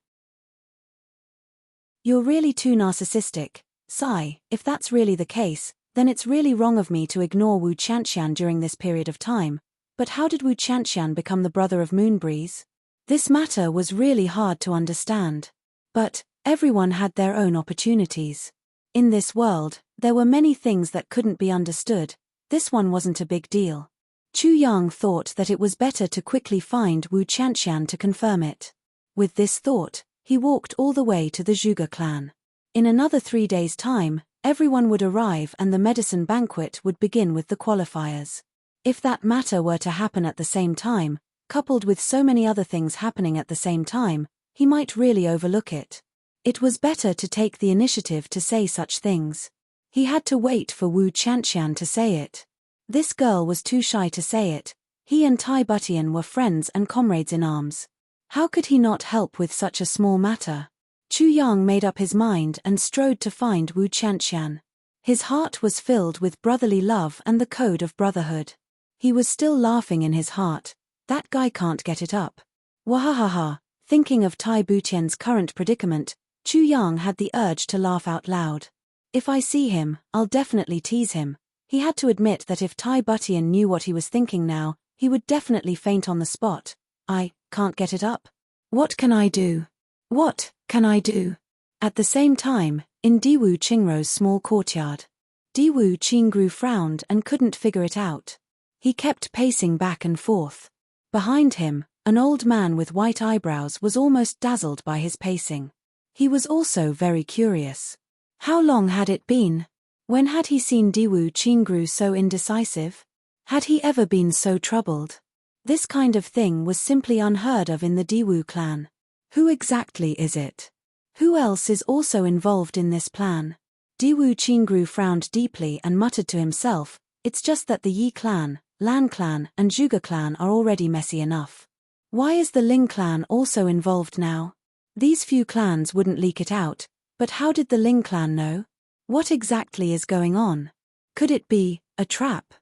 You're really too narcissistic. Sigh, if that's really the case, then it's really wrong of me to ignore Wu Chanxian during this period of time. But how did Wu Chanxian become the brother of Moonbreeze? This matter was really hard to understand. But, everyone had their own opportunities. In this world, there were many things that couldn't be understood. This one wasn't a big deal. Chu Yang thought that it was better to quickly find Wu Chanxian to confirm it. With this thought, he walked all the way to the Zhuge clan. In another 3 days' time, everyone would arrive and the medicine banquet would begin with the qualifiers. If that matter were to happen at the same time, coupled with so many other things happening at the same time, he might really overlook it. It was better to take the initiative to say such things. He had to wait for Wu Chanxian to say it. This girl was too shy to say it. He and Tai Butian were friends and comrades in arms. How could he not help with such a small matter? Chu Yang made up his mind and strode to find Wu Chanxian. His heart was filled with brotherly love and the code of brotherhood. He was still laughing in his heart. That guy can't get it up. Wahahaha. Thinking of Tai Butian's current predicament, Chu Yang had the urge to laugh out loud. If I see him, I'll definitely tease him. He had to admit that if Tai Butian knew what he was thinking now, he would definitely faint on the spot. I can't get it up. What can I do? What can I do? At the same time, in Diwu Qingrou's small courtyard, Diwu Qingru frowned and couldn't figure it out. He kept pacing back and forth. Behind him, an old man with white eyebrows was almost dazzled by his pacing. He was also very curious. How long had it been? When had he seen Diwu Qingru so indecisive? Had he ever been so troubled? This kind of thing was simply unheard of in the Diwu clan. Who exactly is it? Who else is also involved in this plan? Diwu Qingru frowned deeply and muttered to himself, it's just that the Yi clan, Lan clan and Zhuge clan are already messy enough. Why is the Ling clan also involved now? These few clans wouldn't leak it out. But how did the Ling clan know? What exactly is going on? Could it be a trap?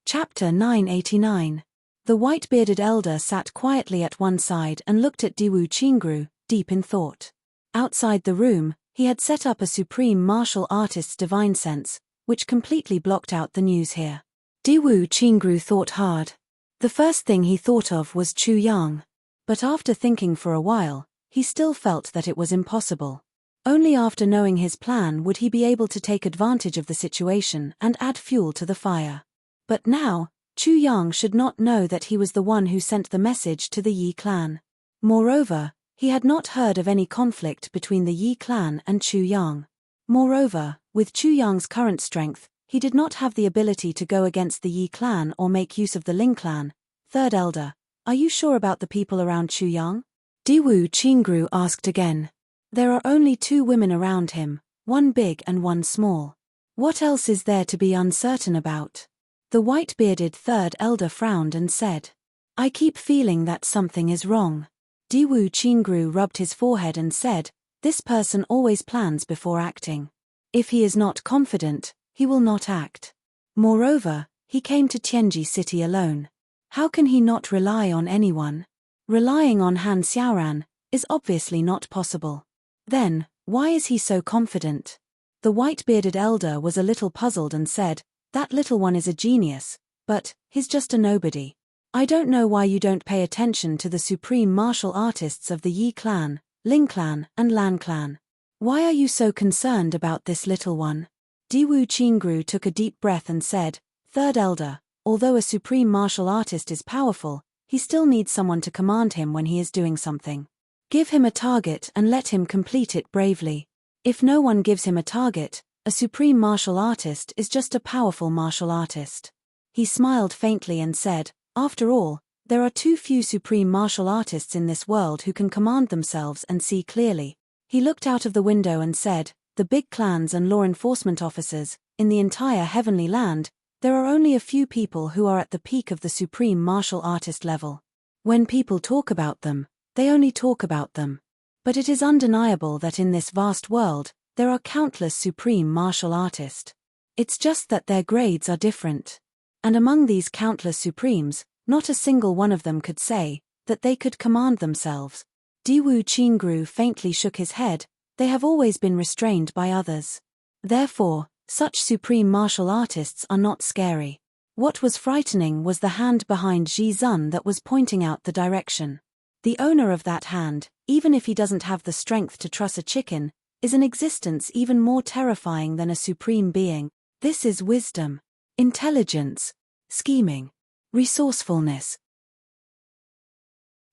Chapter 989. The white-bearded elder sat quietly at one side and looked at Diwu Qingru, deep in thought. Outside the room, he had set up a supreme martial artist's divine sense, which completely blocked out the news here. Diwu Qingru thought hard. The first thing he thought of was Chu Yang. But after thinking for a while, he still felt that it was impossible. Only after knowing his plan would he be able to take advantage of the situation and add fuel to the fire. But now, Chu Yang should not know that he was the one who sent the message to the Yi clan. Moreover, he had not heard of any conflict between the Yi clan and Chu Yang. Moreover, with Chu Yang's current strength, he did not have the ability to go against the Yi clan or make use of the Ling clan. Third elder, are you sure about the people around Chu Yang? Diwu Qingru asked again. There are only 2 women around him, one big and one small. What else is there to be uncertain about? The white-bearded third elder frowned and said, I keep feeling that something is wrong. Diwu Qingru rubbed his forehead and said, this person always plans before acting. If he is not confident, he will not act. Moreover, he came to Tianji City alone. How can he not rely on anyone? Relying on Han Xiaoran is obviously not possible. Then, why is he so confident? The white-bearded elder was a little puzzled and said, that little one is a genius, but he's just a nobody. I don't know why you don't pay attention to the supreme martial artists of the Yi clan, Ling clan, and Lan clan. Why are you so concerned about this little one? Diwu Qingru took a deep breath and said, Third elder, although a supreme martial artist is powerful, he still needs someone to command him when he is doing something. Give him a target and let him complete it bravely. If no one gives him a target, a supreme martial artist is just a powerful martial artist. He smiled faintly and said, after all, there are too few supreme martial artists in this world who can command themselves and see clearly. He looked out of the window and said, the big clans and law enforcement officers, in the entire heavenly land, there are only a few people who are at the peak of the supreme martial artist level. When people talk about them, they only talk about them. But it is undeniable that in this vast world, there are countless supreme martial artists. It's just that their grades are different. And among these countless supremes, not a single one of them could say that they could command themselves. Diwu Qingru faintly shook his head, they have always been restrained by others. Therefore, such supreme martial artists are not scary. What was frightening was the hand behind Ji Zun that was pointing out the direction. The owner of that hand, even if he doesn't have the strength to truss a chicken, is an existence even more terrifying than a supreme being. This is wisdom, intelligence, scheming, resourcefulness.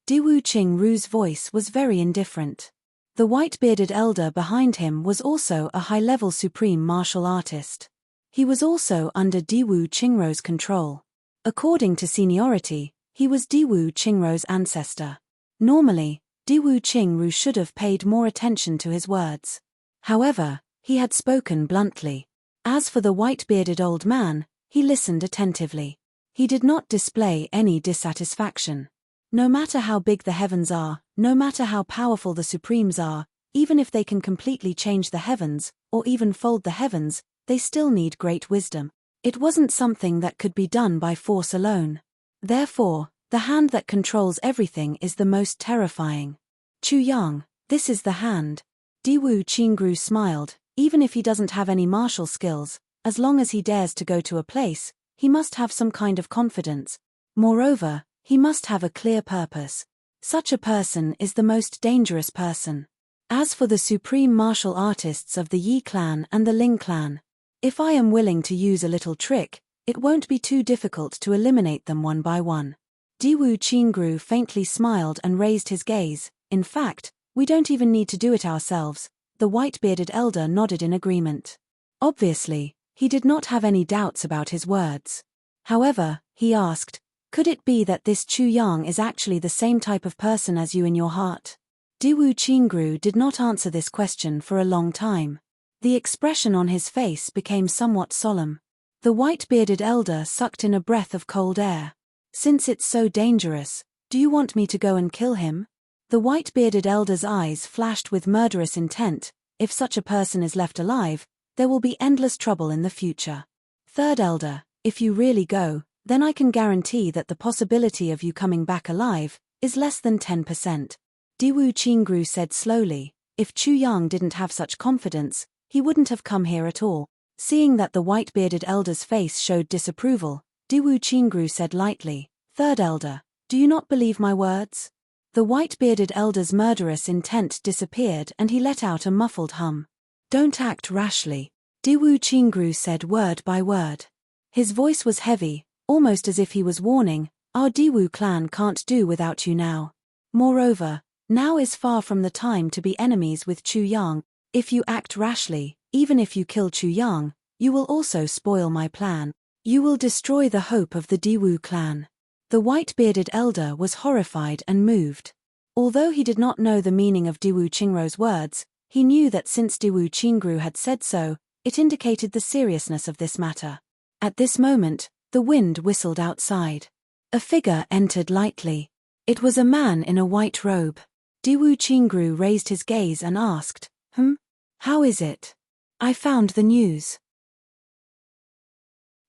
Diwu Qingru's voice was very indifferent. The white-bearded elder behind him was also a high-level supreme martial artist. He was also under Diwu Qingru's control. According to seniority, he was Diwu Qingru's ancestor. Normally, Diwu Qingru should have paid more attention to his words. However, he had spoken bluntly. As for the white-bearded old man, he listened attentively. He did not display any dissatisfaction. No matter how big the heavens are, no matter how powerful the supremes are, even if they can completely change the heavens, or even fold the heavens, they still need great wisdom. It wasn't something that could be done by force alone. Therefore, the hand that controls everything is the most terrifying. Chu Yang, this is the hand. Diwu Qingru smiled, even if he doesn't have any martial skills, as long as he dares to go to a place, he must have some kind of confidence. Moreover, he must have a clear purpose. Such a person is the most dangerous person. As for the supreme martial artists of the Yi clan and the Ling clan, if I am willing to use a little trick, it won't be too difficult to eliminate them one by one. Diwu Qingru faintly smiled and raised his gaze. In fact, we don't even need to do it ourselves. The white-bearded elder nodded in agreement. Obviously, he did not have any doubts about his words. However, he asked, could it be that this Chu Yang is actually the same type of person as you in your heart? Diwu Qingru did not answer this question for a long time. The expression on his face became somewhat solemn. The white-bearded elder sucked in a breath of cold air. Since it's so dangerous, do you want me to go and kill him? The white-bearded elder's eyes flashed with murderous intent. If such a person is left alive, there will be endless trouble in the future. Third elder, if you really go, then I can guarantee that the possibility of you coming back alive is less than 10%. Diwu Qingru said slowly. If Chu Yang didn't have such confidence, he wouldn't have come here at all. Seeing that the white-bearded elder's face showed disapproval, Diwu Qingru said lightly, Third elder, do you not believe my words? The white-bearded elder's murderous intent disappeared and he let out a muffled hum. Don't act rashly, Diwu Qingru said word by word. His voice was heavy, almost as if he was warning, our Diwu clan can't do without you now. Moreover, now is far from the time to be enemies with Chu Yang. If you act rashly, even if you kill Chu Yang, you will also spoil my plan. You will destroy the hope of the Diwu clan. The white-bearded elder was horrified and moved. Although he did not know the meaning of Diwu Qingru's words, he knew that since Diwu Qingru had said so, it indicated the seriousness of this matter. At this moment, the wind whistled outside. A figure entered lightly. It was a man in a white robe. Diwu Qingru raised his gaze and asked, How is it? I found the news.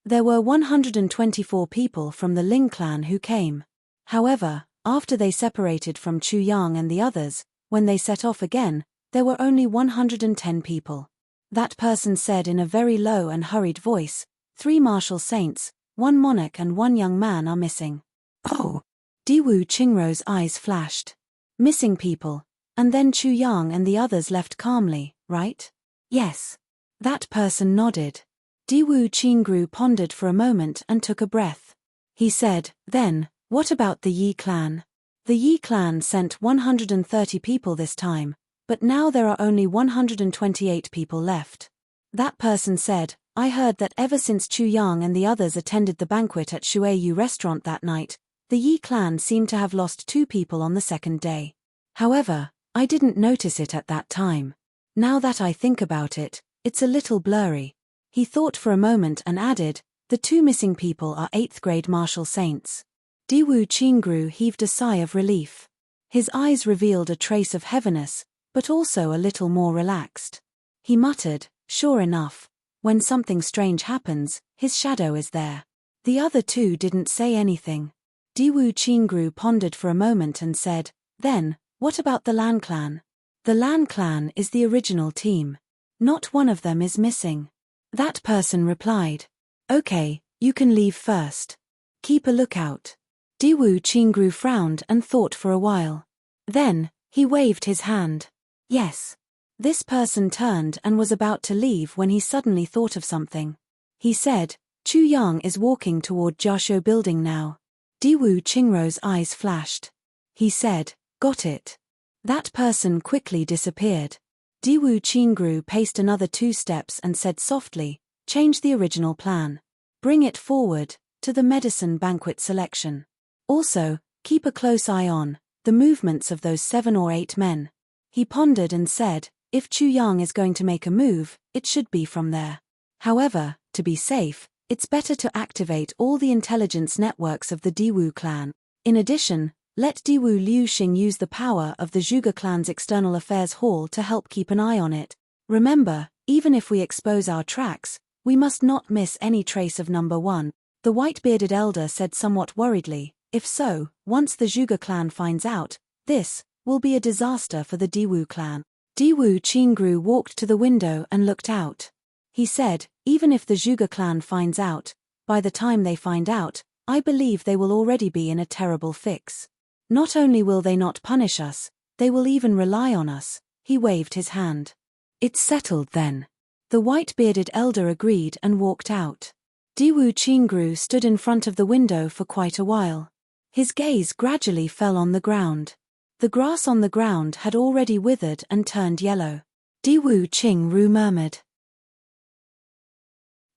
There were 124 people from the Ling clan who came. However, after they separated from Chu Yang and the others, when they set off again, there were only 110 people. That person said in a very low and hurried voice, 3 martial saints, 1 monarch and 1 young man are missing. Oh! Diwu Qingru's eyes flashed. Missing people, and then Chu Yang and the others left calmly, right? Yes. That person nodded. Diwu Qingru pondered for a moment and took a breath. He said, then, what about the Yi clan? The Yi clan sent 130 people this time, but now there are only 128 people left. That person said, I heard that ever since Chu Yang and the others attended the banquet at Shuiyu restaurant that night, the Yi clan seemed to have lost 2 people on the second day. However, I didn't notice it at that time. Now that I think about it, it's a little blurry. He thought for a moment and added, the 2 missing people are 8th grade martial saints. Diwu Qingru heaved a sigh of relief. His eyes revealed a trace of heaviness, but also a little more relaxed. He muttered, sure enough, when something strange happens, his shadow is there. The other 2 didn't say anything. Diwu Qingru pondered for a moment and said, then, what about the Lan clan? The Lan clan is the original team. Not one of them is missing. That person replied, okay, you can leave first. Keep a lookout. Diwu Qingru frowned and thought for a while. Then, he waved his hand. Yes. This person turned and was about to leave when he suddenly thought of something. He said, Chu Yang is walking toward Jiaoshu building now. Diwu Qingru's eyes flashed. He said, got it. That person quickly disappeared. Diwu Qingru paced another 2 steps and said softly, change the original plan. Bring it forward, to the medicine banquet selection. Also, keep a close eye on the movements of those 7 or 8 men. He pondered and said, if Chu Yang is going to make a move, it should be from there. However, to be safe, it's better to activate all the intelligence networks of the Diwu clan. In addition, let Diwu Liuxing use the power of the Zhuge clan's external affairs hall to help keep an eye on it. Remember, even if we expose our tracks, we must not miss any trace of number 1. The white-bearded elder said somewhat worriedly, if so, once the Zhuge clan finds out, this will be a disaster for the Diwu clan. Diwu Qingru walked to the window and looked out. He said, even if the Zhuge clan finds out, by the time they find out, I believe they will already be in a terrible fix. Not only will they not punish us, they will even rely on us. He waved his hand. It's settled then. The white-bearded elder agreed and walked out. Diwu Qingru stood in front of the window for quite a while. His gaze gradually fell on the ground. The grass on the ground had already withered and turned yellow. Diwu Qingru murmured.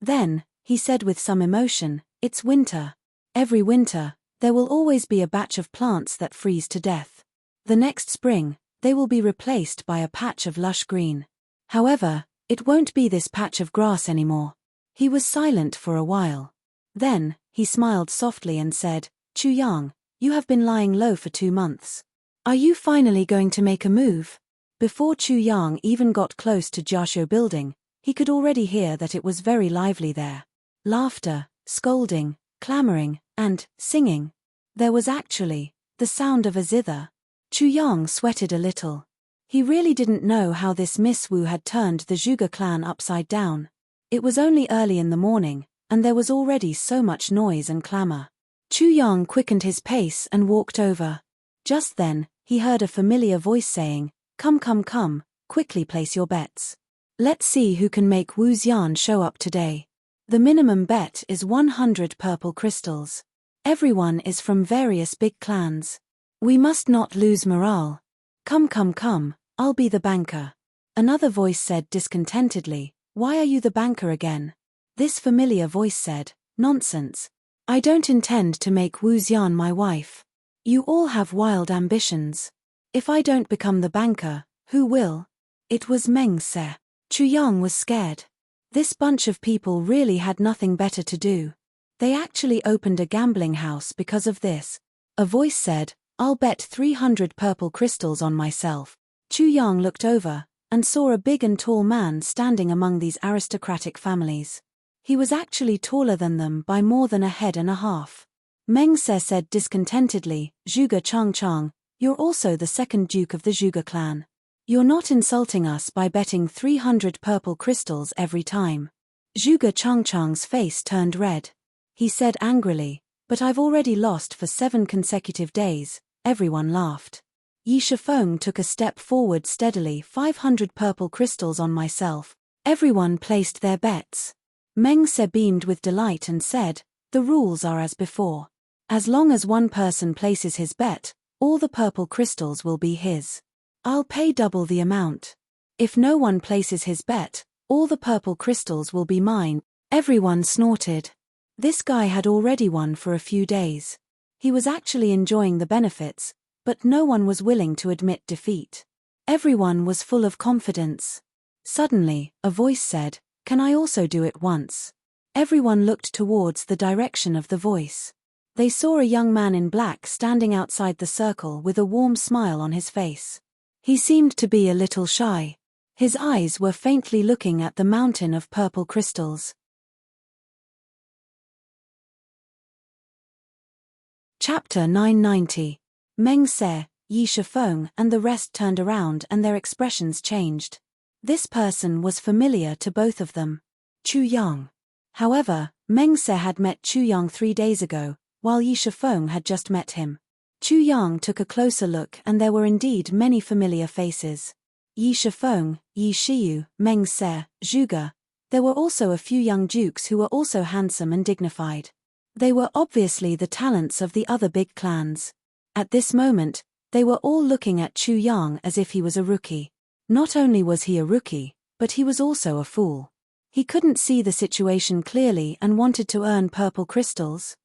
Then, he said with some emotion, it's winter. Every winter, there will always be a batch of plants that freeze to death. The next spring, they will be replaced by a patch of lush green. However, it won't be this patch of grass anymore. He was silent for a while. Then, he smiled softly and said, Chu Yang, you have been lying low for 2 months. Are you finally going to make a move? Before Chu Yang even got close to Jiaxiu building, he could already hear that it was very lively there. Laughter, scolding, clamoring, and singing. There was actually the sound of a zither. Chu Yang sweated a little. He really didn't know how this Miss Wu had turned the Zhuge clan upside down. It was only early in the morning, and there was already so much noise and clamor. Chu Yang quickened his pace and walked over. Just then, he heard a familiar voice saying, "Come, come, come, quickly place your bets. Let's see who can make Wu Xian show up today. The minimum bet is 100 purple crystals. Everyone is from various big clans. We must not lose morale. Come, come, come, I'll be the banker." Another voice said discontentedly, "Why are you the banker again?" This familiar voice said, "Nonsense. I don't intend to make Wu Xian my wife. You all have wild ambitions. If I don't become the banker, who will?" It was Meng Se. Chu Yang was scared. This bunch of people really had nothing better to do. They actually opened a gambling house because of this. A voice said, "I'll bet 300 purple crystals on myself." Chu Yang looked over and saw a big and tall man standing among these aristocratic families. He was actually taller than them by more than a head and a half. Meng Se said discontentedly, "Zhuge Changchang, you're also the second duke of the Zhuge clan. You're not insulting us by betting 300 purple crystals every time." Zhuge Changchang's face turned red. He said angrily, "But I've already lost for 7 consecutive days." Everyone laughed. Yi Shifeng took a step forward steadily. 500 purple crystals on myself. Everyone placed their bets. Meng Se beamed with delight and said, "The rules are as before. As long as one person places his bet, all the purple crystals will be his. I'll pay double the amount. If no one places his bet, all the purple crystals will be mine." Everyone snorted. This guy had already won for a few days. He was actually enjoying the benefits, but no one was willing to admit defeat. Everyone was full of confidence. Suddenly, a voice said, "Can I also do it once?" Everyone looked towards the direction of the voice. They saw a young man in black standing outside the circle with a warm smile on his face. He seemed to be a little shy. His eyes were faintly looking at the mountain of purple crystals. Chapter 990. Meng Se, Yi Shifeng and the rest turned around and their expressions changed. This person was familiar to both of them. Chu Yang. However, Meng Se had met Chu Yang 3 days ago, while Yi Shifeng had just met him. Chu Yang took a closer look and there were indeed many familiar faces. Yi Shifeng, Yi Shiyu, Meng Se, Zhuge. There were also a few young dukes who were also handsome and dignified. They were obviously the talents of the other big clans. At this moment, they were all looking at Chu Yang as if he was a rookie. Not only was he a rookie, but he was also a fool. He couldn't see the situation clearly and wanted to earn purple crystals.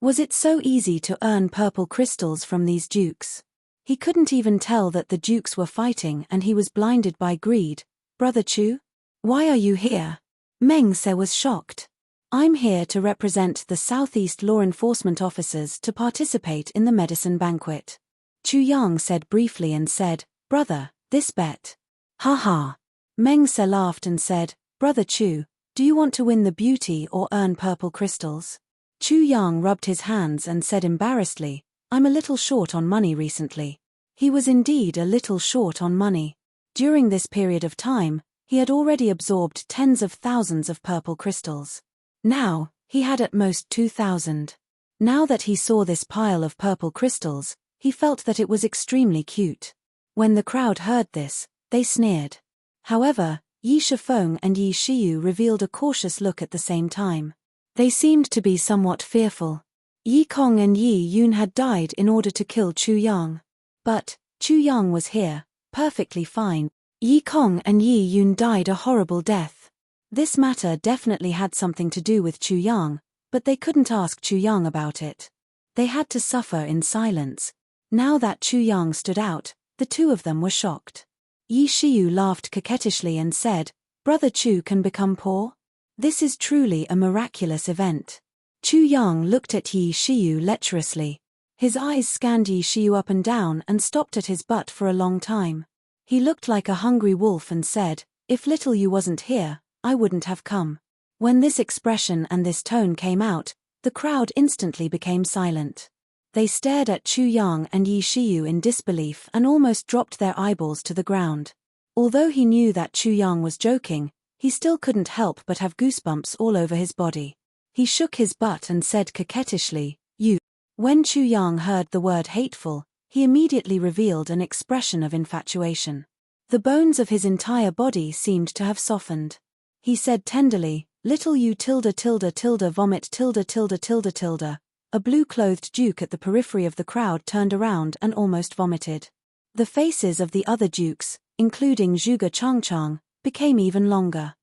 Was it so easy to earn purple crystals from these dukes? He couldn't even tell that the dukes were fighting and he was blinded by greed. "Brother Chu? Why are you here?" Meng Se was shocked. "I'm here to represent the Southeast law enforcement officers to participate in the medicine banquet." Chu Yang said briefly and said, "Brother, this bet." "Ha ha." Meng Se laughed and said, "Brother Chu, do you want to win the beauty or earn purple crystals?" Chu Yang rubbed his hands and said embarrassedly, "I'm a little short on money recently." He was indeed a little short on money. During this period of time, he had already absorbed tens of thousands of purple crystals. Now, he had at most 2,000. Now that he saw this pile of purple crystals, he felt that it was extremely cute. When the crowd heard this, they sneered. However, Yi Shifeng and Yi Shiyu revealed a cautious look at the same time. They seemed to be somewhat fearful. Yi Kong and Yi Yun had died in order to kill Chu Yang. But Chu Yang was here, perfectly fine. Yi Kong and Yi Yun died a horrible death. This matter definitely had something to do with Chu Yang, but they couldn't ask Chu Yang about it. They had to suffer in silence. Now that Chu Yang stood out, the two of them were shocked. Yi Shiyu laughed coquettishly and said, "Brother Chu can become poor? This is truly a miraculous event." Chu Yang looked at Yi Shiyu lecherously. His eyes scanned Yi Shiyu up and down and stopped at his butt for a long time. He looked like a hungry wolf and said, "If little you wasn't here, I wouldn't have come." When this expression and this tone came out, the crowd instantly became silent. They stared at Chu Yang and Yi Shiyu in disbelief and almost dropped their eyeballs to the ground. Although he knew that Chu Yang was joking, he still couldn't help but have goosebumps all over his body. He shook his butt and said coquettishly, "You." When Chu Yang heard the word hateful, he immediately revealed an expression of infatuation. The bones of his entire body seemed to have softened. He said tenderly, "Little you tilde tilde tilde vomit tilde tilde tilde tilde." A blue-clothed duke at the periphery of the crowd turned around and almost vomited. The faces of the other dukes, including Zhuge Changchang, became even longer.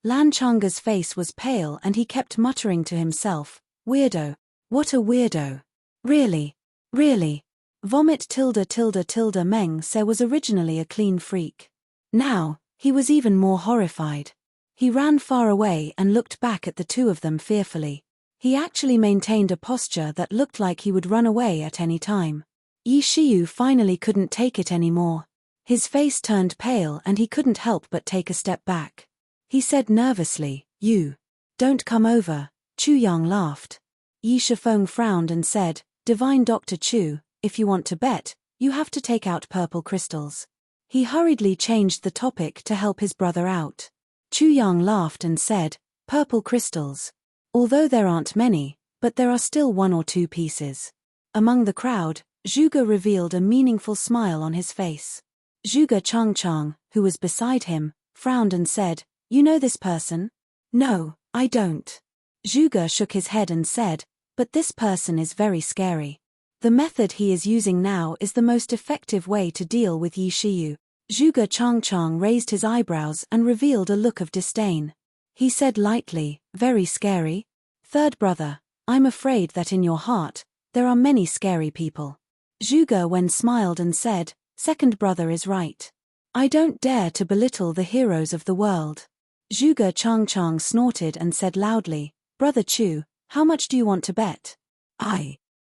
Lan Changa's face was pale and he kept muttering to himself, "Weirdo. What a weirdo. Really. Really. Vomit tilde tilde tilde Meng Se was originally a clean freak. Now, he was even more horrified. He ran far away and looked back at the two of them fearfully. He actually maintained a posture that looked like he would run away at any time. Yi Shiyu finally couldn't take it anymore. His face turned pale and he couldn't help but take a step back. He said nervously, "You. Don't come over." Chu Yang laughed. Yi Shifeng frowned and said, "Divine Dr. Chu, if you want to bet, you have to take out purple crystals." He hurriedly changed the topic to help his brother out. Chu Yang laughed and said, "Purple crystals. Although there aren't many, but there are still one or two pieces." Among the crowd, Zhuge revealed a meaningful smile on his face. Zhuge Changchang, who was beside him, frowned and said, "You know this person?" "No, I don't." Zhuge shook his head and said, "But this person is very scary. The method he is using now is the most effective way to deal with Yi Shiyu." Zhuge Changchang raised his eyebrows and revealed a look of disdain. He said lightly, "Very scary? Third brother, I'm afraid that in your heart, there are many scary people." Zhuge Wen smiled and said, "Second brother is right. I don't dare to belittle the heroes of the world." Zhuge Changchang snorted and said loudly, "Brother Chu, how much do you want to bet?"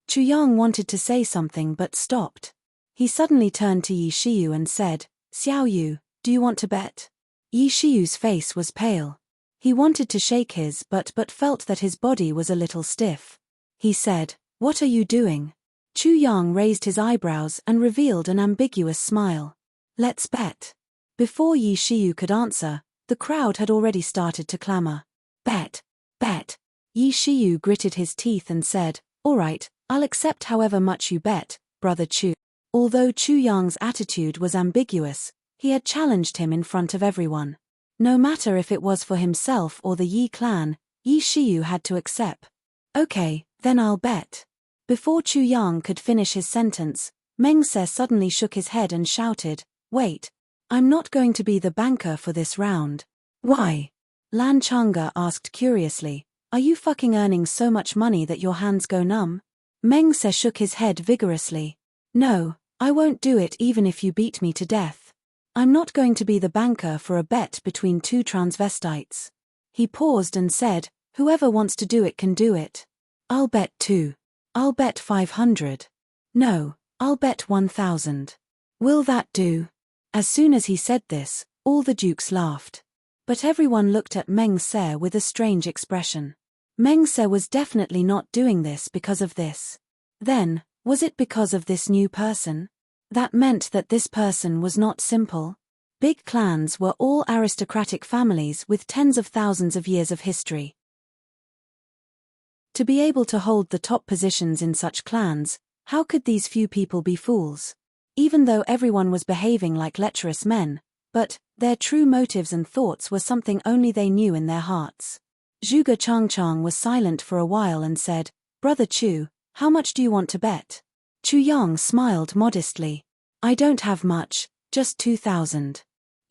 Chu Yang wanted to say something but stopped. He suddenly turned to Yi Shiyu and said, "Xiao Yu, do you want to bet?" Yi Shiyu's face was pale. He wanted to shake his but felt that his body was a little stiff. He said, "What are you doing?" Chu Yang raised his eyebrows and revealed an ambiguous smile. "Let's bet." Before Yi Shiyu could answer, the crowd had already started to clamor. "Bet. Bet." Yi Shiyu gritted his teeth and said, "All right, I'll accept however much you bet, Brother Chu." Although Chu Yang's attitude was ambiguous, he had challenged him in front of everyone. No matter if it was for himself or the Yi clan, Yi Shiyu had to accept. "Okay, then I'll bet." Before Chu Yang could finish his sentence, Meng Se suddenly shook his head and shouted, "Wait. I'm not going to be the banker for this round." "Why?" Lan Changa asked curiously, "Are you fucking earning so much money that your hands go numb?" Meng Se shook his head vigorously. "No, I won't do it even if you beat me to death. I'm not going to be the banker for a bet between two transvestites." He paused and said, "Whoever wants to do it can do it. I'll bet 2. I'll bet 500. No, I'll bet 1,000. Will that do?" As soon as he said this, all the dukes laughed. But everyone looked at Meng Se with a strange expression. Meng Se was definitely not doing this because of this. Then, was it because of this new person? That meant that this person was not simple. Big clans were all aristocratic families with tens of thousands of years of history. To be able to hold the top positions in such clans, how could these few people be fools? Even though everyone was behaving like lecherous men, but their true motives and thoughts were something only they knew in their hearts. Zhuge Changchang was silent for a while and said, "Brother Chu, how much do you want to bet?" Chu Yang smiled modestly. "I don't have much, just 2,000.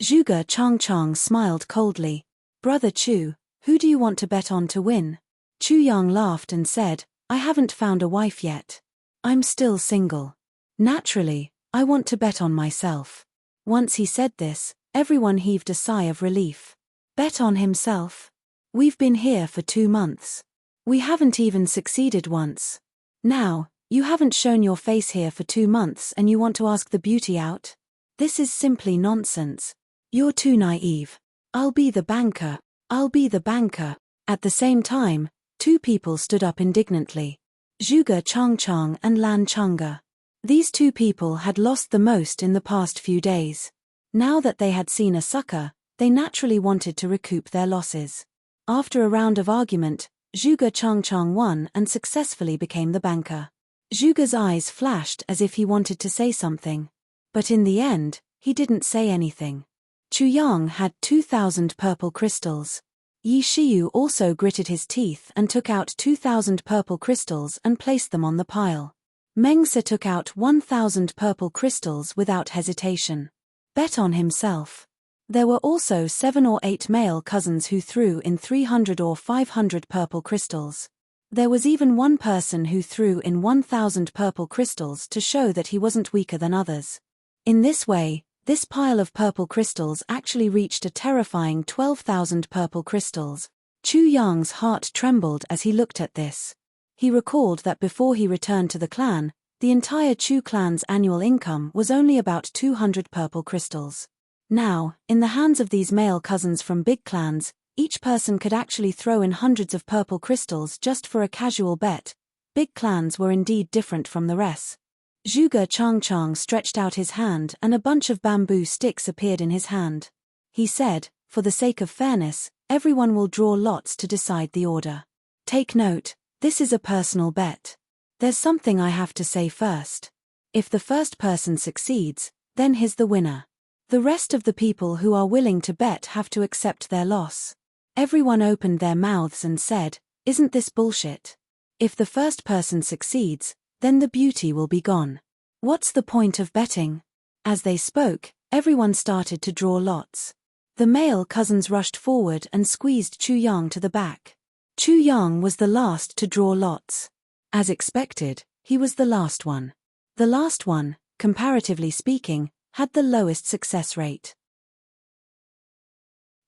Zhuge Changchang smiled coldly. "Brother Chu, who do you want to bet on to win?" Chu Yang laughed and said, "I haven't found a wife yet. I'm still single. Naturally, I want to bet on myself." Once he said this, everyone heaved a sigh of relief. Bet on himself? We've been here for 2 months. We haven't even succeeded once. Now, you haven't shown your face here for 2 months and you want to ask the beauty out? This is simply nonsense. You're too naive. I'll be the banker. I'll be the banker. At the same time, 2 people stood up indignantly. Zhuge Changchang and Lan Chang'e. These 2 people had lost the most in the past few days. Now that they had seen a sucker, they naturally wanted to recoup their losses. After a round of argument, Zhuge Changchang won and successfully became the banker. Zhuge's eyes flashed as if he wanted to say something. But in the end, he didn't say anything. Chu Yang had 2,000 purple crystals. Yi Shiyu also gritted his teeth and took out 2,000 purple crystals and placed them on the pile. Meng Se took out 1,000 purple crystals without hesitation. Bet on himself. There were also 7 or 8 male cousins who threw in 300 or 500 purple crystals. There was even one person who threw in 1,000 purple crystals to show that he wasn't weaker than others. In this way, this pile of purple crystals actually reached a terrifying 12,000 purple crystals. Chu Yang's heart trembled as he looked at this. He recalled that before he returned to the clan, the entire Chu clan's annual income was only about 200 purple crystals. Now, in the hands of these male cousins from big clans, each person could actually throw in hundreds of purple crystals just for a casual bet. Big clans were indeed different from the rest. Zhuge Changchang stretched out his hand and a bunch of bamboo sticks appeared in his hand. He said, for the sake of fairness, everyone will draw lots to decide the order. Take note, this is a personal bet. There's something I have to say first. If the first person succeeds, then he's the winner. The rest of the people who are willing to bet have to accept their loss. Everyone opened their mouths and said, "Isn't this bullshit? If the first person succeeds, then the beauty will be gone. What's the point of betting?" As they spoke, everyone started to draw lots. The male cousins rushed forward and squeezed Chu Yang to the back. Chu Yang was the last to draw lots. As expected, he was the last one. The last one, comparatively speaking, had the lowest success rate.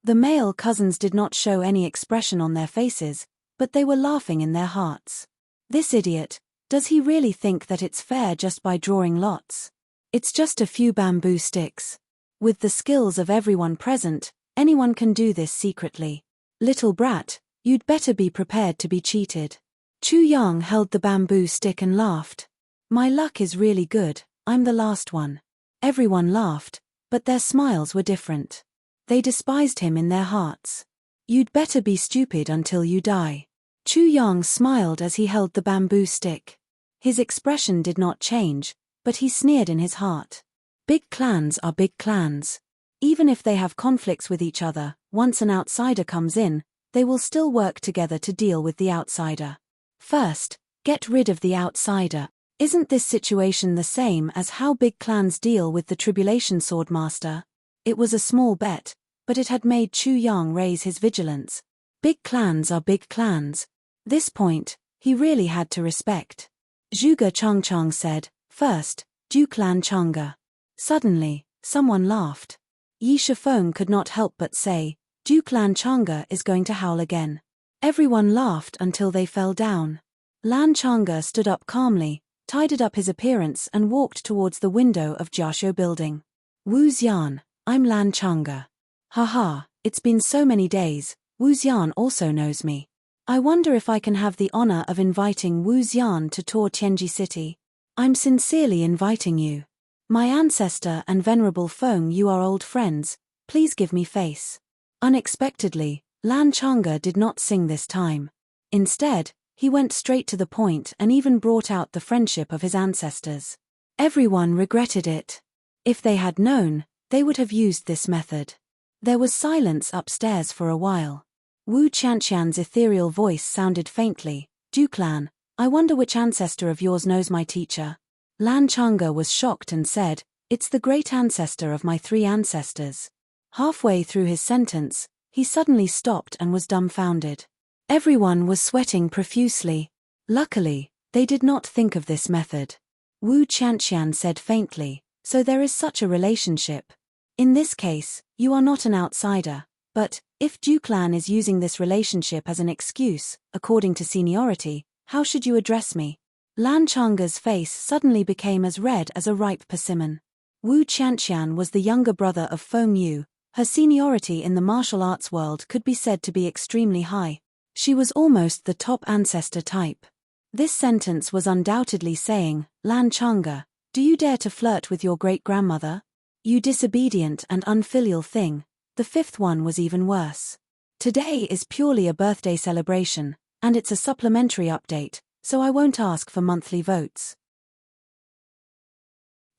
The male cousins did not show any expression on their faces, but they were laughing in their hearts. This idiot, does he really think that it's fair just by drawing lots? It's just a few bamboo sticks. With the skills of everyone present, anyone can do this secretly. Little brat, you'd better be prepared to be cheated. Chu Yang held the bamboo stick and laughed. My luck is really good, I'm the last one. Everyone laughed, but their smiles were different. They despised him in their hearts. You'd better be stupid until you die. Chu Yang smiled as he held the bamboo stick. His expression did not change, but he sneered in his heart. Big clans are big clans. Even if they have conflicts with each other, once an outsider comes in, they will still work together to deal with the outsider. First, get rid of the outsider. Isn't this situation the same as how big clans deal with the Tribulation Swordmaster? It was a small bet, but it had made Chu Yang raise his vigilance. Big clans are big clans. This point, he really had to respect. Zhuge Changchang said, "First, Du Clan Chang'e." Suddenly, someone laughed. Yi Shifeng could not help but say, "Du Clan Chang'e is going to howl again." Everyone laughed until they fell down. Lan Chang'e stood up calmly, tidied up his appearance and walked towards the window of Jiaxiu building. "Wu Xian, I'm Lan Chang'e. Haha, it's been so many days, Wu Xian also knows me. I wonder if I can have the honor of inviting Wu Xian to tour Tianji City. I'm sincerely inviting you. My ancestor and venerable Feng, you are old friends, please give me face." Unexpectedly, Lan Chang'e did not sing this time. Instead, he went straight to the point and even brought out the friendship of his ancestors. Everyone regretted it. If they had known, they would have used this method. There was silence upstairs for a while. Wu Qianqian's ethereal voice sounded faintly. "Du Clan, I wonder which ancestor of yours knows my teacher." Lan Chang'e was shocked and said, "It's the great ancestor of my 3 ancestors." Halfway through his sentence, he suddenly stopped and was dumbfounded. Everyone was sweating profusely. Luckily, they did not think of this method. Wu Qianqian said faintly, "So there is such a relationship. In this case, you are not an outsider, but, if Du Clan is using this relationship as an excuse, according to seniority, how should you address me?" Lan Changa's face suddenly became as red as a ripe persimmon. Wu Qianqian was the younger brother of Feng Yu. Her seniority in the martial arts world could be said to be extremely high. She was almost the top ancestor type. This sentence was undoubtedly saying, Lan Changa, do you dare to flirt with your great-grandmother? You disobedient and unfilial thing. The fifth one was even worse. Today is purely a birthday celebration, and it's a supplementary update, so I won't ask for monthly votes.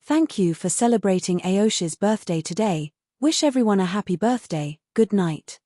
Thank you for celebrating Aoshi's birthday today. Wish everyone a happy birthday. Good night.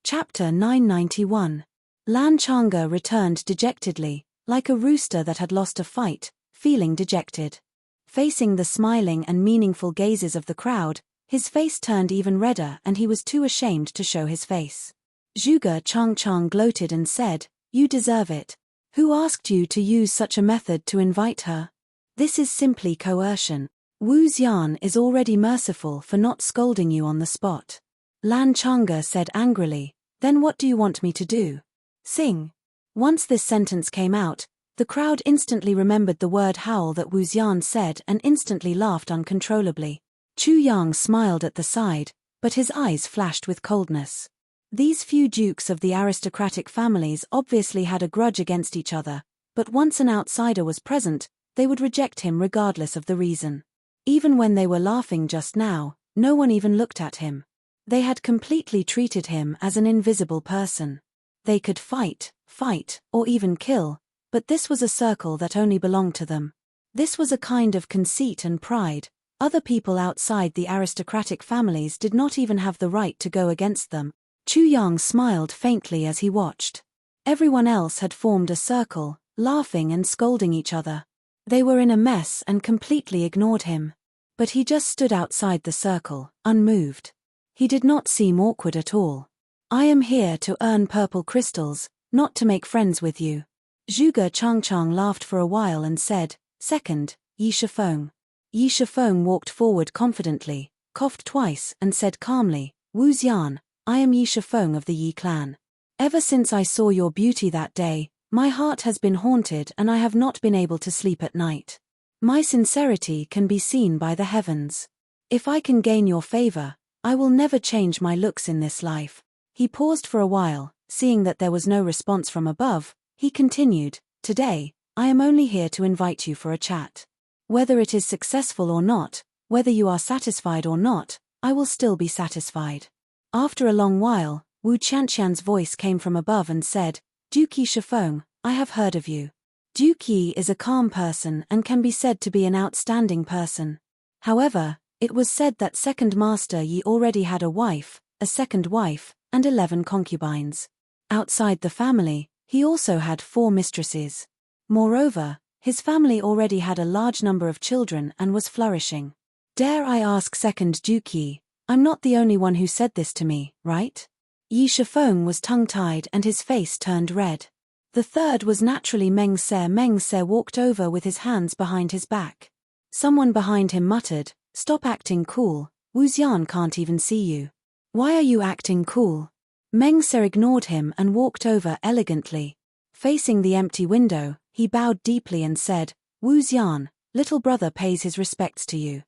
Chapter 991. Lan Changa returned dejectedly, like a rooster that had lost a fight, feeling dejected. Facing the smiling and meaningful gazes of the crowd, his face turned even redder and he was too ashamed to show his face. Zhuge Changchang gloated and said, You deserve it. Who asked you to use such a method to invite her? This is simply coercion. Wu Xian is already merciful for not scolding you on the spot. Lan Changa said angrily, Then what do you want me to do? Sing. Once this sentence came out, the crowd instantly remembered the word howl that Wu Xian said and instantly laughed uncontrollably. Chu Yang smiled at the side, but his eyes flashed with coldness. These few dukes of the aristocratic families obviously had a grudge against each other, but once an outsider was present, they would reject him regardless of the reason. Even when they were laughing just now, no one even looked at him. They had completely treated him as an invisible person. They could fight, or even kill, but this was a circle that only belonged to them. This was a kind of conceit and pride. Other people outside the aristocratic families did not even have the right to go against them. Chu Yang smiled faintly as he watched. Everyone else had formed a circle, laughing and scolding each other. They were in a mess and completely ignored him. But he just stood outside the circle, unmoved. He did not seem awkward at all. I am here to earn purple crystals, not to make friends with you. Zhuge Changchang laughed for a while and said, Second, Yi Shifeng. Yi Shifeng walked forward confidently, coughed twice and said calmly, Wu Xian, I am Yi Shifeng of the Yi clan. Ever since I saw your beauty that day, my heart has been haunted and I have not been able to sleep at night. My sincerity can be seen by the heavens. If I can gain your favor, I will never change my looks in this life. He paused for a while, seeing that there was no response from above. He continued, Today, I am only here to invite you for a chat. Whether it is successful or not, whether you are satisfied or not, I will still be satisfied. After a long while, Wu Qianqian's voice came from above and said, Duke Yi Shifeng, I have heard of you. Duke Yi is a calm person and can be said to be an outstanding person. However, it was said that Second Master Yi already had a wife, a second wife, and 11 concubines. Outside the family, he also had 4 mistresses. Moreover, his family already had a large number of children and was flourishing. Dare I ask Second Duke Yi, I'm not the only one who said this to me, right? Yi Shifeng was tongue-tied and his face turned red. The third was naturally Meng Se. Meng Se walked over with his hands behind his back. Someone behind him muttered, Stop acting cool, Wu Xian can't even see you. Why are you acting cool? Meng Se ignored him and walked over elegantly. Facing the empty window, he bowed deeply and said, Wu Xian, little brother pays his respects to you.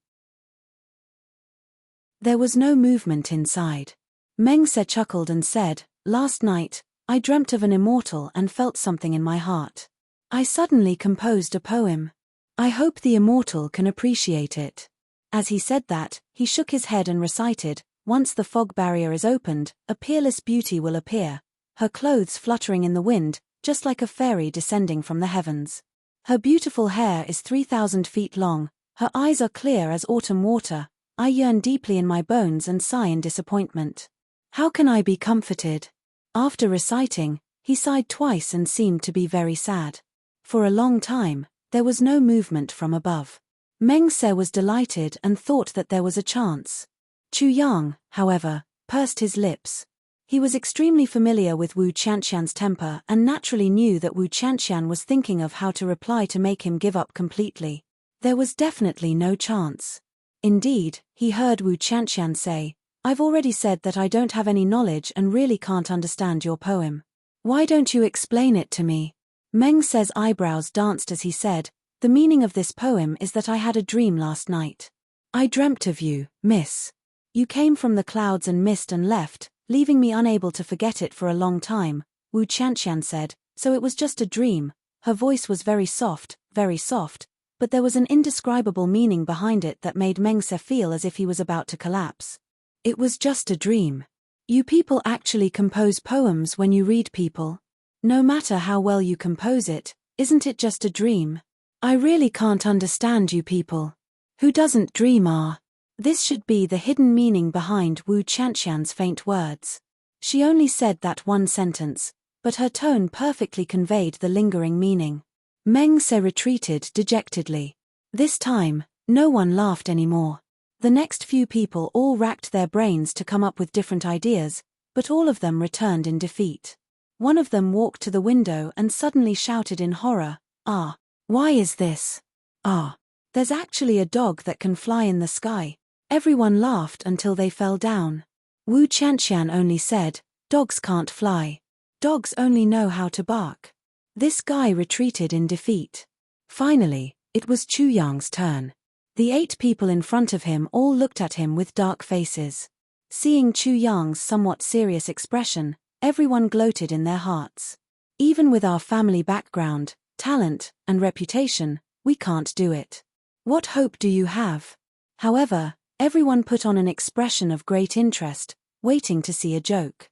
There was no movement inside. Meng Se chuckled and said, Last night, I dreamt of an immortal and felt something in my heart. I suddenly composed a poem. I hope the immortal can appreciate it. As he said that, he shook his head and recited, Once the fog barrier is opened, a peerless beauty will appear, her clothes fluttering in the wind, just like a fairy descending from the heavens. Her beautiful hair is 3,000 feet long, her eyes are clear as autumn water, I yearn deeply in my bones and sigh in disappointment. How can I be comforted? After reciting, he sighed twice and seemed to be very sad. For a long time, there was no movement from above. Meng Se was delighted and thought that there was a chance. Chu Yang, however, pursed his lips. He was extremely familiar with Wu Qianqian's temper and naturally knew that Wu Qianqian was thinking of how to reply to make him give up completely. There was definitely no chance. Indeed, he heard Wu Qianqian say, I've already said that I don't have any knowledge and really can't understand your poem. Why don't you explain it to me? Meng Se's eyebrows danced as he said, the meaning of this poem is that I had a dream last night. I dreamt of you, miss. You came from the clouds and mist and left, leaving me unable to forget it for a long time, Wu Qianqian said, so it was just a dream. Her voice was very soft, but there was an indescribable meaning behind it that made Meng Se feel as if he was about to collapse. It was just a dream. You people actually compose poems when you read people? No matter how well you compose it, isn't it just a dream? I really can't understand you people. Who doesn't dream ah? This should be the hidden meaning behind Wu Qianqian's faint words. She only said that one sentence, but her tone perfectly conveyed the lingering meaning. Meng Se retreated dejectedly. This time, no one laughed anymore. The next few people all racked their brains to come up with different ideas, but all of them returned in defeat. One of them walked to the window and suddenly shouted in horror, "Ah, why is this? Ah, there's actually a dog that can fly in the sky." Everyone laughed until they fell down. Wu Qianqian only said, "Dogs can't fly. Dogs only know how to bark." This guy retreated in defeat. Finally, it was Chu Yang's turn. The 8 people in front of him all looked at him with dark faces. Seeing Chu Yang's somewhat serious expression, everyone gloated in their hearts. Even with our family background, talent, and reputation, we can't do it. What hope do you have? However, everyone put on an expression of great interest, waiting to see a joke.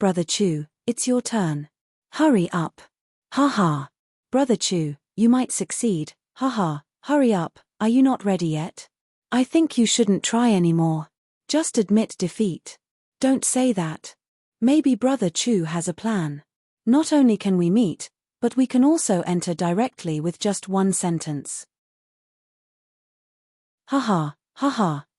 Brother Chu, it's your turn. Hurry up. Ha. Brother Chu, you might succeed. Ha. Hurry up, are you not ready yet? I think you shouldn't try anymore. Just admit defeat. Don't say that. Maybe Brother Chu has a plan. Not only can we meet, but we can also enter directly with just one sentence. Ha,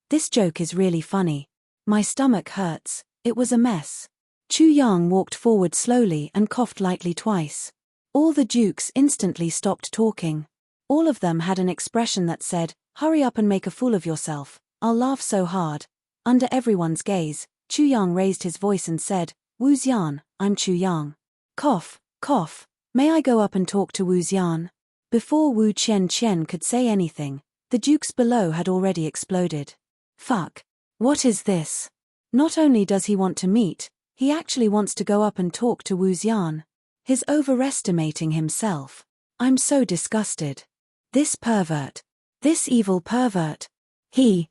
this joke is really funny. My stomach hurts, it was a mess. Chu Yang walked forward slowly and coughed lightly twice. All the dukes instantly stopped talking. All of them had an expression that said, "Hurry up and make a fool of yourself, I'll laugh so hard." Under everyone's gaze, Chu Yang raised his voice and said, "Wu Xian, I'm Chu Yang. Cough. May I go up and talk to Wu Xian?" Before Wu Qianqian could say anything, the dukes below had already exploded. Fuck. What is this? Not only does he want to meet, he actually wants to go up and talk to Wu Xian. He's overestimating himself. I'm so disgusted. This pervert. This evil pervert. He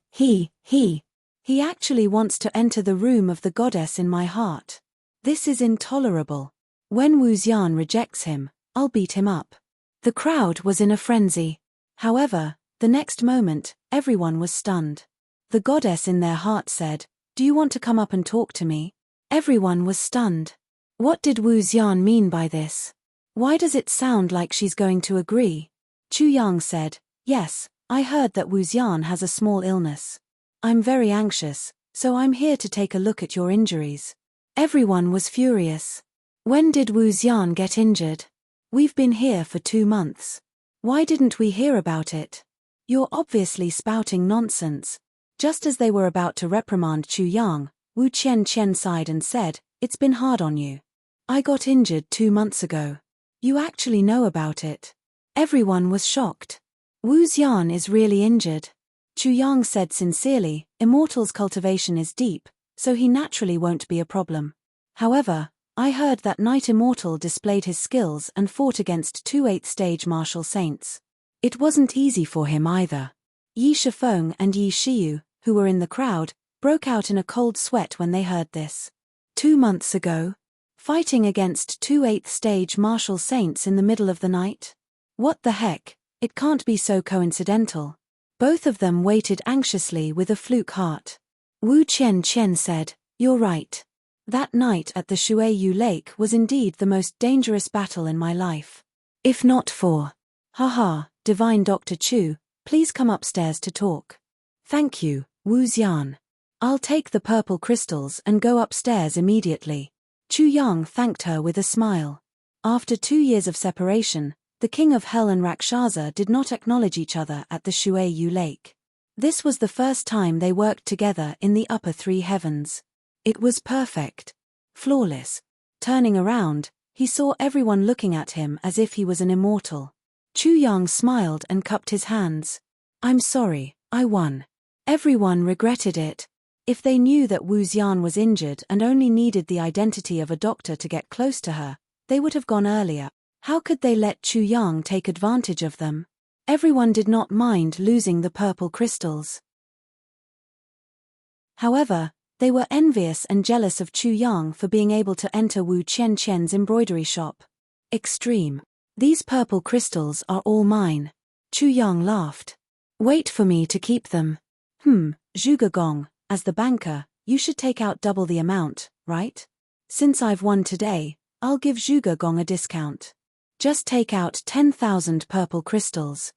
actually wants to enter the room of the goddess in my heart. This is intolerable. When Wu Xian rejects him, I'll beat him up. The crowd was in a frenzy. However, the next moment, everyone was stunned. The goddess in their heart said, "Do you want to come up and talk to me?" Everyone was stunned. What did Wu Xian mean by this? Why does it sound like she's going to agree? Chu Yang said, "Yes, I heard that Wu Xian has a small illness. I'm very anxious, so I'm here to take a look at your injuries." Everyone was furious. When did Wu Xian get injured? We've been here for 2 months. Why didn't we hear about it? You're obviously spouting nonsense. Just as they were about to reprimand Chu Yang, Wu Qianqian sighed and said, "It's been hard on you. I got injured 2 months ago. You actually know about it." Everyone was shocked. Wu Xian is really injured. Chu Yang said sincerely, "Immortal's cultivation is deep, so he naturally won't be a problem. However, I heard that Knight Immortal displayed his skills and fought against 2 8th-stage martial saints. It wasn't easy for him either." Yi Shifeng and Yi Shiyu, who were in the crowd, broke out in a cold sweat when they heard this. 2 months ago? Fighting against 2 8th-stage martial saints in the middle of the night? What the heck, it can't be so coincidental. Both of them waited anxiously with a fluke heart. Wu Qianqian said, "You're right. That night at the Shuiyu Lake was indeed the most dangerous battle in my life. If not for... Divine Dr. Chu, please come upstairs to talk." "Thank you, Wu Xian. I'll take the purple crystals and go upstairs immediately." Chu Yang thanked her with a smile. After 2 years of separation, the King of Hell and Rakshasa did not acknowledge each other at the Shuiyu Lake. This was the first time they worked together in the upper 3 heavens. It was perfect. Flawless. Turning around, he saw everyone looking at him as if he was an immortal. Chu Yang smiled and cupped his hands. I'm sorry, I won. Everyone regretted it. If they knew that Wu Xian was injured and only needed the identity of a doctor to get close to her, they would have gone earlier. How could they let Chu Yang take advantage of them? Everyone did not mind losing the purple crystals. However, they were envious and jealous of Chu Yang for being able to enter Wu Qianqian's embroidery shop. Extreme. These purple crystals are all mine. Chu Yang laughed. Wait for me to keep them. Zhuge Gong, as the banker, you should take out double the amount, right? Since I've won today, I'll give Zhuge Gong a discount. Just take out 10,000 purple crystals.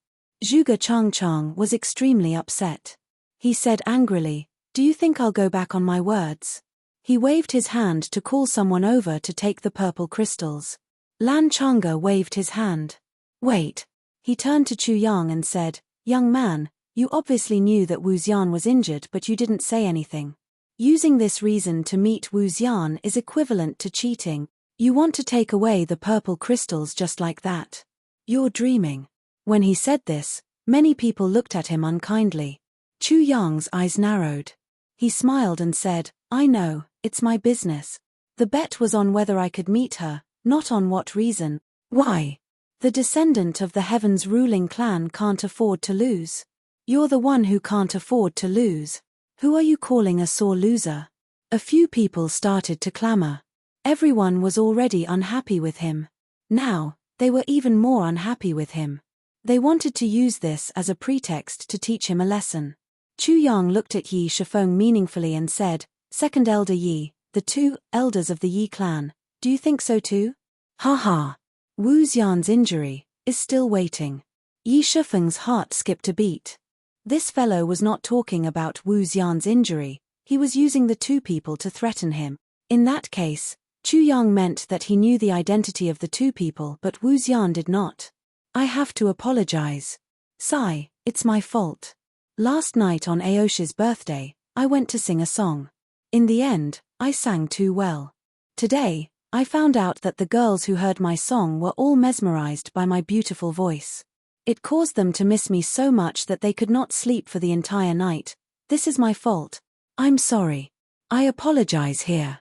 Zhuge Changchang was extremely upset. He said angrily, do you think I'll go back on my words? He waved his hand to call someone over to take the purple crystals. Lan Changa waved his hand. Wait. He turned to Chu Yang and said, young man, you obviously knew that Wu Xian was injured but you didn't say anything. Using this reason to meet Wu Xian is equivalent to cheating. You want to take away the purple crystals just like that. You're dreaming. When he said this, many people looked at him unkindly. Chu Yang's eyes narrowed. He smiled and said, I know, it's my business. The bet was on whether I could meet her, not on what reason. Why? The descendant of the heavens ruling clan can't afford to lose. You're the one who can't afford to lose. Who are you calling a sore loser? A few people started to clamor. Everyone was already unhappy with him. Now, they were even more unhappy with him. They wanted to use this as a pretext to teach him a lesson. Chu Yang looked at Yi Shifeng meaningfully and said, Second Elder Yi, the two elders of the Yi clan, do you think so too? Ha ha. Wu Xian's injury is still waiting. Yi Shifeng's heart skipped a beat. This fellow was not talking about Wu Xian's injury, he was using the two people to threaten him. In that case, Chu Yang meant that he knew the identity of the two people but Wu Xian did not. I have to apologize. Sigh, it's my fault. Last night on Aoshi's birthday, I went to sing a song. In the end, I sang too well. Today, I found out that the girls who heard my song were all mesmerized by my beautiful voice. It caused them to miss me so much that they could not sleep for the entire night. This is my fault. I'm sorry. I apologize here.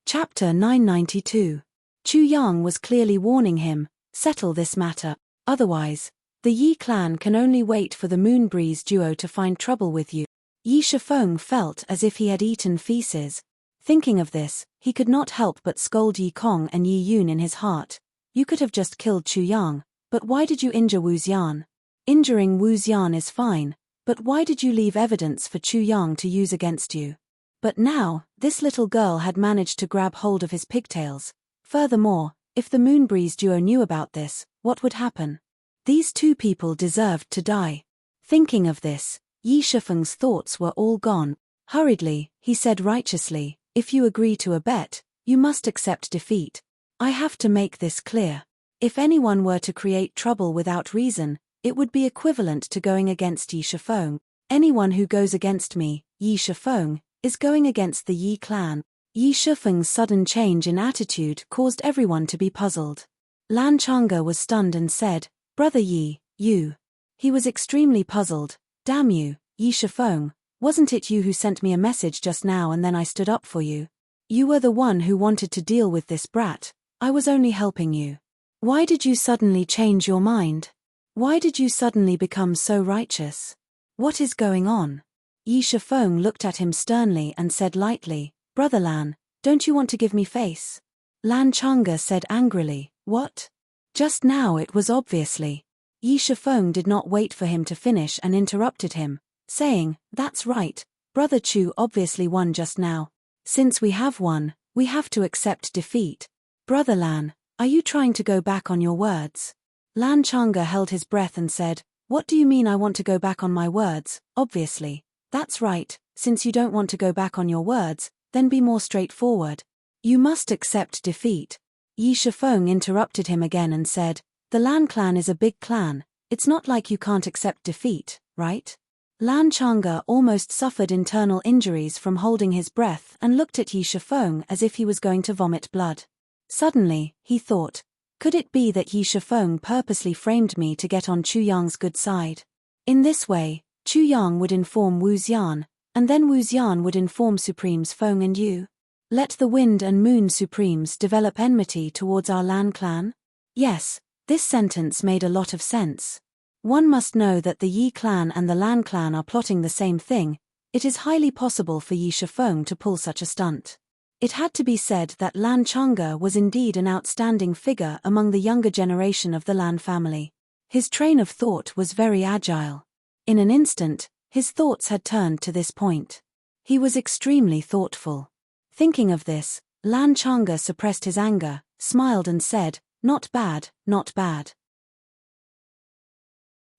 Chapter 992. Chu Yang was clearly warning him, settle this matter, otherwise, the Yi clan can only wait for the Moonbreeze duo to find trouble with you. Yi Shifeng felt as if he had eaten feces. Thinking of this, he could not help but scold Yi Kong and Yi Yun in his heart. You could have just killed Chu Yang, but why did you injure Wu Xian? Injuring Wu Xian is fine, but why did you leave evidence for Chu Yang to use against you? But now, this little girl had managed to grab hold of his pigtails. Furthermore, if the Moonbreeze duo knew about this, what would happen? These two people deserved to die. Thinking of this, Yi Shifeng's thoughts were all gone. Hurriedly, he said righteously, if you agree to a bet, you must accept defeat. I have to make this clear. If anyone were to create trouble without reason, it would be equivalent to going against Yi Shifeng. Anyone who goes against me, Yi Shifeng, is going against the Yi clan. Yi Shifeng's sudden change in attitude caused everyone to be puzzled. Lan Changa was stunned and said, Brother Yi, you. He was extremely puzzled. Damn you, Yi Shifeng, wasn't it you who sent me a message just now and then I stood up for you? You were the one who wanted to deal with this brat, I was only helping you. Why did you suddenly change your mind? Why did you suddenly become so righteous? What is going on? Yi Shifeng looked at him sternly and said lightly, Brother Lan, don't you want to give me face? Lan Changa said angrily, What? Just now it was obviously. Yi Shifeng did not wait for him to finish and interrupted him, saying, That's right, Brother Chu obviously won just now. Since we have won, we have to accept defeat. Brother Lan, are you trying to go back on your words? Lan Changa held his breath and said, What do you mean I want to go back on my words? Obviously. That's right, since you don't want to go back on your words, then be more straightforward. You must accept defeat. Yi Shifeng interrupted him again and said, The Lan clan is a big clan, it's not like you can't accept defeat, right? Lan Changa almost suffered internal injuries from holding his breath and looked at Yi Shifeng as if he was going to vomit blood. Suddenly, he thought, could it be that Yi Shifeng purposely framed me to get on Chu Yang's good side? In this way, Chu Yang would inform Wu Xian, and then Wu Xian would inform Supremes Feng and Yu. Let the Wind and Moon Supremes develop enmity towards our Lan clan? Yes, this sentence made a lot of sense. One must know that the Yi clan and the Lan clan are plotting the same thing. It is highly possible for Yi Shifeng to pull such a stunt. It had to be said that Lan Changa was indeed an outstanding figure among the younger generation of the Lan family. His train of thought was very agile. In an instant, his thoughts had turned to this point. He was extremely thoughtful. Thinking of this, Lan Changa suppressed his anger, smiled and said, "Not bad, not bad.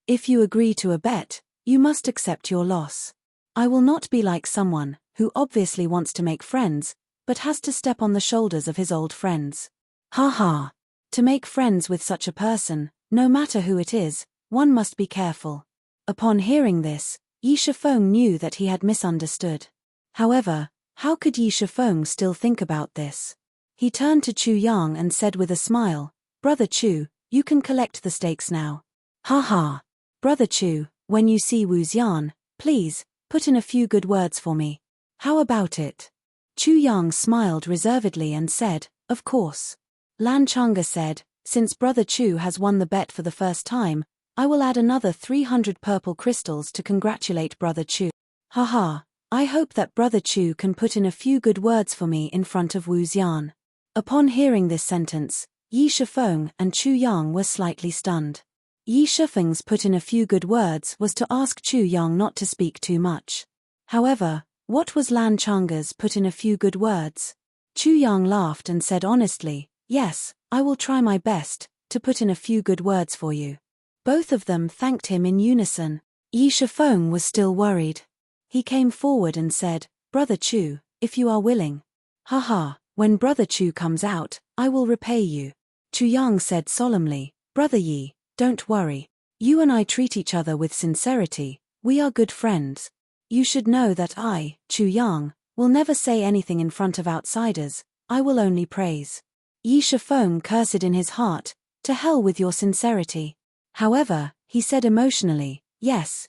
If you agree to a bet, you must accept your loss. I will not be like someone who obviously wants to make friends, but has to step on the shoulders of his old friends. Ha ha. To make friends with such a person, no matter who it is, one must be careful." Upon hearing this, Yi Shifeng knew that he had misunderstood. However, how could Yi Shifeng still think about this? He turned to Chu Yang and said with a smile, "Brother Chu, you can collect the stakes now." Ha ha. Brother Chu, when you see Wu Xian, please, put in a few good words for me. How about it? Chu Yang smiled reservedly and said, "Of course." Lan Changa said, "Since Brother Chu has won the bet for the first time, I will add another 300 purple crystals to congratulate Brother Chu. Haha, I hope that Brother Chu can put in a few good words for me in front of Wu Xian." Upon hearing this sentence, Yi Shifeng and Chu Yang were slightly stunned. Yi Shifeng's put in a few good words was to ask Chu Yang not to speak too much. However, what was Lan Changa's put in a few good words? Chu Yang laughed and said honestly, "Yes, I will try my best to put in a few good words for you." Both of them thanked him in unison. Yi Shifeng was still worried. He came forward and said, "Brother Chu, if you are willing. Haha, when Brother Chu comes out, I will repay you." Chu Yang said solemnly, "Brother Yi, don't worry. You and I treat each other with sincerity, we are good friends. You should know that I, Chu Yang, will never say anything in front of outsiders, I will only praise." Yi Shifeng cursed in his heart, "To hell with your sincerity." However, he said emotionally, yes,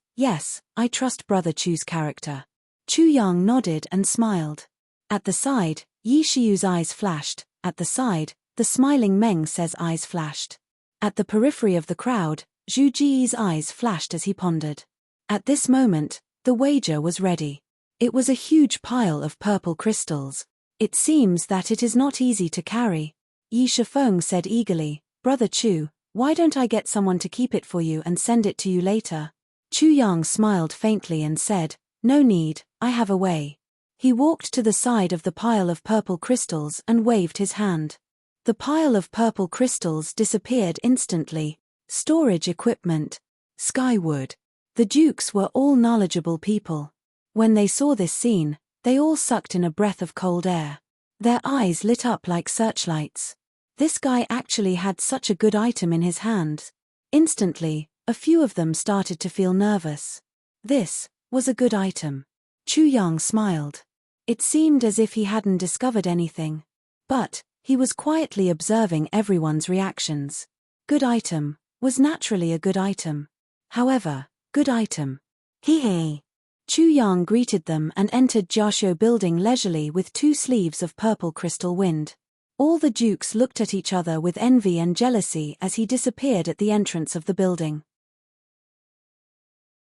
I trust Brother Chu's character." Chu Yang nodded and smiled. At the side, Yi Shiyu's eyes flashed. At the side, the smiling Meng Se's eyes flashed. At the periphery of the crowd, Zhu Ji's eyes flashed as he pondered. At this moment, the wager was ready. It was a huge pile of purple crystals. "It seems that it is not easy to carry." Yi Shifeng said eagerly, "Brother Chu, why don't I get someone to keep it for you and send it to you later?" Chu Yang smiled faintly and said, "No need, I have a way." He walked to the side of the pile of purple crystals and waved his hand. The pile of purple crystals disappeared instantly. Storage equipment. Skywood. The dukes were all knowledgeable people. When they saw this scene, they all sucked in a breath of cold air. Their eyes lit up like searchlights. This guy actually had such a good item in his hands. Instantly, a few of them started to feel nervous. This was a good item. Chu Yang smiled. It seemed as if he hadn't discovered anything. But he was quietly observing everyone's reactions. Good item was naturally a good item. However, good item. Hee. Chu Yang greeted them and entered Jiaxiu building leisurely with 2 sleeves of purple crystal wind. All the dukes looked at each other with envy and jealousy as he disappeared at the entrance of the building.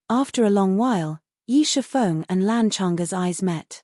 After a long while, Yi Shifeng and Lan Changa's eyes met.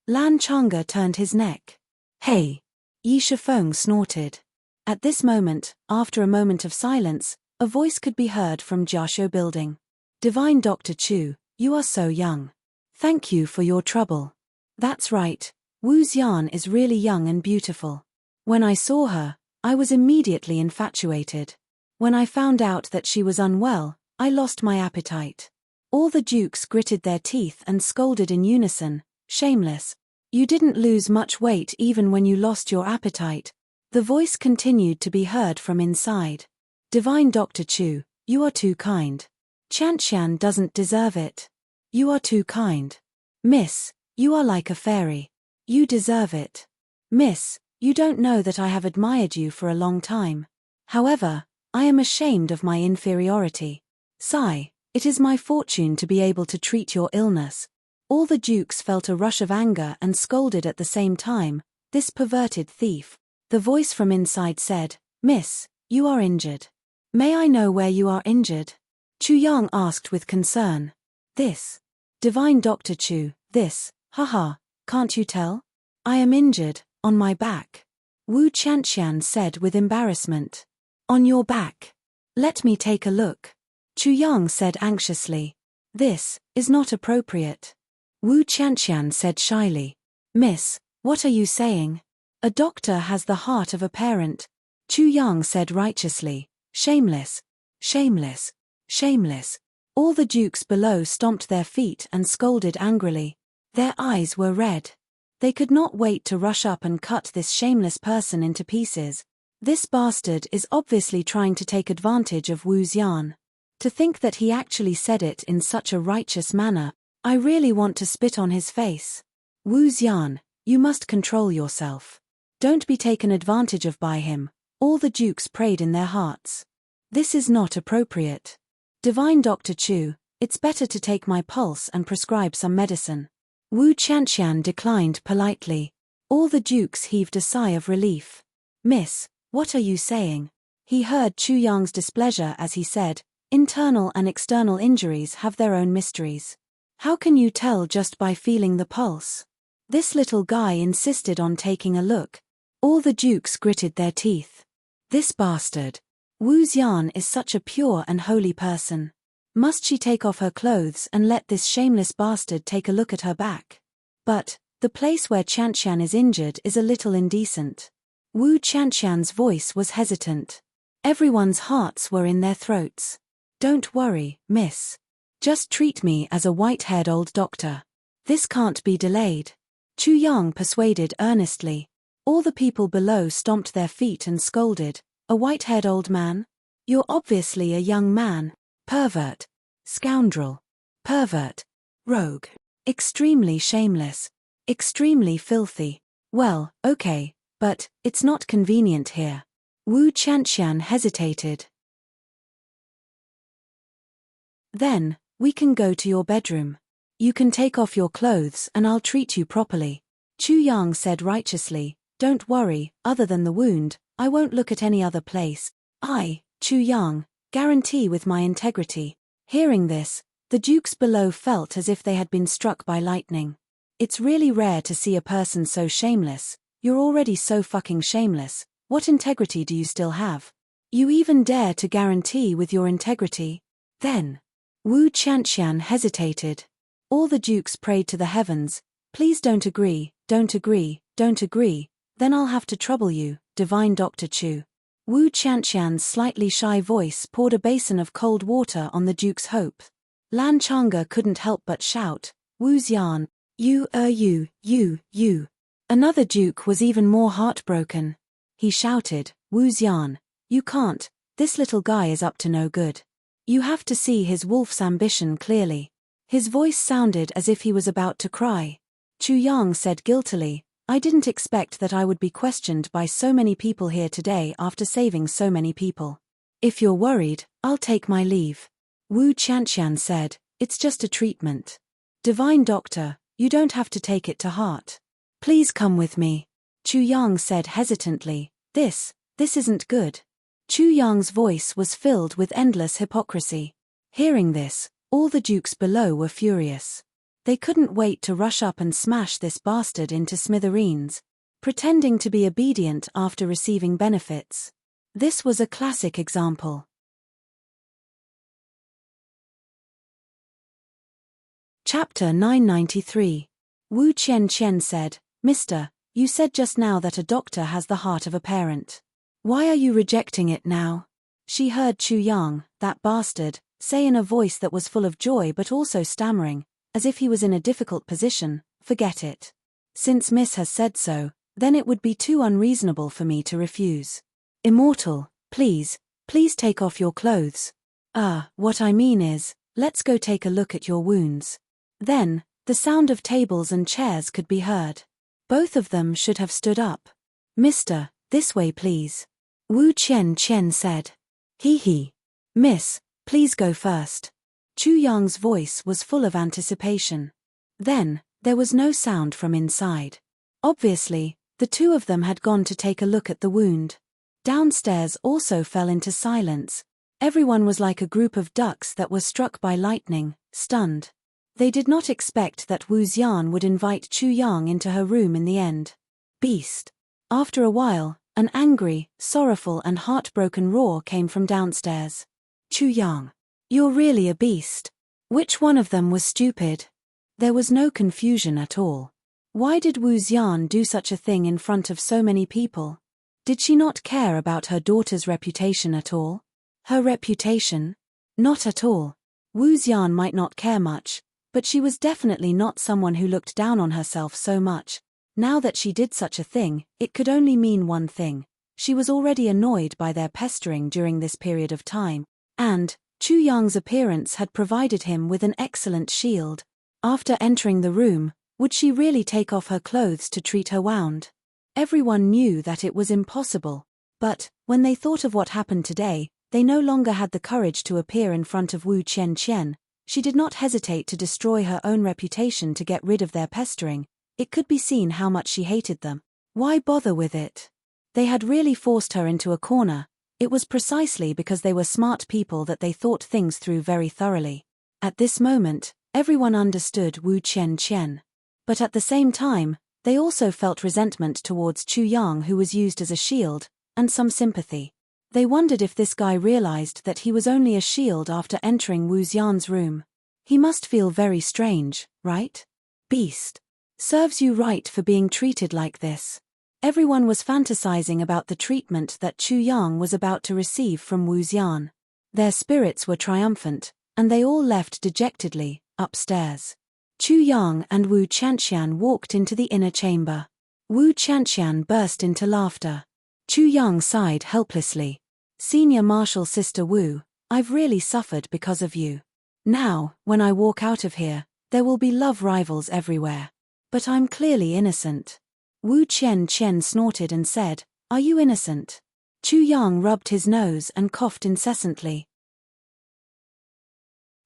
Lan Changa turned his neck. "Hey!" Yi Shifeng snorted. At this moment, after a moment of silence, a voice could be heard from Jiaxiu building. "Divine Dr. Chu, you are so young. Thank you for your trouble." "That's right, Wu Xian is really young and beautiful. When I saw her, I was immediately infatuated. When I found out that she was unwell, I lost my appetite." All the dukes gritted their teeth and scolded in unison, "Shameless. You didn't lose much weight even when you lost your appetite." The voice continued to be heard from inside. "Divine Dr. Chu, you are too kind. Qianqian doesn't deserve it. You are too kind. Miss, you are like a fairy. You deserve it. Miss, you don't know that I have admired you for a long time. However, I am ashamed of my inferiority. Sigh, it is my fortune to be able to treat your illness. All the dukes felt a rush of anger and scolded at the same time. This perverted thief. The voice from inside said, Miss, you are injured. May I know where you are injured? Chu Yang asked with concern. This. Divine Dr. Chu, this, haha, can't you tell? I am injured, on my back. Wu Qianqian said with embarrassment. On your back. Let me take a look. Chu Yang said anxiously. This is not appropriate. Wu Qianqian said shyly. Miss, what are you saying? A doctor has the heart of a parent. Chu Yang said righteously. Shameless. Shameless. Shameless. All the dukes below stomped their feet and scolded angrily. Their eyes were red. They could not wait to rush up and cut this shameless person into pieces. This bastard is obviously trying to take advantage of Wu Xian. To think that he actually said it in such a righteous manner, I really want to spit on his face. Wu Xian, you must control yourself. Don't be taken advantage of by him, all the dukes prayed in their hearts. This is not appropriate. Divine Dr. Chu, it's better to take my pulse and prescribe some medicine. Wu Qianqian declined politely. All the dukes heaved a sigh of relief. Miss, what are you saying? He heard Chu Yang's displeasure as he said, internal and external injuries have their own mysteries. How can you tell just by feeling the pulse? This little guy insisted on taking a look. All the dukes gritted their teeth. This bastard. Wu Xian is such a pure and holy person. Must she take off her clothes and let this shameless bastard take a look at her back? But, the place where Qianqian is injured is a little indecent. Wu Qianqian's voice was hesitant. Everyone's hearts were in their throats. Don't worry, miss. Just treat me as a white-haired old doctor. This can't be delayed. Chu Yang persuaded earnestly. All the people below stomped their feet and scolded. A white-haired old man? You're obviously a young man. Pervert. Scoundrel. Pervert. Rogue. Extremely shameless. Extremely filthy. Well, okay, but it's not convenient here. Wu Qianqian hesitated. Then, we can go to your bedroom. You can take off your clothes and I'll treat you properly. Chu Yang said righteously, don't worry, other than the wound, I won't look at any other place. I, Chu Yang, guarantee with my integrity. Hearing this, the dukes below felt as if they had been struck by lightning. It's really rare to see a person so shameless. You're already so fucking shameless. What integrity do you still have? You even dare to guarantee with your integrity? Then. Wu Qianqian hesitated. All the dukes prayed to the heavens. Please don't agree, don't agree, don't agree. Then I'll have to trouble you, Divine Dr. Chu. Wu Qianqian's slightly shy voice poured a basin of cold water on the duke's hope. Lan Changa couldn't help but shout, Wu Xian, you. Another duke was even more heartbroken. He shouted, Wu Xian, you can't, this little guy is up to no good. You have to see his wolf's ambition clearly. His voice sounded as if he was about to cry. Chu Yang said guiltily, I didn't expect that I would be questioned by so many people here today after saving so many people. If you're worried, I'll take my leave. Wu Qianqian said, it's just a treatment. Divine Doctor, you don't have to take it to heart. Please come with me. Chu Yang said hesitantly, this isn't good. Chu Yang's voice was filled with endless hypocrisy. Hearing this, all the dukes below were furious. They couldn't wait to rush up and smash this bastard into smithereens, pretending to be obedient after receiving benefits. This was a classic example. Chapter 993. Wu Qianqian said, Mister, you said just now that a doctor has the heart of a parent. Why are you rejecting it now? She heard Chu Yang, that bastard, say in a voice that was full of joy but also stammering, as if he was in a difficult position, forget it. Since Miss has said so, then it would be too unreasonable for me to refuse. Immortal, please take off your clothes. What I mean is, let's go take a look at your wounds. Then, the sound of tables and chairs could be heard. Both of them should have stood up. Mister, this way please. Wu Chen said. He. Miss, please go first. Chu Yang's voice was full of anticipation. Then, there was no sound from inside. Obviously, the two of them had gone to take a look at the wound. Downstairs also fell into silence. Everyone was like a group of ducks that were struck by lightning, stunned. They did not expect that Wu Xian would invite Chu Yang into her room in the end. Beast. After a while, an angry, sorrowful and heartbroken roar came from downstairs. Chu Yang. You're really a beast. Which one of them was stupid? There was no confusion at all. Why did Wu Xian do such a thing in front of so many people? Did she not care about her daughter's reputation at all? Her reputation? Not at all. Wu Xian might not care much, but she was definitely not someone who looked down on herself so much. Now that she did such a thing, it could only mean one thing. She was already annoyed by their pestering during this period of time, and Chu Yang's appearance had provided him with an excellent shield. After entering the room, would she really take off her clothes to treat her wound? Everyone knew that it was impossible, but, when they thought of what happened today, they no longer had the courage to appear in front of Wu Chen. She did not hesitate to destroy her own reputation to get rid of their pestering. It could be seen how much she hated them. Why bother with it? They had really forced her into a corner. It was precisely because they were smart people that they thought things through very thoroughly. At this moment, everyone understood Wu Chen. But at the same time, they also felt resentment towards Chu Yang, who was used as a shield, and some sympathy. They wondered if this guy realized that he was only a shield after entering Wu Xian's room. He must feel very strange, right? Beast. Serves you right for being treated like this. Everyone was fantasizing about the treatment that Chu Yang was about to receive from Wu Xian. Their spirits were triumphant, and they all left dejectedly, upstairs. Chu Yang and Wu Chanxian walked into the inner chamber. Wu Chanxian burst into laughter. Chu Yang sighed helplessly. Senior Marshal Sister Wu, I've really suffered because of you. Now, when I walk out of here, there will be love rivals everywhere. But I'm clearly innocent. Wu Chen snorted and said, Are you innocent? Chu Yang rubbed his nose and coughed incessantly.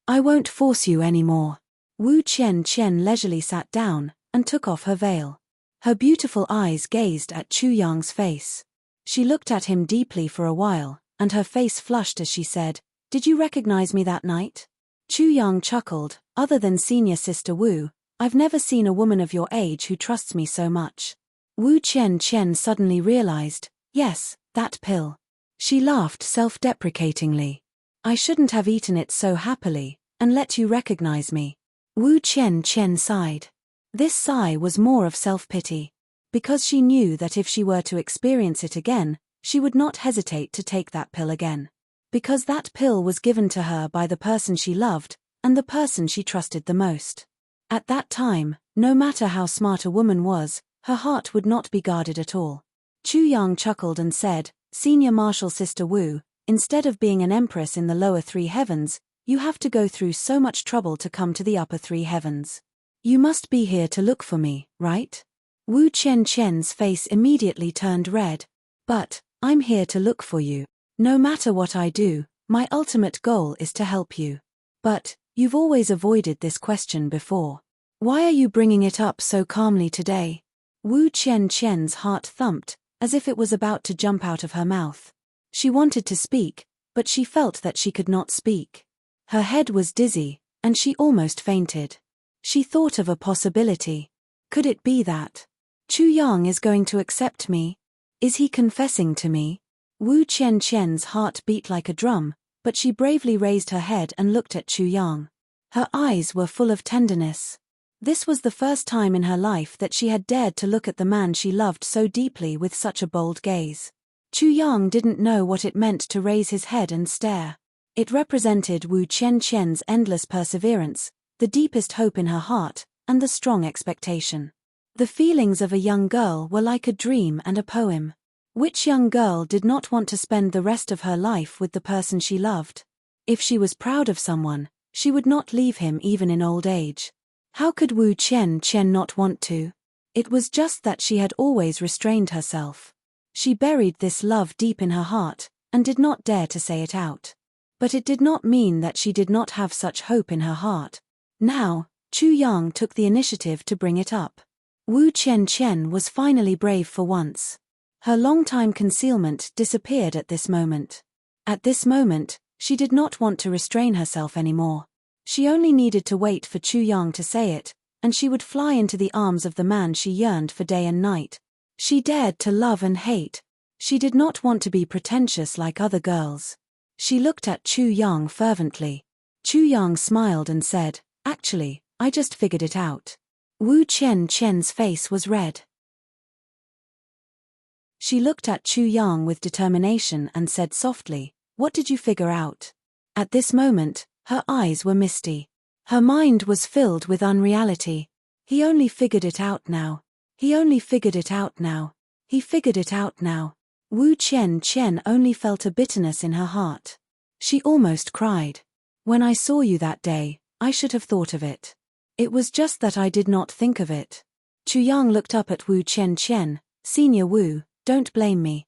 I won't force you anymore. Wu Chen leisurely sat down and took off her veil. Her beautiful eyes gazed at Chu Yang's face. She looked at him deeply for a while, and her face flushed as she said, Did you recognize me that night? Chu Yang chuckled, Other than Senior Sister Wu, I've never seen a woman of your age who trusts me so much. Wu Chen suddenly realized, Yes, that pill. She laughed self-deprecatingly. I shouldn't have eaten it so happily, and let you recognize me. Wu Chen sighed. This sigh was more of self-pity. Because she knew that if she were to experience it again, she would not hesitate to take that pill again. Because that pill was given to her by the person she loved, and the person she trusted the most. At that time, no matter how smart a woman was, her heart would not be guarded at all. Chu Yang chuckled and said, Senior Marshal Sister Wu, instead of being an empress in the lower three heavens, you have to go through so much trouble to come to the upper three heavens. You must be here to look for me, right? Wu Chen's face immediately turned red. But, I'm here to look for you. No matter what I do, my ultimate goal is to help you. But, you've always avoided this question before. Why are you bringing it up so calmly today? Wu Chen's heart thumped, as if it was about to jump out of her mouth. She wanted to speak, but she felt that she could not speak. Her head was dizzy, and she almost fainted. She thought of a possibility. Could it be that Chu Yang is going to accept me? Is he confessing to me? Wu Chen's heart beat like a drum, but she bravely raised her head and looked at Chu Yang. Her eyes were full of tenderness. This was the first time in her life that she had dared to look at the man she loved so deeply with such a bold gaze. Chu Yang didn't know what it meant to raise his head and stare. It represented Wu Chen's endless perseverance, the deepest hope in her heart, and the strong expectation. The feelings of a young girl were like a dream and a poem. Which young girl did not want to spend the rest of her life with the person she loved? If she was proud of someone, she would not leave him even in old age. How could Wu Chen not want to? It was just that she had always restrained herself. She buried this love deep in her heart, and did not dare to say it out. But it did not mean that she did not have such hope in her heart. Now, Chu Yang took the initiative to bring it up. Wu Chen was finally brave for once. Her long-time concealment disappeared at this moment. At this moment, she did not want to restrain herself anymore. She only needed to wait for Chu Yang to say it, and she would fly into the arms of the man she yearned for day and night. She dared to love and hate. She did not want to be pretentious like other girls. She looked at Chu Yang fervently. Chu Yang smiled and said, "Actually, I just figured it out." Wu Chen's face was red. She looked at Chu Yang with determination and said softly, "What did you figure out?" At this moment, her eyes were misty. Her mind was filled with unreality. He only figured it out now. He only figured it out now. He figured it out now. Wu Chen only felt a bitterness in her heart. She almost cried. "When I saw you that day, I should have thought of it. It was just that I did not think of it." Chu Yang looked up at Wu Chen. "Senior Wu, don't blame me."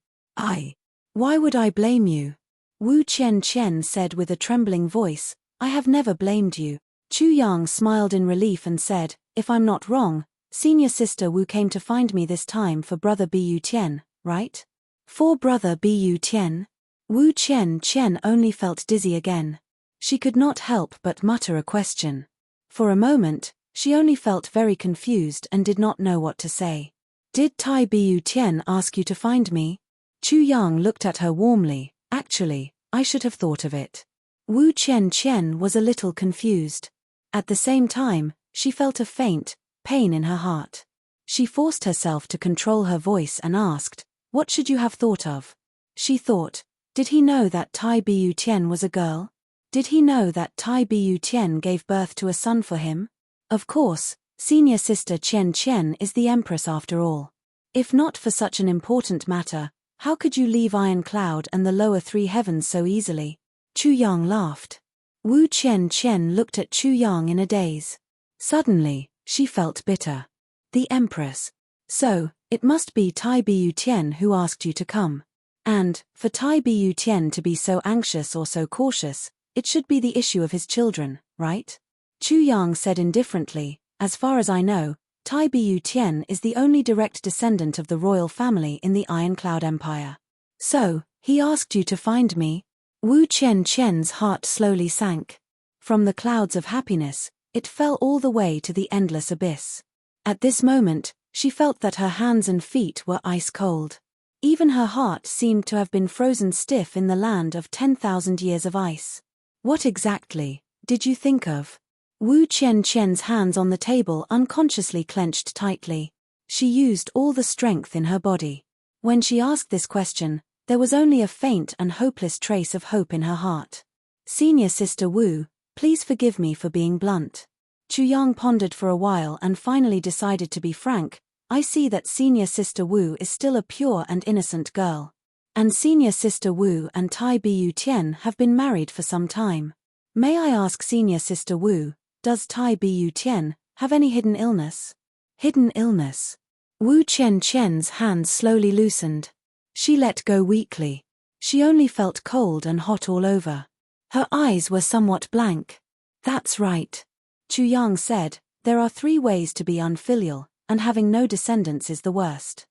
Why would I blame you?" Wu Chen said with a trembling voice, "I have never blamed you." Chu Yang smiled in relief and said, "If I'm not wrong, Senior Sister Wu came to find me this time for Brother Bu Tian, right?" "For Brother Bu Tian?" Wu Chen only felt dizzy again. She could not help but mutter a question. For a moment, she only felt very confused and did not know what to say. "Did Tai Bu Tian ask you to find me?" Chu Yang looked at her warmly. "Actually, I should have thought of it." Wu Chen was a little confused. At the same time, she felt a faint pain in her heart. She forced herself to control her voice and asked, "What should you have thought of?" She thought, did he know that Tai Bu Tian was a girl? Did he know that Tai Bu Tian gave birth to a son for him? Of course, Senior Sister Chen is the Empress after all. If not for such an important matter, how could you leave Iron Cloud and the lower three heavens so easily? Chu Yang laughed. Wu Chen looked at Chu Yang in a daze. Suddenly, she felt bitter. The Empress. So, it must be Tai Bu Tian who asked you to come. And, for Tai Bu Tian to be so anxious or so cautious, it should be the issue of his children, right? Chu Yang said indifferently, "As far as I know, Tai Bu Tian is the only direct descendant of the royal family in the Iron Cloud Empire. So, he asked you to find me?" Wu Chen's heart slowly sank. From the clouds of happiness, it fell all the way to the endless abyss. At this moment, she felt that her hands and feet were ice cold. Even her heart seemed to have been frozen stiff in the land of 10,000 years of ice. "What exactly did you think of?" Wu Chen's hands on the table unconsciously clenched tightly. She used all the strength in her body. When she asked this question, there was only a faint and hopeless trace of hope in her heart. "Senior Sister Wu, please forgive me for being blunt." Chu Yang pondered for a while and finally decided to be frank. "I see that Senior Sister Wu is still a pure and innocent girl. And Senior Sister Wu and Tai Bu Tian have been married for some time. May I ask Senior Sister Wu, does Tai Bu Tian have any hidden illness?" Hidden illness? Wu Chen's hands slowly loosened. She let go weakly. She only felt cold and hot all over. Her eyes were somewhat blank. "That's right," Chu Yang said, "there are 3 ways to be unfilial, and having no descendants is the worst.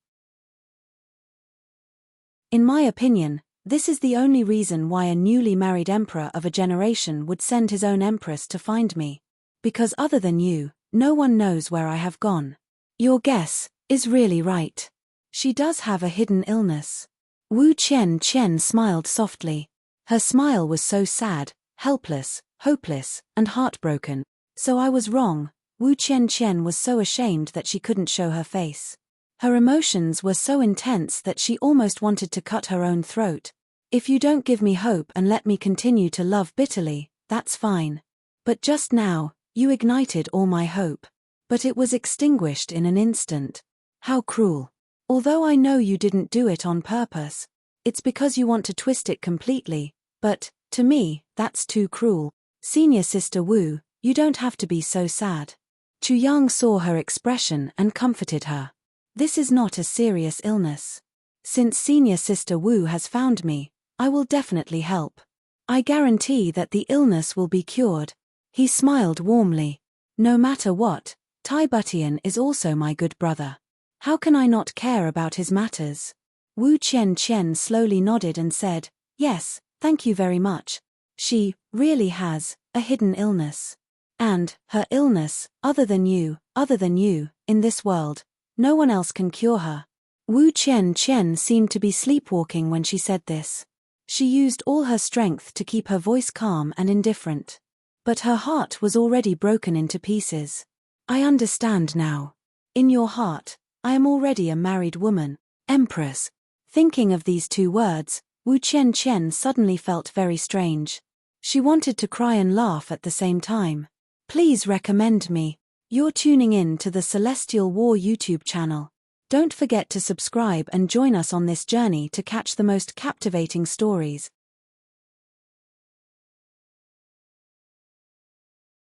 In my opinion, this is the only reason why a newly married emperor of a generation would send his own empress to find me. Because other than you, no one knows where I have gone. Your guess is really right. She does have a hidden illness." Wu Chen smiled softly. Her smile was so sad, helpless, hopeless, and heartbroken. "So I was wrong." Wu Chen was so ashamed that she couldn't show her face. Her emotions were so intense that she almost wanted to cut her own throat. "If you don't give me hope and let me continue to love bitterly, that's fine. But just now, you ignited all my hope. But it was extinguished in an instant. How cruel. Although I know you didn't do it on purpose. It's because you want to twist it completely, but, To me, that's too cruel. Senior Sister Wu, you don't have to be so sad. Chu Yang saw her expression and comforted her. This is not a serious illness. Since Senior Sister Wu has found me, I will definitely help. I guarantee that the illness will be cured. He smiled warmly. No matter what, Tai Butian is also my good brother. How can I not care about his matters? Wu Qian slowly nodded and said, yes, thank you very much. She really has a hidden illness. And her illness, other than you, in this world, no one else can cure her. Wu Qian seemed to be sleepwalking when she said this. She used all her strength to keep her voice calm and indifferent. But her heart was already broken into pieces. I understand now. In your heart, I am already a married woman, Empress. Thinking of these two words, Wu Qian suddenly felt very strange. She wanted to cry and laugh at the same time. Please recommend me. You're tuning in to the Celestial War YouTube channel. Don't forget to subscribe and join us on this journey to catch the most captivating stories.